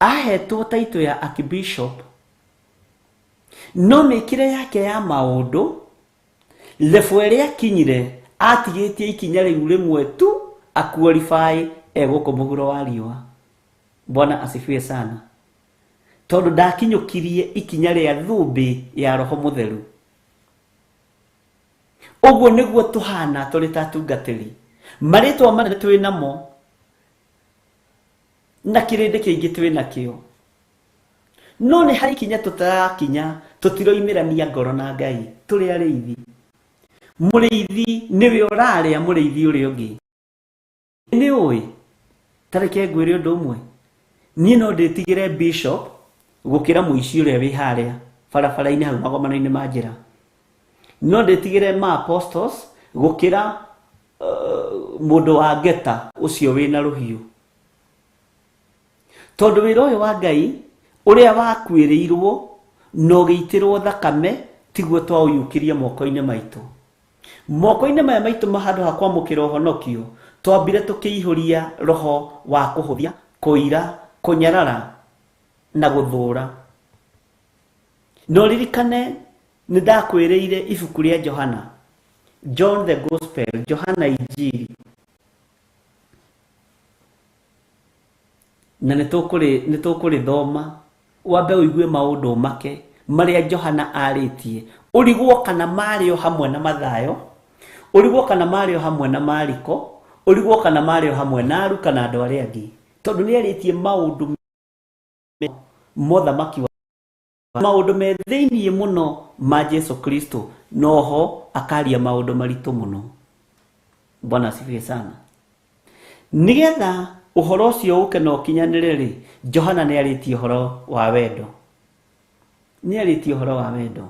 ahetwo taito ya Archbishop no mĩkĩre yake ya maũndũ level ĩrĩa kinyire atigĩtie ikinya rĩu rĩmwe tu aqualify egũkũ mũhuro wa riũa. Bwana asifiwe sana. Tondũ ndakinyũkirie ikinya rĩa thũmbĩ ya Roho Mũtheru. Ũguo nĩguo tũhana tũrĩ ta atungatĩri. Marĩtwa manene twĩ namo na kĩrĩndĩ kĩingĩ twĩ nakĩo. No nĩ harĩ ikinya tũtarakinya, tũtiroimĩrania ngoro na Ngai, tũrĩ arĩithi. Mũrĩithi nĩwe ũrarĩa mũrĩithi ũrĩa ũngĩ. Nĩ ũĩ, tareke ngwĩre ũndũ ũmwe. Niĩ no ndĩtigĩre bishop gũkĩra mũici ũrĩa wĩ harĩa barabara-inĩ hau magomano-inĩ ma njĩra. No ndĩtigĩre ma apostles gũkĩra mũndũ wa ngeta ũcio wĩna rũhiũ. Tondũ wĩra ũyũ wa Ngai ũrĩa wakuĩrĩirwo na ũgĩitĩrwo thakame tiguo twaũiyũkĩria moko-inĩ maitũ. Moko-inĩ maya maitũ handũ ha kwamũkĩra ũhonokio twambire tũkĩihũria roho wa kũhũthia, kũira, kũnyarara na gũthũra. No ririkane nĩ ndakwĩrĩire ibuku rĩa Johana, John the Gospel, Johana Injili. Na nĩtũkũrĩthoma wambe ũigue maũndũ make marĩa Johana arĩtie. Ũrigwo kana marĩo hamwe na Mathayo, ũrigwo kana marĩo hamwe na Mariko, ũrigwo kana marĩo hamwe na Luka na andũ arĩa angĩ. Tondũ nĩ arĩtie maũndũ mothamaki wa maũndũ me thĩiniĩ mũno ma Jesu Kristo, noho akaria maũndũ maritũ mũno. Bwana asifiwe sana. Nigetha ũhoro ũcio ũke na ũkinyanĩre rĩ, Johana nĩ arĩtie ũhoro wa wendo. Nĩ arĩtie ũhoro wa wendo.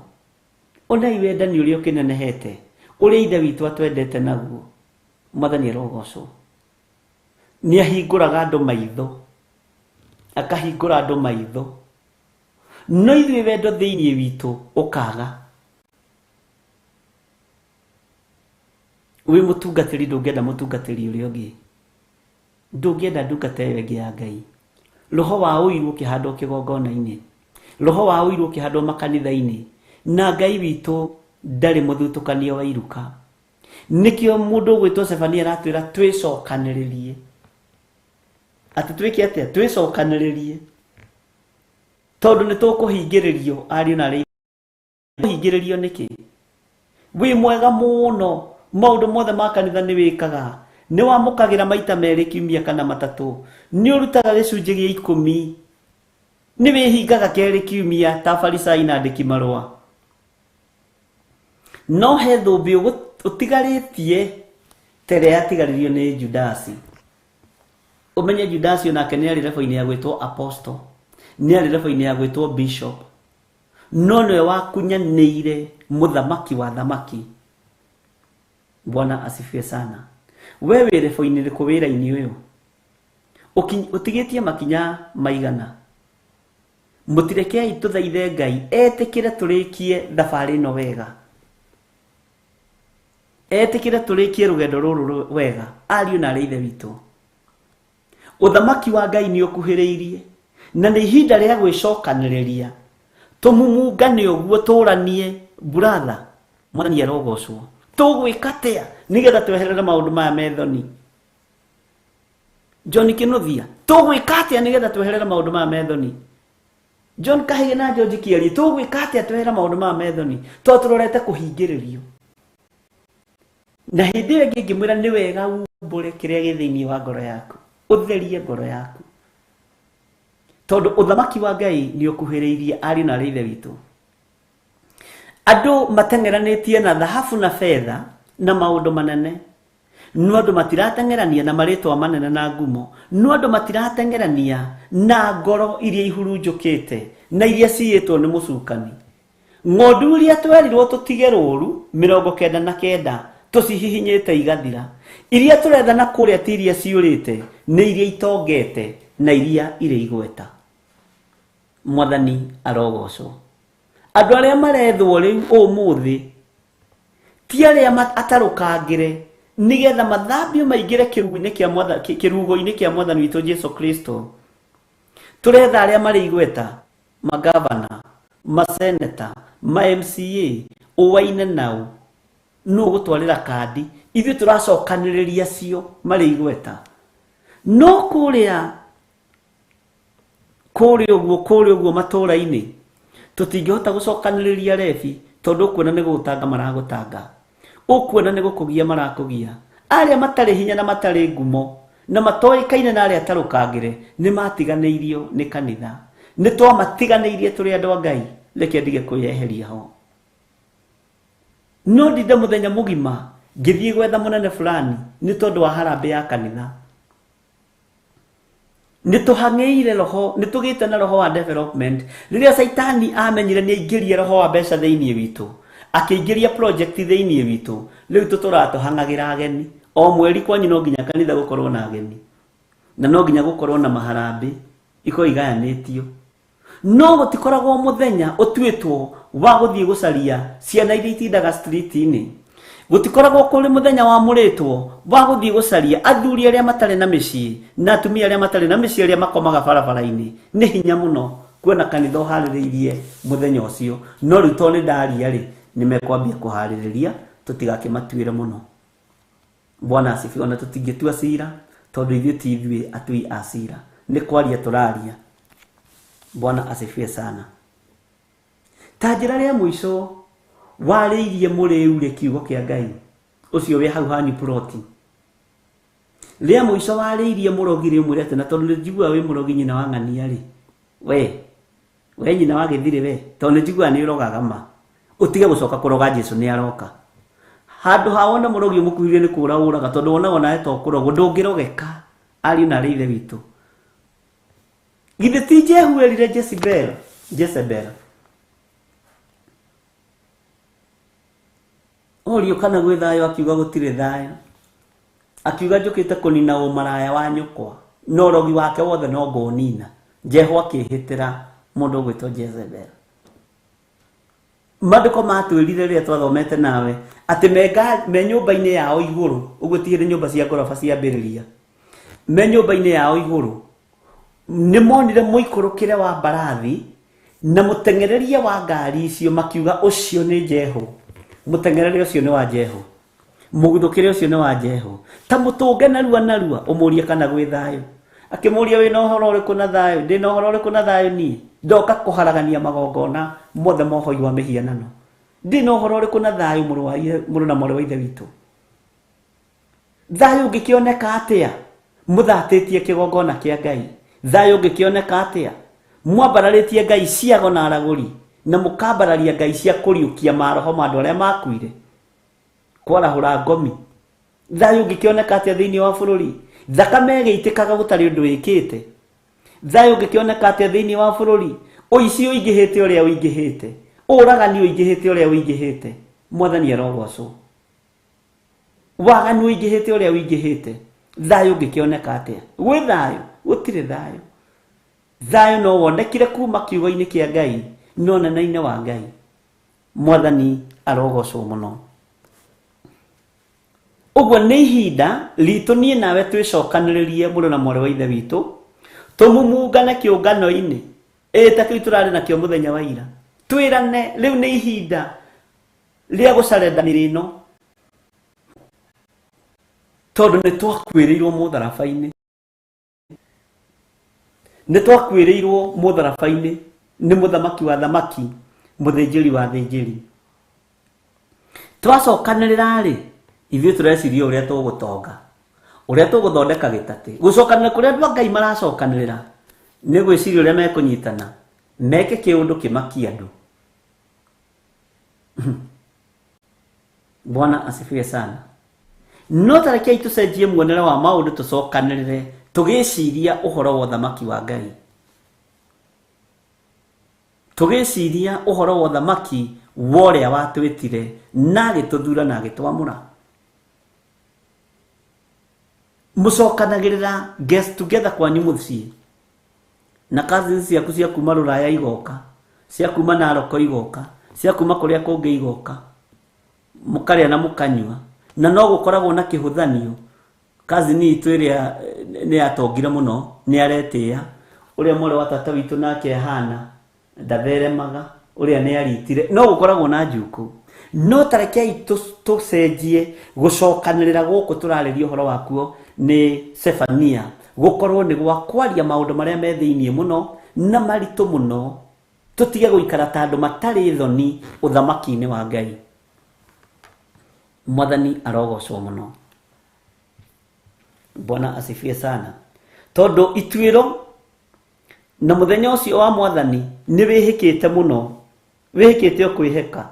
Onai wendani ũrĩa ũkĩnenehete, ũrĩa ithe witũ atwendete naguo. Mwathani arogocwo. Nĩ ahingũraga andũ maitho, akahingũra andũ maitho. No ithuĩ wendo thĩiniĩ witũ ũkaga. Wĩ mũtungatĩri ndũngĩenda mũtungatĩri ũrĩa ũngĩ. Ndũngĩenda ndungata ĩyo ĩngĩ ya Ngai. Roho wa ũiru ũkĩhandwo kĩgongona-inĩ, roho wa ũiru ũkĩhandwo makanitha-inĩ, na Ngai witũ ndarĩ mũthutũkanio wa iruka. Nĩkĩo mũndũ ũgwĩtwo Stefania aratwĩra twĩcokanĩrĩrie. Atĩ twĩke atĩa? Twĩcokanĩrĩrie. Tondũ nĩtũkũhingĩrĩrio ariũ na arĩa. Kũhingĩrĩrio nĩkĩ? Wĩ mwega mũno, maũndũ mothe ma kanitha nĩ wĩkaga. Nĩ wamũkagĩra maita merĩ kiumia kana matatũ. Nĩ ũrutaga gĩcunjĩ gĩa 10. Nĩ wĩhingaga kerĩ kiumia ta Farisai na andĩki marũa. No he thũmbĩ ũtigarĩtie tere yatigarĩrio nĩ Judasi. Ũmenye Judasi onake nĩ arĩ level-inĩ ya gwĩtwo apostle, nĩ arĩ level-inĩ ya gwĩtwo bishop. No nĩwe wakunyanĩire mũthamaki wa thamaki. Bwana asifiwe sana. We wĩ level-inĩ rĩkũ wĩra-inĩ ũyũ? Ũtigĩtie makinya maigana? Mũtirekei tũthaithe Ngai etĩkĩre tũrĩkie thabarĩ ĩno wega. Etĩkĩre tũrĩkie rũgendo rũrũ wega, ariũ na arĩa ithe witũ. Ũthamaki wa Ngai nĩ ũkuhĩrĩirie, na nĩ ihinda rĩa gwĩcokanĩrĩria. Tũmumungane ũguo tũranie, brother, Mwathani arogocwo. Tũgwĩka atĩa nĩgetha tweherere maũndũ maya methoni? John Kĩnuthia, tũgwĩka atĩa nĩgetha tweherere maũndũ maya methoni? John Kahĩge na George Kĩari, tũgwĩka atĩa tweherere maũndũ maya methoni? Tondũ tũrorete kũhingĩrĩrio. Na hĩndĩ ĩyo ĩngĩ ngĩmwĩra nĩ wega umbũre kĩrĩa gĩ thĩiniĩ wa ngoro yaku, ũtherie ngoro yaku. Tondũ ũthamaki wa Ngai nĩ ũkuhĩrĩirie ariũ na arĩa ithe witũ. Andũ mateng'eranĩtie na thahabu na fedha na maũndũ manene. No andũ matirateng'erania na marĩtwa manene na ngumo. No andũ matirateng'erania na ngoro iria ihurunjũkĩte na iria ciyĩtwo nĩ mũcukani. Ng'ondu iria twerirwo tũtige rũũru 99 tũcihihinyĩte igathira. Iria tũrethana kũrĩa ti iria ciũrĩte, nĩ iria itongete na iria irĩ igweta. Mwathani arogocwo. Andũ arĩa marethwo rĩu ũmũthĩ ti arĩa atarũkangĩre nĩgetha mathambio maingĩre kĩrugo-inĩ kĩa Mwathani witũ Jesu Kristo. Tũretha arĩa marĩ igweta, magavana, maseneta, ma MCA Hwa-Ini nao no gutwarira kandi ithu turacokaniriria cio mari igweta no kuria uguo matura-ini tutingihota gucokaniriria refi tondu kuona ni gutanga maragutanga ukuona ni gukugia marakugia aria matari hinya na matari ngumo na matoikaine na aria tarukangire ni matiganeirio ni kanitha ni twamatiganeirie turi andu a Ngai reke ndige kuyeheria ho no ndinde muthenya mugima ngithie gwetha munene fulani ni tondu wa harambe ya kanitha ni tuhangeire roho ni tugite na roho wa development riria saitani amenyire ni aingirie roho wa mbeca theinie witu akiingiria project theinie witu riu tuturatuhangagira ageni o mweri kwanyu no nginya kanitha gukorwo na ageni na no nginya gukorwo na maharambe iko igayanitio no gutikoragwo muthenya utwitwo wa guthie gucaria ciana iria itindaga street-ini gutikoragwo kuri muthenya wa muritwo wa guthie gucaria athuri aria matari na micii na atumia aria matari na micii aria makomaga barabara-ini ni hinya muno kuona kanitha uhaririirie muthenya ucio no riu to ni ndaria ri ni mekwambia kuhaririria tutigakimatuire muno. Bwana asifiwe. Na tutingitua cira tondu ithuĩ ti ithuĩ atui a cira ni kwaria turaria. Bwana asifiwe sana. Ta njĩra rĩa mũico warĩirie mũrĩure kiugo kĩa Ngai ucio we hau hani ploti rĩa mũico warĩirie mũrogire ũmwĩre atĩ na tondu njigua we mũrogi nyina wa ng'ania rĩ we nyina wa Githiri we tondu njigua nĩ ũrogaga ma utige gucoka kuroga Jesu ni aroka handu ha wona mũrogi ũmũkuhire nĩ kũra ũraga tondu wonaga nawe to kũrogwo ndũngĩrogeka ari na rĩithe witũ githĩ ti Jehu erire Jezebel orio kana gwĩ thayũ akiuga gũtirĩ thayũ akiuga njũkĩte kũnina ũmaraya wa nyũkwa no ũrogi wake wothe no ngũnina Jehu akĩhĩtĩra mũndũ ũgwĩtwo Jezebel. Maandĩko matwĩrire rĩrĩa twathomete nawe atĩ me nyũmba-inĩ yao igũrũ ũguo ti hĩndĩ nyũmba cia ngoroba ciambĩrĩria me nyũmba-inĩ yao igũrũ nĩ monire mũikũrũkĩre wa mbarathi na mũteng'ereria wa ngari icio makiuga ũcio nĩ Jehu mũteng'ereria ũcio nĩ wa Jehu mũguthũkĩre ũcio nĩ wa Jehu ta mũtũnge narua ũmũrie kana gwĩ thayũ akĩmũria wĩ na ũhoro ũrĩkũ na thayũ ndĩ na ũhoro ũrĩkũ na thayũ niĩ ndoka kũharagania magongona mothe mohoi wa mĩhianano ndĩ na ũhoro ũrĩkũ na thayũ mũrũ na mwarĩ wa ithe witũ thayũ ũngĩkĩoneka atĩa mũthatĩtie kĩgongona kĩa Ngai thayũ ũngĩkĩoneka atĩa mwambararĩtie ngai ciago na aragũri na mũkambararia ngai cia kũriũkia maroho ma andũ arĩa makuire kwarahũra ngomi thayũ ũngĩkĩoneka atĩa thĩinĩ wa bũrũri thakame ĩgĩitĩkaga gũtarĩ ũndũ wĩkĩte thayũ ũngĩkĩoneka atĩa thĩinĩ wa bũrũri ũici ũingĩhĩte ũrĩa ũingĩhĩte ũragani ũingĩhĩte ũrĩa ũingĩhĩte mwathani arogocwo waganu ũingĩhĩte ũrĩa ũingĩhĩte thayũ ũngĩkĩoneka atĩa gwĩ thayũ gũtirĩ thayũ thayũ no wonekire kuma kiugo-inĩ kĩa Ngai no nena-inĩ wa Ngai mwathani arogocwo mũno. Ũguo nĩ ihinda ritũ niĩ nawe twĩcokanĩrĩrie mũrũ na mwarĩ wa ithe witũ tũmumungane kĩũngano-inĩ ta kĩu tũrarĩ nakĩo mũthenya wa ira twĩrane rĩu nĩ ihinda rĩa gũcarendanĩra ĩno tondu nĩ twakuĩrĩirwo mũtharaba-inĩ nĩ mũthamaki wa thamaki mũthĩnjĩri wa thĩnjĩri twacokanĩrĩra rĩ ithuĩ tũreciria ũrĩa tũgũtonga ũrĩa tũgũthondeka gĩtatĩ gũcokanĩrĩra kũrĩa andũ a Ngai maracokanĩrĩra nĩ gwĩciria ũrĩa mekũnyitana meke kĩũndũ kĩmakie andũ. Bwana asifiwe sana. No tarekei tũcenjie muonere wa maũndũ tũcokanĩrĩre tũgĩciria ũhoro wa thamaki wa Ngai tũgĩciria ũhoro wa thamaki wa ũrĩa watwĩtire na agĩtũthura na agĩtwamũra. Mũcokanagĩrĩra get together kwanyu mũciĩ na cousins ciaku cia kuma Rũraya igoka cia kuma Naroko igoka cia kuma kũrĩa kũngĩ igoka mũkarĩa na mũkanyua na no gũkoragwo na kĩhũthanio. Cousin itũ ĩrĩa nĩ yatongire mũno nĩ aretĩĩa ũrĩa mwarĩ wa tata witũ nake ahana ndatheremaga uria ne aritire no gukoragwo na njuku no tarekei tucenjie gucokanirira guku turariria horo wakuo ni Sefania gukorwo ni gwa kwaria maundu maria me thiinie muno na maritu muno tutige guikara ta andu matari thoni uthamaki-ini wa Ngai. Mwathani arogocwo muno. Bwana asifie sana. Tondu itwiro na muthenya ucio wa Mwathani ni wihikite muno, wihikite okwiheka.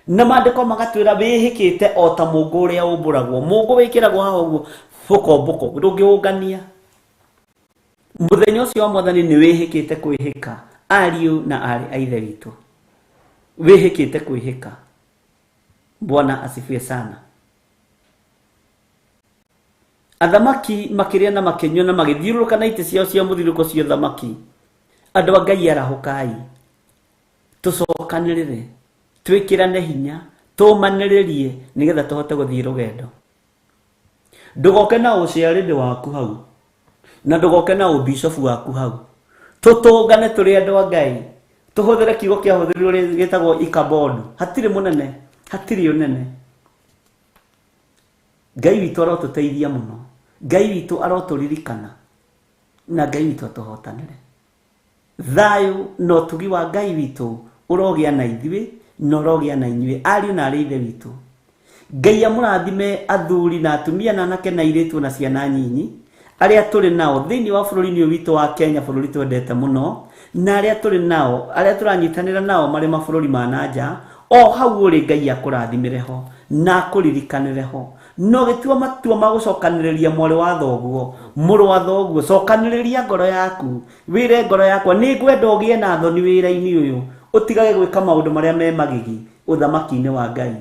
Na maandiko magatwira wihikite o ta mungu uria umburagwo, mungu wikiragwo haha uguo boko ndungiungania. Muthenya ucio wa Mwathani ni wihikite kwihika, ariu na ari aithe witu, wihikite kwihika. Bwana asifie sana. Athamaki makiria na makenyo na magithiuruka na ite ciao cia muthiruko cio thamaki. Andu a Ngai arahukai, tucokanirire, twikirane hinya, tumaniririe nigetha tuhote guthii rugendo. Ndugoke na uciarinde waku hau, na ndugoke na ubishofu waku hau. Tutungane turi andu a Ngai, tuhuthire kiugo kia huthirio ri gitagwo ikabod. Hatiri munene, hatiri unene. Ngai witu arotuteithia muno, Ngai witu aroturirikana, na Ngai witu atuhotanire. Thayu no tugi wa Ngai witu urogia na ithuĩ no rogia na inyuĩ ariũ na arĩ ithe witu. Ngai amũrathime athuri na atumia na anake na airĩtu na ciana nyinyi aria turi nao thĩinĩ wa bũrũri-inĩ ũyũ witũ wa Kenya, bũrũri twendete mũno, na aria turi nao aria turanyitanĩra nao marĩ mabũrũri ma nanja. O hau ũrĩ Ngai akũrathimĩre ho na akũririkanĩre ho. No gĩtua matua ma gũcokanĩrĩria mwarĩ wa thoguo, mũrũ wa thoguo, cokanĩrĩria ngoro yaku, wĩre ngoro yakwa nĩ ngwenda ũgĩe na thoni wĩra-inĩ ũyũ, ũtigage gwĩka maũndũ marĩa me magigi ũthamaki-inĩ wa Ngai.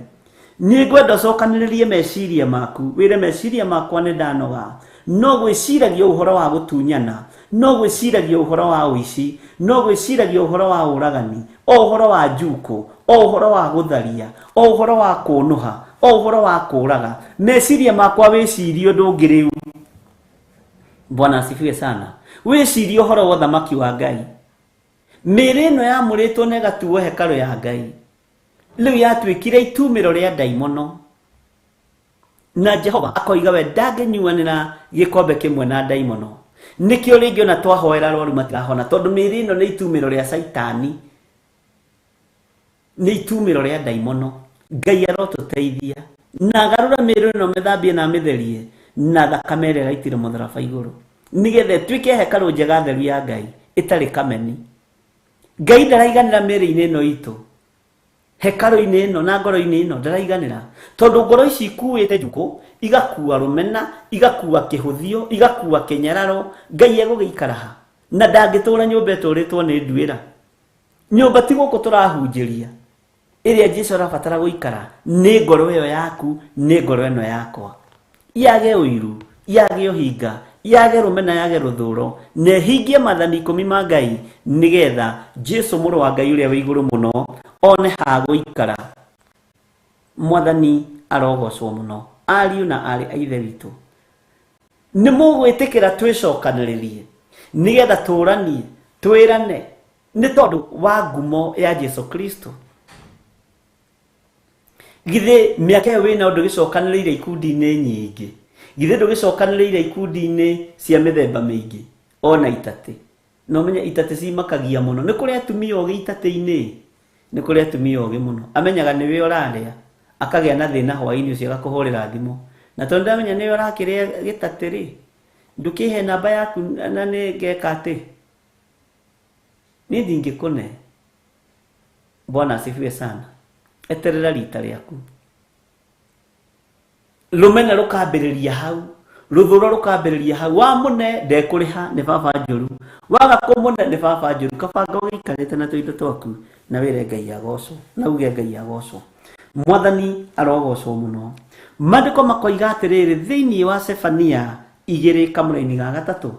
Nĩ ngwenda ũcokanĩrĩrie meciria maku, wĩre meciria makwa nĩ ndanoga. No gwĩciragia ũhoro wa gũtunyana, no gwĩciragia ũhoro wa ũici, no gwĩciragia ũhoro wa ũragani, o ũhoro wa njuku, o ũhoro wa gũtharia, o ũhoro wa kũnũha, o ũhoro wa kũraga. Meciria makwa wĩcirie ũndũ ũngĩ rĩu. Bwana asifiwe sana. Wĩcirie ũhoro wa ũthamaki wa Ngai. Mĩĩrĩ ĩno yamũrĩtwo na ĩgatuo hekarũ ya Ngai, rĩu yatuĩkire itumĩro rĩa ndaimono. Na Jehova akoiga we ndangĩnyuanĩra gĩkombe kĩmwe na ndaimono. Nĩkĩo rĩngĩ ona twahoera arwaru matirahona, tondũ mĩĩrĩ ĩno nĩ itumĩro rĩa Saitani, nĩ itumĩro rĩa ndaimono. Ngai arotũteithia na agarũra mĩĩrĩ ĩno mĩthambie na mĩtherie na thakame ĩrĩa ĩraitire mũtharaba igũrũ, nĩgetha ĩtuĩke hekarũ njega theru ya Ngai ĩtarĩ kameni. Ngai ndaraiganĩra mĩĩrĩ-inĩ ĩno itũ, hekarũ-inĩ ĩno na ngoro-inĩ ĩno ndaraiganĩra, tondũ ngoro ici ikuĩte njuku, igakua rũmena, igakua kĩhũthio, igakua kĩnyararo. Ngai egũgĩikara ha na ndangĩtũũra nyũmba ĩtũrĩtwo nĩ nduĩra. Nyũmba ti gũkũ tũrahunjĩria, ĩrĩa Jesũ arabatara gũikara nĩ ngoro ĩyo yaku, nĩ ngoro ĩno yakwa. Yage ũiru, yage ũhinga, yage rũmena, yage rũthũũro, na hingie maathani 10 ma Ngai, nĩgetha Jesũ mũrũ wa Ngai ũrĩa wĩ igũrũ mũno one ha gũikara. Mwathani arogocwo mũno. Ariũ na arĩ a ithe witũ, nĩ mũgwĩtĩkĩra twĩcokanĩrĩrie nĩgetha tũũranie, twĩrane nĩ tondũ wa ngumo ya Jesũ Kristo. Githĩ mĩaka ĩyo wĩna ũndũ gĩcokanĩrĩire ikundi-inĩ nyingĩ, githĩ ndũgĩcokanĩrĩire ikundi-inĩ cia mĩthemba mĩingĩ ona itatĩ. No menye itatĩ cimakagia mũno. Nĩ kũrĩ atumia ũgĩ itatĩ-inĩ, nĩ kũrĩ atumia ũgĩ mũno. Amenyaga nĩwe ũrarĩa, akagĩa na thĩna hwa-inĩ ũcio agakũhũrĩra thimũ, na tondũ ndamenya nĩwe ũrakĩrĩa gĩtatĩ rĩ, ndũkĩhe namba yaku na nĩ ngeka atĩ niĩ ndingĩkũne. Bwana asifiwe sana. Eterera rita rĩaku. Rũmena rũkambĩrĩria hau, rũthũũro rũkambĩrĩria hau. Wa mũne ndekũrĩha nĩ baba njũru, waga kũmũne nĩ baba njũru. Kabanga ũgĩikarĩte na tũindo twaku na wĩre Ngai agocwo, na uge Ngai agocwo. Mwathani arogocwo mũno. Maandĩko makoiga atĩrĩrĩ thĩinĩ wa Sefania 2 kamũra-inĩ ga 3,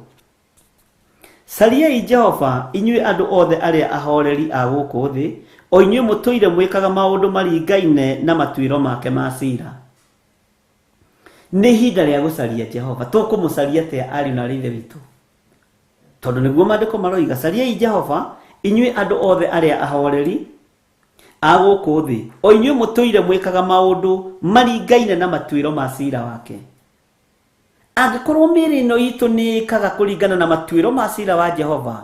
cariai Jehova inyuĩ andũ othe arĩa ahoreri a gũkũ thĩ, o inyuĩ mũtũire mwĩkaga maũndũ maringaine na matuĩro make ma cira. Nĩ ihinda rĩa gũcaria Jehova. Tũkũmũcaria atĩa ariũ na arĩ a ithe witũ? Tondũ nĩguo maandĩko maroiga cariai Jehova inyuĩ andũ othe arĩa ahoreri a gũkũ thĩ, o inyuĩ mũtũire mwĩkaga maũndũ maringaine na matuĩro ma ciira wake. Angĩkorwo mĩĩrĩ ĩno itũ nĩ ĩkaga kũringana na matuĩro ma ciira wa Jehova,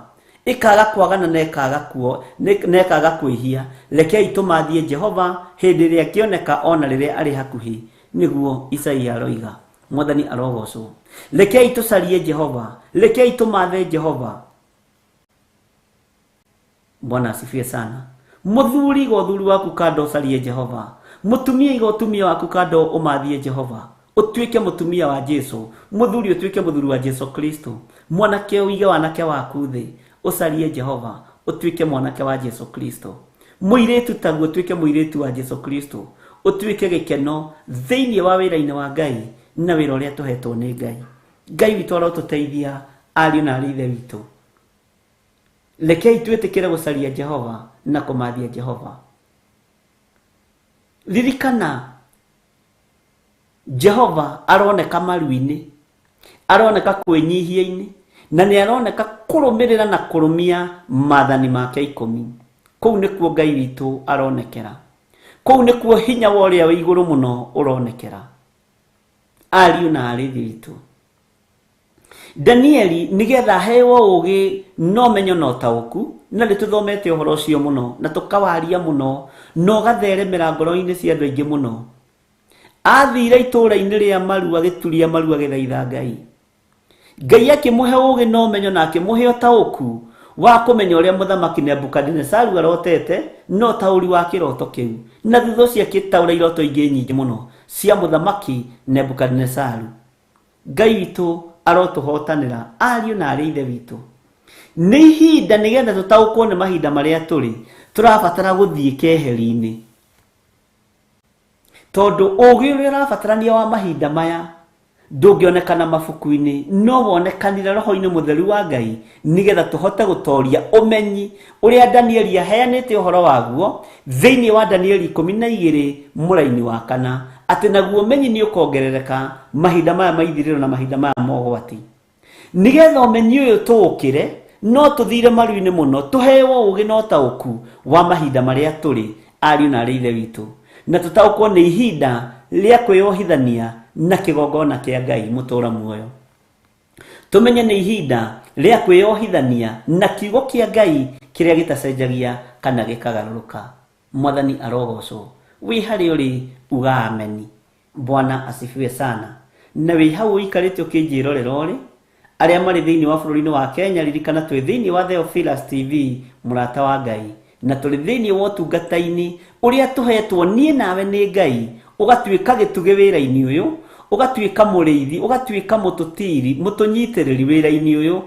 ĩkaga kwagana na ĩkaga kwĩhia, rekei tũmathie Jehova hĩndĩ ĩrĩa akĩoneka ona rĩrĩa arĩ hakuhĩ, nĩguo Isaia aroiga. Mwathani arogocwo. Rekei tũcarie Jehova, rekei tũmathe Jehova. Bwana asifiwe sana. Mũthuri iga ũthuri waku kando ũcarie Jehova, mũtumia iga ũtumia waku kando ũmathie Jehova, ũtuĩke mũtumia wa Jesu, mũthuri ũtuĩke mũthuri wa Jesu Kristo, mwanake ũige wanake waku thĩ, ũcarie Jehova, ũtuĩke mwanake wa Jesu Kristo, mũirĩtu taguo ũtuĩke mũirĩtu wa Jesu Kristo, ũtuĩke gĩkeno thĩinĩ wa wĩra-inĩ wa Ngai na wĩra ũrĩa tũhetwo nĩ Ngai. Ngai witũ arotũteithia, ariũ na ithe witũ. Rekei twĩtĩkĩre gũcaria Jehova na kũmathia Jehova. Ririkana Jehova aroneka maru-inĩ, aroneka kwĩnyihia-inĩ, na nĩ aroneka kũrũmĩrĩra na kũrũmia maathani make 10. Kũu nĩkuo Ngai witũ aronekera. Kũu nĩkuo hinya wa ũrĩa wĩ igũrũ mũno ũronekera. Ariũ na arĩ witũ. Danieli nigetha hewa ũgĩ no menyo no taũku, na nĩtũthomete ũhoro ũcio mũno na tũkawaria mũno no gatheremera ngoro-inĩ cia andũ aingĩ mũno. Athire itũũra-inĩ rĩa maru agĩturia maru agĩthaitha Ngai. Ngai akĩmũhe ũgĩ no menyo na akĩmũhe ũtaũku wa kũmenya ũrĩa mũthamaki Nebukadinezaru arotete no taũri wa kĩroto kĩu, na thutha ũcio akĩtaũra iroto ingĩ nyingĩ mũno cia mũthamaki Nebukadinezaru. Ngai witũ arotũhotanĩra, ariũ na arĩ ithe witũ. Nĩ ihinda nĩgetha tũtaũkwo nĩ mahinda marĩa tũrĩ, tũrabatara gũthiĩ keheri-inĩ. Tondũ ũgĩ ũrĩa ũrabatarania wa mahinda maya ndũngĩonekana mabuku-inĩ, no wonekanire roho-inĩ mũtheru wa Ngai nĩgetha tũhote gũtoria ũmenyi ũrĩa Danieli aheanĩte ũhoro waguo thĩinĩ wa Danieli 12 mũraini wa 4, atĩ naguo ũmenyi nĩ ũkongerereka mahinda maya maithirĩro na mahinda maya mogwati. Nĩgetha ũmenyi ũyũ tũũkĩre, no tũthire maru-inĩ mũno, tũheo ũgĩ na ũtaũku wa mahinda marĩa tũrĩ, ariũ na arĩ ithe witũ, na tũtaũkwo nĩ ihinda rĩa kwĩyohithania na kĩgongona kĩa Ngai mũtũũra muoyo. Tũmenye nĩ ihinda rĩa kwĩyohithania na kiugo kĩa Ngai kĩrĩa gĩtacenjagia kana gĩkagarũrũka. Mwathani arogocwo. Wĩ harĩ ũrĩ uga ameni. Bwana asifiwe sana. Na wĩ hau ũikarĩte ũkĩnjĩrorera ũrĩ, arĩa marĩ thĩinĩ wa bũrũri-inĩ wa Kenya, ririkana twĩ thĩinĩ wa Theophilus TV mũrata wa Ngai, na tũrĩ thĩinĩ wa ũtungata-inĩ ũrĩa tũhetwo niĩ nawe nĩ Ngai, ũgatuĩka gĩtugĩ wĩra-inĩ ũyũ, ũgatuĩka mũrĩithi, ũgatuĩka mũtũtiri, mũtũnyitĩrĩri wĩra-inĩ ũyũ,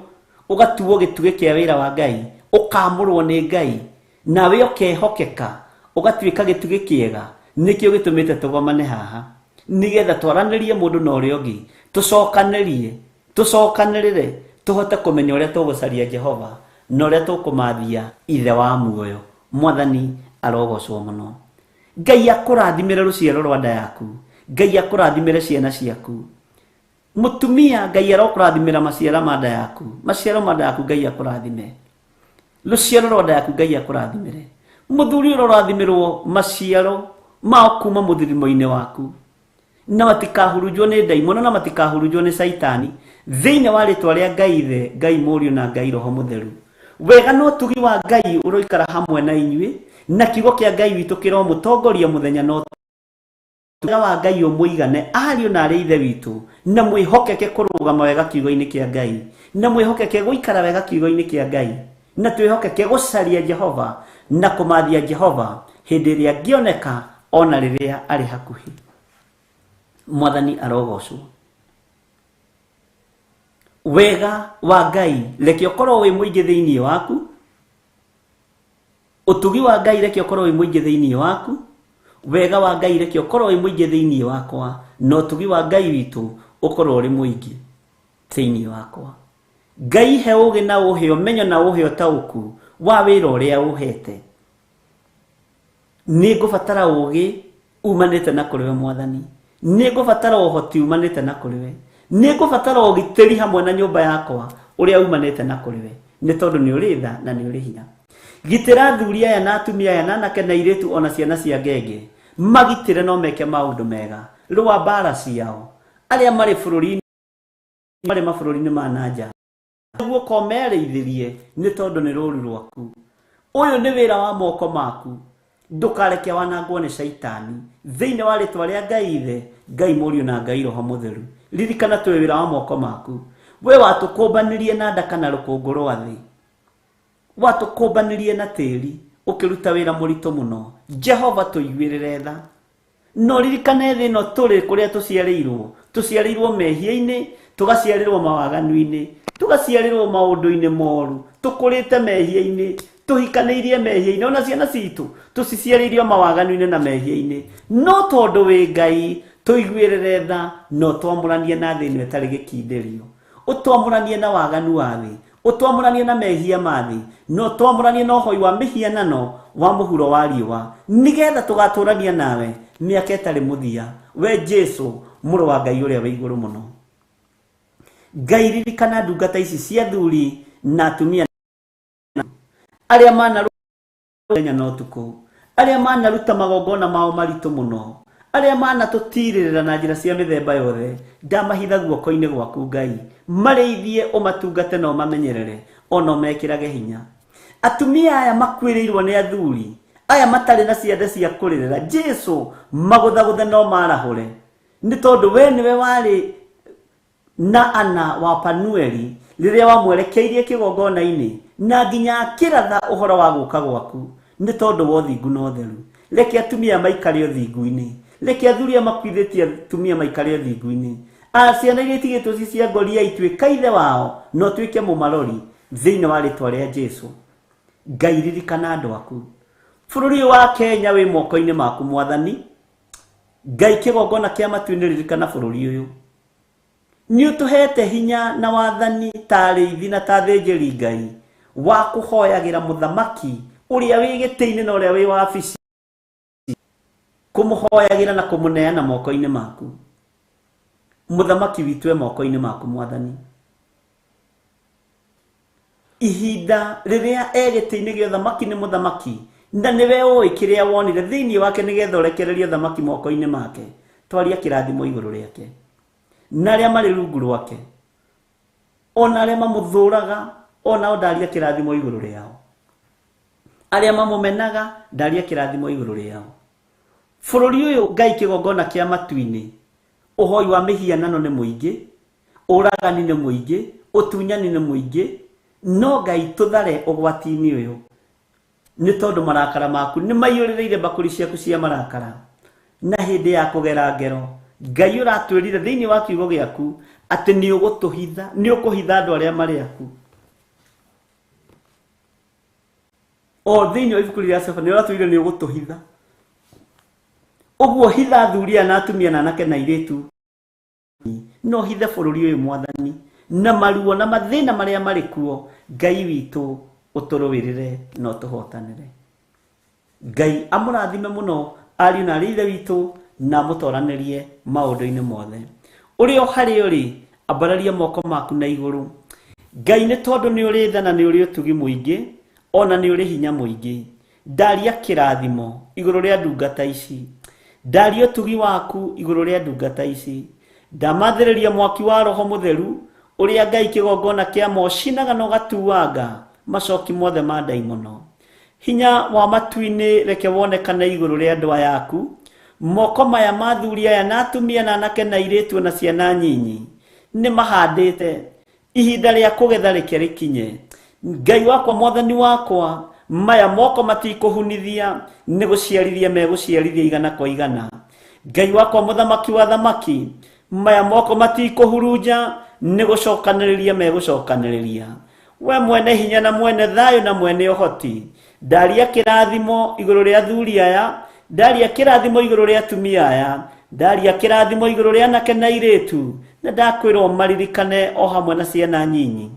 ũgatuo gĩtugĩ kĩa wĩra wa Ngai, ũkamũrwo nĩ Ngai, nawe ũkehokeka, ũgatuĩka gĩtugĩ kĩega. Nĩkĩo gĩtũmĩte tũgomane haha, nĩgetha twaranĩrie mũndũ na ũrĩa ũngĩ, tũcokanĩrĩre, tũhote kũmenya ũrĩa tũgũcaria Jehova na ũrĩa tũkũmathia ithe wa muoyo. Mwathani arogocwo mũno. Ngai akũrathimĩre rũciaro rwa nda yaku, Ngai akũrathimĩre ciana ciaku. Mũtumia, Ngai arokũrathimĩra maciaro ma nda yaku, maciaro ma nda yaku Ngai akũrathime. Rũciaro rwa nda yaku Ngai akũrathimĩre. Mũthuri ũrorathimirwo maciaro ma kuma mũthirimo-inĩ waku, na matikahurunjwo nĩ ndaimono na matikahurunjwo nĩ Saitani thĩinĩ wa rĩtwa rĩa Ngai Ithe, Ngai Mũriũ na Ngai Roho Mũtheru. Wega no ũtugi wa Ngai ũroikara hamwe na inyuĩ, na kiugo kĩa Ngai witũ kĩromũtongoria mũthenya no wega wa Ngai ũmũigane, ariũ na arĩ ithe witũ, na mwĩhokeke kũrũgama wega kiugo-inĩ kĩa Ngai, na mwĩhokeke gũikara wega kiugo-inĩ kĩa Ngai, na twĩhokeke gũcaria Jehova na kũmathia Jehova hĩndĩ ĩrĩa angĩoneka ona rĩrĩa arĩ hakuhĩ. Mwathani arogocwo. Wega wa Ngai reke ũkorwo wĩ mũingĩ thĩinĩ waku, ũtugi wa Ngai reke ũkorwo wĩ mũingĩ thĩinĩ waku, wega wa Ngai reke ũkorwo wĩ mũingĩ thĩinĩ wakwa, no ũtugi wa Ngai witũ ũkorwo ũrĩ mũingĩ thĩinĩ wakwa. Ngai he ũgĩ na ũhĩ ũmenyo na ũhĩ ũtaũku wa wĩra ũrĩa ũhete. Nĩ ngũbatara ũgĩ umanĩte na kũrĩ we Mwathani, nĩ ngũbatara ũhoti umanĩte na kũrĩ we, nĩ ngũbatara ũgitĩri hamwe na nyũmba yakwa ũrĩa umanĩte na kũrĩ we, nĩ tondũ nĩ ũrĩ tha na nĩ ũrĩ hinya. gitira thuri aya na atumia aya na anake na iretu ona ciana cia ngenge magitire no meke maundu mega rwa bara ciao aria mari bururi mari mabũrũri ni mananja guo komereithirie ni tondu ni rũru rwaku uyu ni wira wa moko maku ndukareke wanangwo ni shaitani thiine wa ritwa ria Ngai Ithe Ngai Mũriũ na Ngai Roho Mũtheru ririkana twi wira wa moko maku we watukumbanirie na ndaka na rũkũngũ rwa thĩ watukumbanirie na tĩri ukiruta wira mũritũ mũno Jehova tuiguĩrĩre tha no ririkane thĩ no tũrĩ kũrĩa tuciarĩirwo mehia-inĩ tugaciarĩrwo mawaganu-inĩ tugaciarĩrwo maũndũ-inĩ moru tukũrĩte mehia-inĩ tuhikanĩirie mehia-inĩ ona ciana citũ tuciciarĩirio mawaganu-inĩ na mehia-inĩ no tondũ wĩ Ngai tuiguĩrĩre tha no twamũranie na thĩ ĩno ĩtarĩ gĩkindĩrio utwamũranie na waganu wa thĩ utwamũranie na mehia ma thĩ no twamũranie na ũhoi wa mĩhianano wa mũhuro wa riũa nigetha tũgatũrania nawe mĩaka ĩtarĩ mũthia we Jesu mũrũ wa Ngai ũrĩa wĩ igũrũ mũno Ngai ririkana ndungata ici cia thuri na atumia aria manaruta na ũtukũ aria manaruta magongona mao maritũ mũno aria manatũtirĩrĩra na njĩra cia mĩthemba yothe ndamahitha guoko-inĩ gwaku Ngai marĩithie ũmatungate na ũmamenyerere ona ũmekĩrage hinya atumia aya makwĩrĩirwo nĩ athuri aya matarĩ na ciande cia kũrĩrĩra Jesu magũthagũthe no marahũre nĩ tondũ we nĩwe warĩ na Ana wa Panueli rĩrĩa wamwerekeirie kĩgongona-inĩ na nginya akĩratha ũhoro wa gũka gwaku nĩ tondũ wa ũthingu na ũtheru reke atumia maikare ũthingu-inĩ reke athuri makwithĩtie atumia maikare ũthingu-inĩ ciana iria itigĩtwo ci cia ngori ituĩka ithe wao no tuĩke mũmarori thĩinĩ wa rĩtwa rĩa Jesu Ngai ririkana andũ aku bũrũri wa Kenya wĩ moko-inĩ maku Mwathani Ngai kĩgongona kĩa matu-inĩ ririkana bũrũri ũyũ nĩ ũtũhete hinya na wathani ta arĩithi na ta athĩnjĩri Ngai wa kũhoyagĩra mũthamaki ũrĩa wĩ gĩtĩ-inĩ na ũrĩa wĩ wabici kũmũhoyagĩra na kũmũneana moko-inĩ maku mũthamaki witũ e moko-inĩ maku Mwathani ihinda rĩrĩa gĩtĩ-inĩ gĩa ũthamaki nĩ mũthamaki na nĩwe ũĩ kĩrĩa wonire thĩinĩ wake nĩgetha ũrekererie ũthamaki moko-inĩ make twaria kĩrathimo igũrũ rĩake na arĩa marĩ rungu rwake ona arĩa mamũthũraga ona ndaria kĩrathimo igũrũ rĩao arĩa mamũmenaga ndaria kĩrathimo igũrũ rĩao bũrũri ũyũ Ngai kĩgongona kĩa matu-inĩ ũhoi wa mĩhianano nĩ mũingĩ ũragani nĩ mũingĩ ũtunyani nĩ mũingĩ no Ngai tũthare ũgwati-inĩ ũyũ nĩ tondũ marakara maku nĩ maiyũrĩrĩire mbakũri ciaku cia marakara na hĩndĩ ya kũgera ngero Ngai ũratwĩrire thĩinĩ wa kiugo gĩaku atĩ nĩ ũgũtũhitha nĩ ũkũhitha andũ arĩa marĩ aku o thĩinĩ wa ibuku rĩa Sefa nĩ ũratwĩrire nĩ ũgũtũhitha ũguo hitha thuri na atumia na anake na airĩtu no hithe bũrũri ũyũ Mwathani na maruo na mathĩna marĩa marĩ kuo Ngai witũ ũtũrũĩrĩre no tũhotanĩre Ngai amũrathime mũno ariũ na arĩ ithe witũ na mũtoranĩrie maũndũ-inĩ mothe ũrĩ o harĩ ũrĩ ambararia moko maku na igũrũ Ngai nĩ tondũ nĩ ũrĩ tha na nĩ ũrĩ ũtugi mũingĩ ona nĩ ũrĩ hinya mũingĩ ndaria kĩrathimo igũrũ rĩa ndungata ici ndaria ũtugi waku igũrũ rĩa ndungata ici ndamathĩrĩria mwaki wa Roho Mũtheru ũrĩa Ngai kĩgongona kĩa mocinaga na ũgatuanga macoki mothe ma ndaimono hinya wa matu-inĩ reke wonekane igũrũ rĩa andũ aya aku moko maya ma thuri aya na atumia na anake na airĩtu na ciana nyinyi nĩ mahandĩte ihinda rĩa kũgetha reke rĩkinye Ngai wakwa Mwathani wakwa maya moko matikũhunithia nĩ gũciarithia megũciarithia igana kwa igana Ngai wakwa mũthamaki wa thamaki maya moko matikũhurunja nĩ gũcokanĩrĩria megũcokanĩrĩria we mwene hinya na mwene thayũ na mwene ũhoti ndaria kĩrathimo igũrũ rĩa thuri aya ndaria kĩrathimo igũrũ rĩa atumia aya ndaria kĩrathimo igũrũ rĩa anake na airĩtu na ndakwĩrwo maririkane o hamwe na ciana nyinyi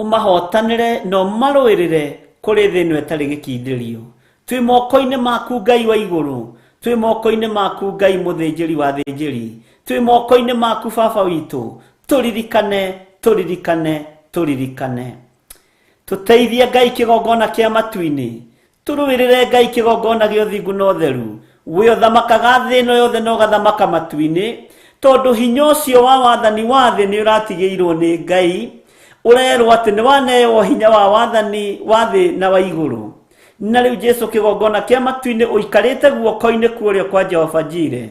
ũmahotanĩre na ũmarũĩrĩre kũrĩ thĩ ĩno ĩtarĩ gĩkindĩrio twĩ moko-inĩ maku Ngai wa igũrũ twĩ moko-inĩ maku Ngai mũthĩnjĩri wa thĩnjĩri twĩ moko-inĩ maku baba witũ tũririkane tũririkane tũririkane tuteithie Ngai kigongona kia matu-ini turuirire Ngai kigongona gio thingu no theru we othamakaga thĩ ĩno yothe no gathamaka matu-ini tondu hinya ũcio wa wathani wa thĩ nĩ ũratigĩirwo nĩ Ngai urerwo atĩ nĩ waneo hinya wa wathani wa thĩ na wa igũrũ na rĩu Jesu kigongona kia matu-ini ũikarĩte guoko-inĩ kuorio kwa Jehova Jire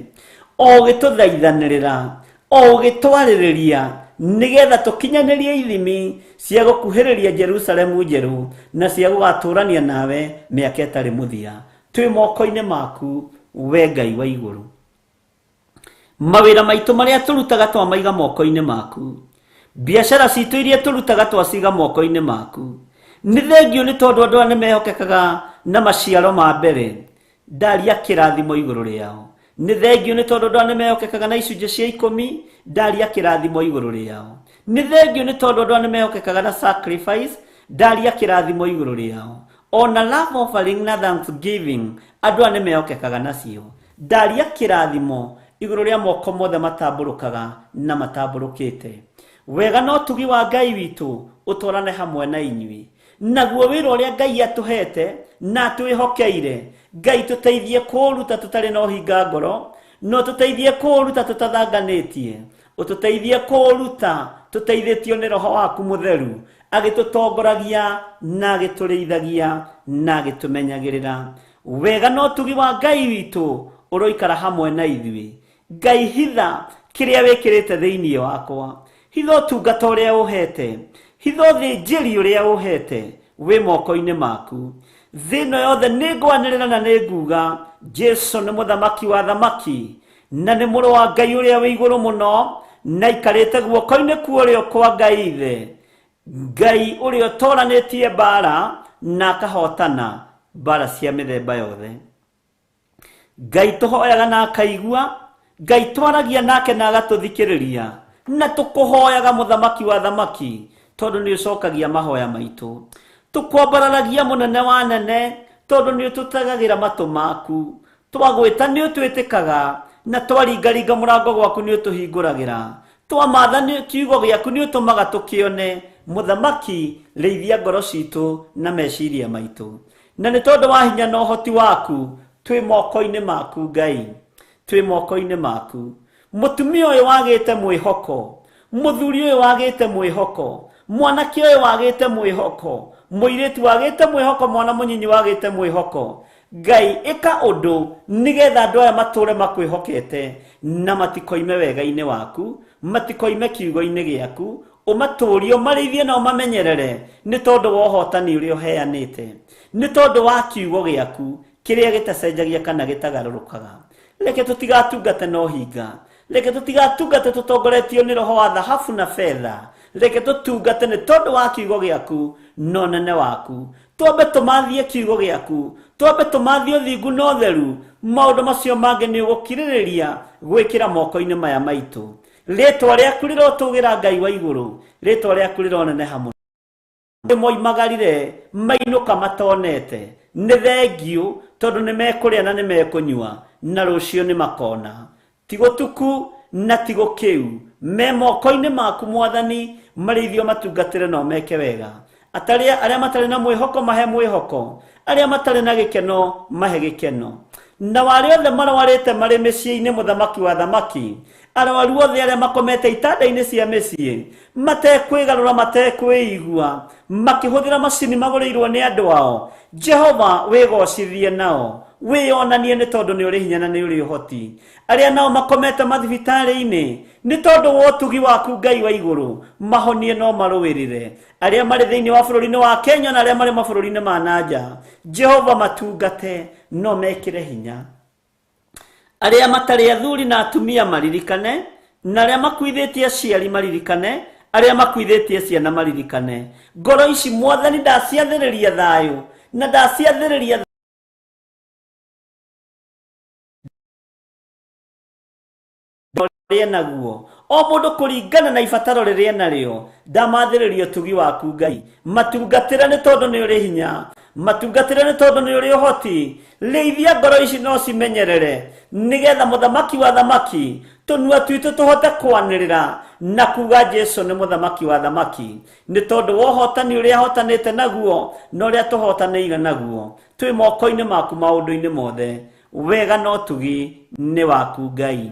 o gĩtũthaithanĩrĩra o gĩtwarĩrĩria nigetha tukinyanĩrie ithimi cia gũkuhĩrĩria Jerusalemu njerũ na cia gũgatũrania nawe mĩaka ĩtarĩ mũthia twĩ moko-inĩ maku we Ngai wa igũrũ mawĩra maitũ marĩa tũrutaga twamaiga moko-inĩ maku biacara citũ iria tũrutaga twaciga moko-inĩ maku nĩ thengio nĩ tondũ andũ aya nĩmehokekaga na maciaro ma mbere ndaria kĩrathimo igũrũ rĩao nĩ thengio nĩ tondũ andũ aya nĩmehokekaga na icunjĩ cia 10 ndaria kĩrathimo igũrũ rĩao nĩ thengio nĩ tondũ andũ aya nĩmehokekaga na sacrifice ndaria kĩrathimo igũrũ rĩao ona love offering na thanksgiving andũ aya nĩmehokekaga nacio ndaria kĩrathimo igũrũ rĩa moko mothe matambũrũkaga na matambũrũkĩte wega no tugi wa Ngai witũ ũtwarane hamwe na inyuĩ naguo wĩra ũrĩa Ngai atũhete na twĩhokeire Ngai tũteithie kũruta tũtarĩ na ũhinga ngoro no tũteithie kũruta tũtathanganĩtie ũtũteithie kũruta tũteithĩtio nĩ roho waku mũtheru agĩtũtongoragia na agĩtũrĩithagia na agĩtũmenyagĩrĩra wega no tugi wa Ngai witũ ũroikara hamwe na ithuĩ Ngai hitha kĩrĩa wĩkĩrĩte thĩinĩ wakwa hitha ũtungata ũrĩa ũhete hitha ũthĩnjĩri ũrĩa ũhete wĩ moko-inĩ maku thĩ ĩno yothe nĩ ngwanĩrĩra na nĩ nguga Jesu nĩ mũthamaki wa thamaki na nĩ mũrũ wa Ngai ũrĩa wĩ igũrũ mũno na ikarĩte guoko-inĩ kuorio kwa Ngai ithe Ngai ũrĩa ũtoranĩtie mbara na akahotana mbara cia mĩthemba yothe Ngai tũhoyaga na akaigua Ngai twaragia nake na agatũthikĩrĩria na tũkũhoyaga mũthamaki wa thamaki tondu nĩ ũcokagia mahoya maitũ tũkwambararagia mũnene wa nene tondu nĩ ũtũtegagĩra matũ maku twagwĩta nĩ ũtwĩtĩkaga na twaringaringa mũrango gwaku nĩ ũtũhingũragĩra twamatha nĩ kiugo gĩaku nĩ ũtũmaga tũkĩone mũthamaki rĩithia ngoro citũ na meciria maitũ na nĩ tondũ wa hinya na ũhoti waku twĩ moko-inĩ maku Ngai twĩ moko-inĩ maku mũtumia ũyũ wagĩte mwĩhoko mũthuri ũyũ wagĩte mwĩhoko mwanake ũyũ wagĩte mwĩhoko mũirĩtu wagĩte mwĩhoko mwana mũnyinyi wagĩte mwĩhoko Ngai ĩka ũndũ nĩgetha andũ aya matũre makwĩhokete na matikoime wega-inĩ waku matikoime kiugo-inĩ gĩaku ũmatũrie ũmarĩithie na ũmamenyerere nĩ tondũ wa ũhotani ũrĩa ũheanĩte nĩ tondũ wa kiugo gĩaku kĩrĩa gĩtacenjagia kana gĩtagarũrũkaga reke tũtigatungate na ũhinga reke tũtigatungate tũtongoretio nĩ roho wa thahabu na fedha reke tũtungate nĩ tondũ wa kiugo gĩaku no nene waku twambe tũmathie kiugo gĩaku twambe tũmathie ũthingu na ũtheru maũndũ macio mangĩ nĩ ũgũkirĩrĩria gwĩkĩra moko-inĩ maya maitũ rĩtwa rĩaku rĩrotũgĩra Ngai wa igũrũ rĩtwa rĩaku rĩroneneha mũno moimagarire mainũka matonete nĩ thengio tondũ nĩ mekũrĩa na nĩ mekũnyua na rũciũ nĩ makona tigũtuku na tigũkĩu me moko-inĩ maku mwathani marĩithio matungatĩre no meke wega arĩa matarĩ na mwĩhoko mahe mwĩhoko arĩa matarĩ na gĩkeno mahe gĩkeno na warĩ othe marwarĩte marĩ mĩciĩ-inĩ mũthamaki wa thamaki arwaru othe arĩa makomete itanda-inĩ cia mĩciĩ matekwĩgarũra matekwĩigua makĩhũthĩra macini magũrĩirwo nĩ andũ ao Jehova wĩgocithie nao wĩonanie nĩ tondũ nĩ ũrĩ hinya na nĩ ũrĩ ũhoti arĩa nao makomete mathibitarĩ-inĩ nĩ tondũ wa ũtugi waku Ngai wa igũrũ mahonie no marũĩrĩre arĩa marĩ thĩinĩ wa bũrũri-inĩ wa Kenya na arĩa marĩ mabũrũri-inĩ ma nanja Jehova matungate no mekĩre hinya arĩa matarĩ athuri na atumia maririkane na arĩa makuithĩtie aciari maririkane arĩa makuithĩtie ciana maririkane ngoro ici mwathani ndaciathĩrĩria thayũ na ndaciathĩrĩria naguo o mũndũ kũringana na ibataro rĩrĩa narĩo ndamathĩrĩria ũtugi waku Ngai matungatĩre nĩ tondũ nĩ ũrĩ hinya matungatĩre nĩ tondũ nĩ ũrĩ ũhoti rĩithia ngoro ici no cimenyerere nĩgetha mũthamaki wa thamaki tonua twitu tuhote kwanirira na kuga Jesu ni muthamaki wa thamaki ni tondu wohotani uria hotanite naguo no ria tuhotanire naguo twi moko-ini maku maundu-ini mothe wega no tugi ni waku Ngai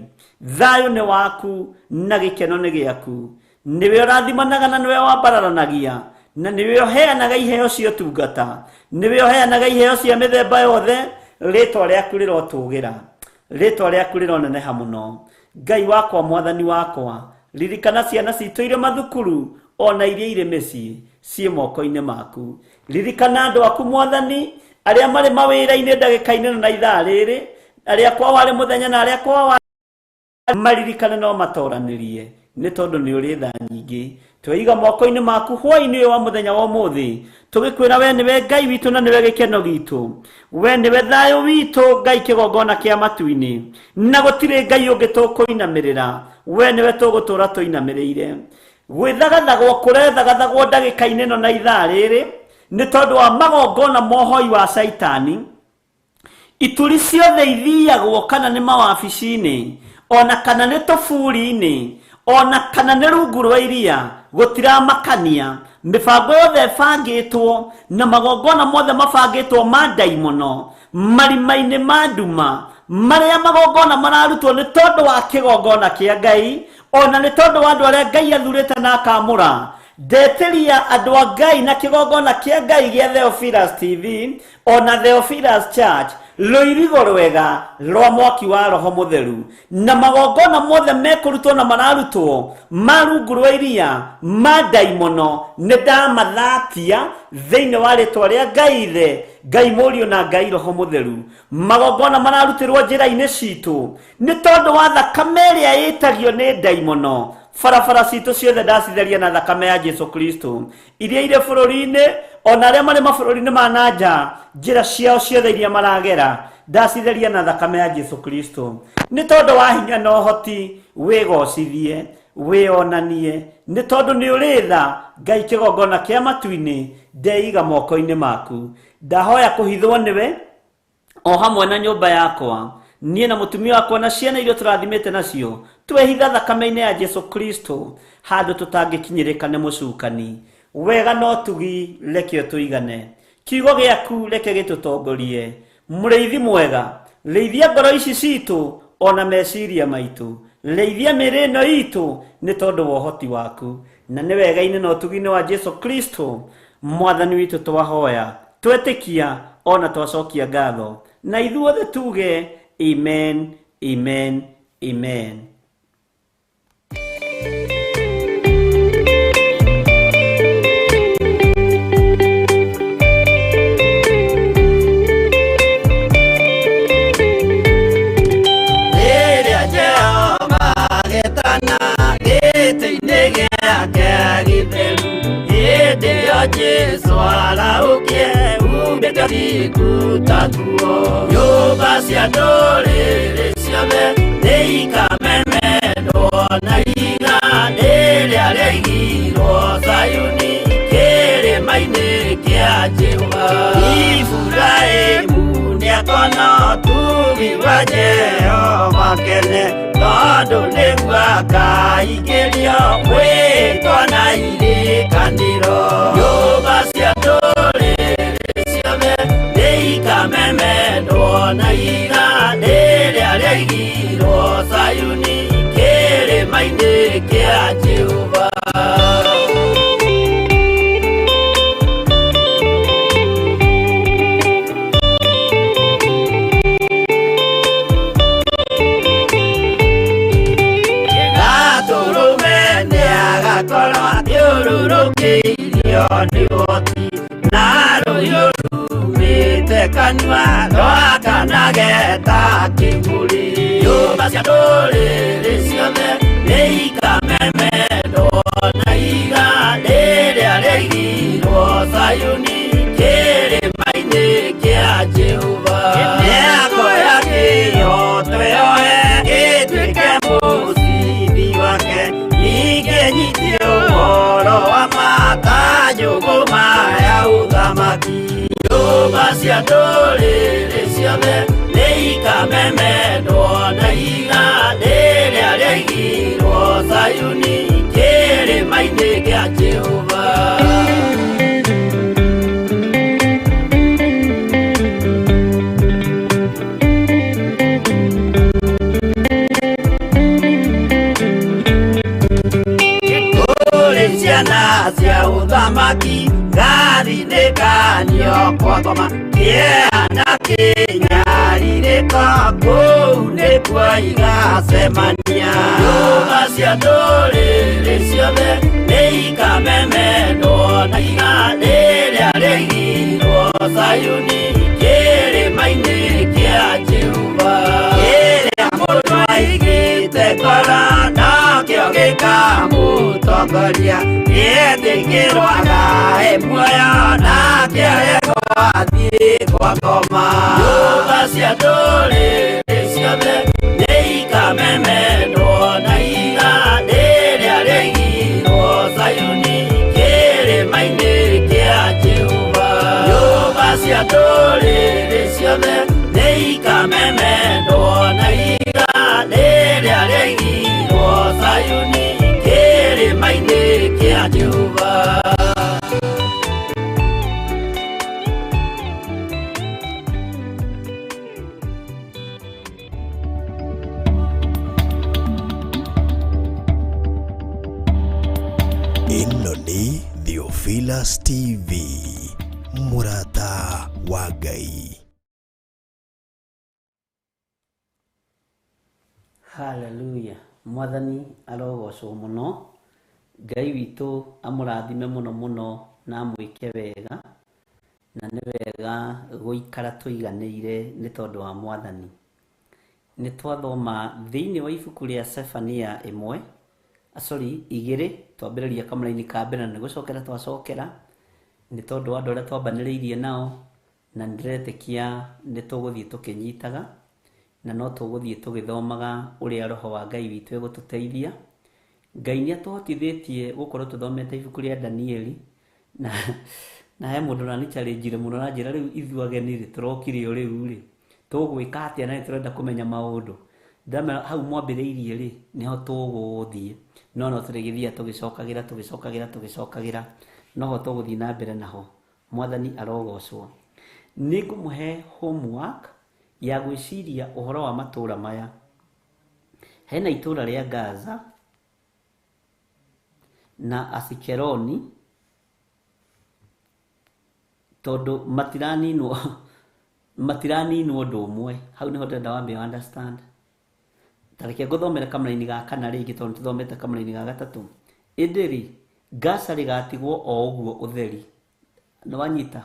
thayo ni waku na gikeno ni giaku niwe urathimanaga na niwe wambararanagia na niwe uheanaga iheo cia tungata niwe uheanaga iheo cia mithemba yothe ritwa riaku rirotugira ritwa riaku rironeneha muno Ngai wakwa mwathani wakwa ririkana ciana citu ire mathukuru ona iria ire micii cie moko-ini maku ririkana andu aku mwathani aria mari mawira-ini ndagika-ini na ithaa riri aria kwa wari muthenya na aria kwa wari maririkane no matoranirie ni tondu ni uri tha nyingi tweiga moko-ini maku hwa-ini wa muthenya wa umuthi tugikwira we niwe Ngai witu na niwe gikeno gitu we niwe thayo witu Ngai kigongona kia matu-ini na gutire Ngai ungi tukuinamirira we niwe tugutura tuinamirire gwithagathagwo kurethagathagwo ndagika-ini no na ithaa riri ni tondu wa magongona mohoi wa saitani ituri ciothe ithiagwo kana ni mawabici-ini ona kana ni tuburi-ini ona kana ni rungu rwa iria gutiramakania mibango yothe bangitwo na magongona mothe mabangitwo ma daimono marima-ini ma nduma maria magongona mararutwo ni tondu wa kigongona kia Ngai ona ni tondu wa andu aria Ngai athurite na akamura ndeteria andu a Ngai na kigongona kia Ngai gia Theophilus TV ona Theophilus Church loirigo rwega rwa mwaki wa roho mutheru na magongona mothe mekurutwo na mararutwo marungu rwa iria ma daimono ni ndamathatia thiini wa ritwa ria Ngai Ithe Ngai Murio na Ngai Roho Mutheru magongona mararutirwo njira-ini citu ni tondu wa thakame iria itagio ni daimono farafara citu ciothe ndacitheria na thakame ya Jesu Kristo iria ire bururi-ini ona aria mari mabururi-ini ma nanja njira ciao ciothe iria maragera ndacitheria na thakame ya Jesu Kristo ni tondu wa hinya na uhoti wigocithie wionanie ni tondu ni uri tha Ngai kigongona kia matu-ini ndeiga moko-ini maku ndahoya kuhithwo niwe o hamwe na nyumba yakwa nie na mutumia wakwa na ciana iria turathimite nacio twehitha thakame-ini ya Jesu Kristo handu tutangikinyirika ni mucukani wega no tugi rekio tuigane kiugo giaku reke gitutongorie muriithi mwega reithia ngoro ici citu ona meciria maitu reithia mirino itu ni tondu wa uhoti waku na ni wega-ini no tugi-ini wa Jesu Kristo mwathani witu twahoya twetikia ona twacokia ngatho na ithuothe tuge amen amen amen. Jesu araukie ubetari kutatuo yoba cia ndũrĩrĩ ciothe nĩikamemendwo na iga rĩrĩa rĩaigirwo Zayuni kĩrĩma-inĩ kĩa Jehova Iburahĩmu nĩakona ũtugi wa Jehova kene tondũ nĩguo akaingĩrio gwĩtwo na irikanĩro nyũmba cia ndũrĩrĩ ciothe nĩikamemendwo na iga rĩrĩa rĩaigirwo Zayuni kĩrĩma-inĩ kĩa Jehova kanwa rwakanageta kĩmbũri nyũmba cia ndũrĩrĩ ciothe nĩikamemendwo na iga rĩrĩa rĩaigirwo Zayuni kĩrĩma-inĩ kĩa Jehova mĩako ya kĩyo twĩoe gĩtuĩke mũcithi wake ningĩ nyitie ũhoro wa makanjũgũ maya ũthamaki nyũmba cia ndũrĩrĩ ciothe nĩikamemendwo na iga rĩrĩa Sayuni kĩrĩma-inĩ kĩa Jehova. Ciana cia ũthamaki ngathi-inĩ kanio kwa ngoma, kĩana kĩnyarirĩka kũu nĩkuo igacemania. Nyũmba cia ndũrĩrĩ ciothe nĩikamemendwo na igandĩ rĩrĩa rĩigirwo Sayuni kĩrĩma-inĩ kĩa Jehova. Kĩrĩa mũndũ aigĩte ngoro nakĩo gĩkamũtongoria, gĩtĩkĩrwaga muoyo nake arĩho athiĩ kwa ngoma. Nyũmba cia ndũrĩrĩ ciothe nĩikamemendwo na igandĩ rĩrĩa rĩigirwo Sayuni kĩrĩma-inĩ kĩa Jehova. Nyũmba cia ndũrĩrĩ ciothe nĩikamemendwo na igandĩ rĩrĩa rĩigirwo Sayuni kĩrĩma-inĩ kĩa Jehova. Ĩno nĩ Theophilus TV, mũrata wa Ngai. Hallelujah. Mwathani arogocwo muno. Ngai witũ amũrathime muno muno na amwĩke wega, na nĩ wega gũikara tũiganĩire nĩ tondũ wa Mwathani. Nĩ twathoma thĩinĩ wa ibuku rĩa Sefania 2 twambĩrĩria kamũra-inĩ ka mbere, na nĩgũcokera twacokera nĩ tondũ wa andũ arĩa twambanĩrĩirie nao, na nĩndĩretĩkia nĩ tũgũthiĩ tũkĩnyitaga na no tũgũthiĩ tũgĩthomaga ũrĩa Roho wa Ngai witũ egũtũteithia. Ngai nĩatũhotithĩtie gũkorwo tũthomete ibuku rĩa Danieli, na he mũndũ nani challenge mũno na njĩra rĩu ithuĩ ageni rĩ tũrokire rĩu rĩ tũgwĩka atĩa na nĩtũrenda kũmenya maũndũ. Ndamera hau mwambĩrĩirie rĩ niho tũgũthiĩ, no tũrĩgĩthiĩ tũgĩcokagĩra noho tũgũthiĩ na mbere naho. Mwathani arogocwo. Nĩngũmũhe homework ya gwĩciria ũhoro wa matũũra maya. Hena itũũra rĩa Gaza na Asikeloni, tondũ matiraninwo ũndũ ũmwe. Hau nĩho ndĩrenda wambe understand. Tareke ngũthomere kamũra-inĩ ga kana rĩngĩ tondũ tũthomete kamũra-inĩ ga gatatũ. Ĩndĩ rĩ Gaza rĩgatigwo o ũguo ũtheri. Nĩwanyita?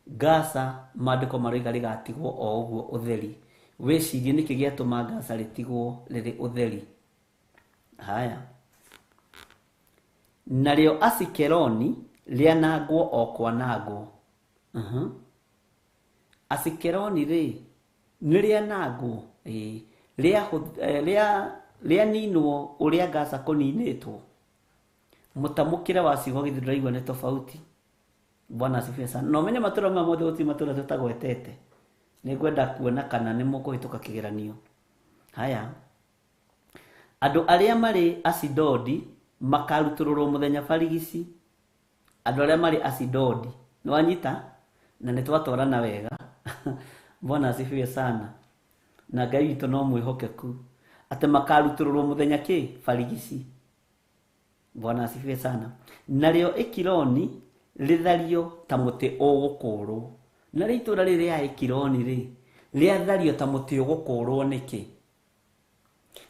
Gaza maandĩko maroiga rĩgatigwo o ũguo ũtheri. Wĩcirie nĩkĩ gĩatũma Gaza rĩtigwo rĩrĩ ũtheri. Haya. Narĩo Asikeloni rĩanangwo o kwanangwo. Asikeloni rĩ nĩrĩanangwo, rĩaninwo ũrĩa Gaza kũninĩtwo. Mũtamũkĩre wa ciugo githĩ ndĩraigua nĩ tofauti. Bwana asifiwe sana. No menye matũũra ma mothe gũtirĩ matũũra tũtagwetete. Nĩngwenda kuona kana nĩ mũkũhĩtũka kĩgeranio. Haya. Andũ arĩa marĩ Asidodi makarutũrũrwo mũthenya barigici. Andũ arĩa marĩ Asidodi nĩwanyita na nĩtwatwarana wega. Bwana asifiwe sana. Na Ngai witũ no mwĩhokeku atĩ makarutũrũrwo mũthenya kĩ barigici. Bwana asifiwe sana. Narĩo Ekironi rĩthario ta mũtĩ ũgũkũrwo. Na itũũra rĩrĩ ya Ekironi rĩ rĩathario ta mũtĩ ũgũkũrwo nĩkĩ?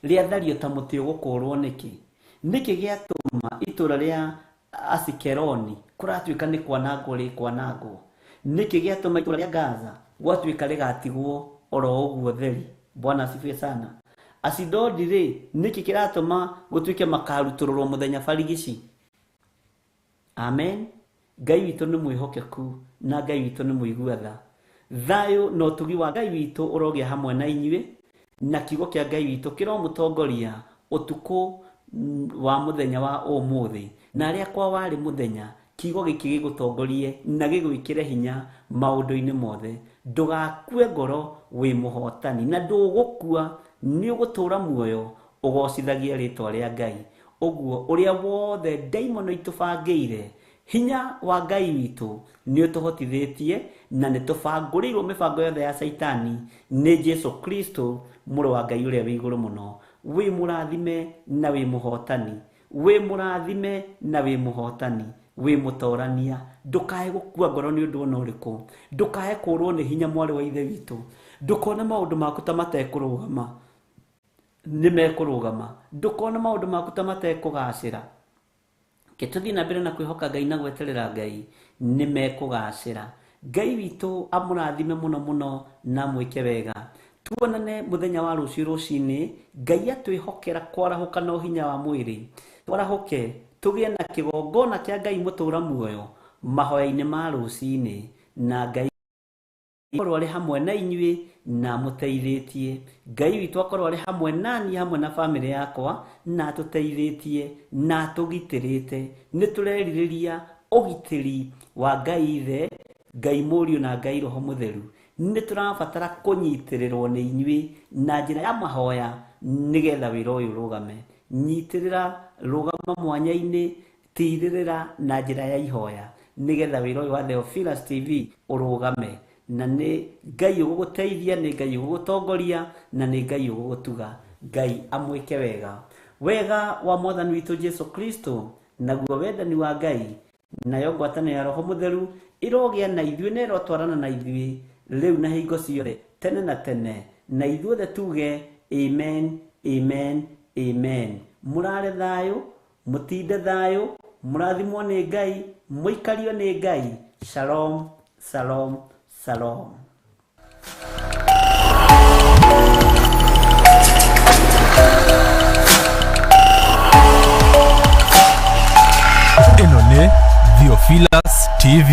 Rĩathario ta mũtĩ ũgũkũrwo nĩkĩ? Nĩkĩ gĩatũma itũũra rĩa Asikeloni kũratuĩka nĩ kwanangwo? Nĩkĩ gĩatũma itũũra rĩa Gaza gwatuĩka rĩgatigwo oro ũguo theri? Bwana asifiwe sana. Asidodi rĩ nĩkĩ kĩratũma gũtuĩke makarutũrũrwo mũthenya barigici? Amen. Ngai witũ nĩ mwĩhokeku na Ngai witũ nĩ mũiguatha. Thayũ na ũtugi wa Ngai witũ ũrogĩa hamwe na inyuĩ, na kiugo kĩa Ngai witũ kĩromũtongoria ũtukũ wa mũthenya wa ũmũthĩ. Na arĩa kwa warĩ mũthenya kiugo gĩkĩ gĩgũtongorie na gĩgwĩkĩre hinya maũndũ-inĩ mothe. Ndũgakue ngoro wĩ mũhotani, na ndũgũkua, nĩ ũgũtũũra muoyo ũgocithagia rĩtwa rĩa Ngai. Oguo uria wothe daimono itubangĩire hinya wa Ngai witũ nĩ ũtũhotithĩtie na nĩ tũbangũrĩirwo mĩbango yothe ya Saitani nĩ Jesu Kristo mũrũ wa Ngai ũrĩa wĩ igũrũ mũno. Wĩ mũrathime na wĩ mũhotani, wĩ mũrathime na wĩ mũhotani, wĩ mũtorania. Ndũkae gũkua ngoro nĩ ũndũ ona ũrĩkũ, ndũkae kũrwo nĩ hinya mwarĩ wa ithe witũ, ndũkone maũndũ maku ta matekũrũgama, nĩ mekũrũgama. Ndũkone maũndũ maku ta matekũgacĩra. Ketũthiĩ na mbere na kwĩhoka Ngai na gweterera Ngai, nĩ mekũgacĩra. Ngai witũ amũrathime mũno mũno na mwĩke wega. Tuonane mũthenya wa rũciũ rũcinĩ. Ngai atwĩhokera kwarahũka na hinya wa mwĩrĩ, twarahũke tũgĩe na kĩgongona kĩa Ngai mũtũra muoyo mahoya-inĩ ma rũcinĩ, na Ngai akorwo arĩ hamwe na inyuĩ na mũteithĩtie. Ngai witũ akorwo arĩ hamwe nani, hamwe na bamĩrĩ yakwa, na tũteithĩtie na tũgitĩrĩte. Nĩ tũrerirĩria ũgitĩri wa Ngai Ithe, Ngai Mũriũ na Ngai Roho Mũtheru. Nĩ tũrabatara kũnyitĩrĩrwo nĩ inyuĩ na njĩra ya mahoya nĩgetha wĩra ũyũ ũrũgame. Nyitĩrĩra, rũgama mwanya-inĩ, tirĩrĩra na njĩra ya ihoya nĩgetha wĩra ũyũ wa Theophilus TV ũrũgame. Na nĩ Ngai ũgũgũteithia, nĩ Ngai ũgũgũtongoria, na nĩ Ngai ũgũgũtuga. Ngai amwĩke wega. Wega wa Mwathani witũ Jesu Kristo, naguo wendani wa Ngai, nayo ngwatanĩro ya Roho Mũtheru ĩrogĩa na ithuĩ na ĩrotwarana na ithuĩ rĩu na hingo ciothe tene na tene. Na ithuothe tuge amen, amen, amen. Mũrare thayũ, mũtinde thayũ, mũrathimwo nĩ Ngai, mũikario nĩ Ngai. Shalom, shalom, shalom. Ĩno nĩ Theophilus TV.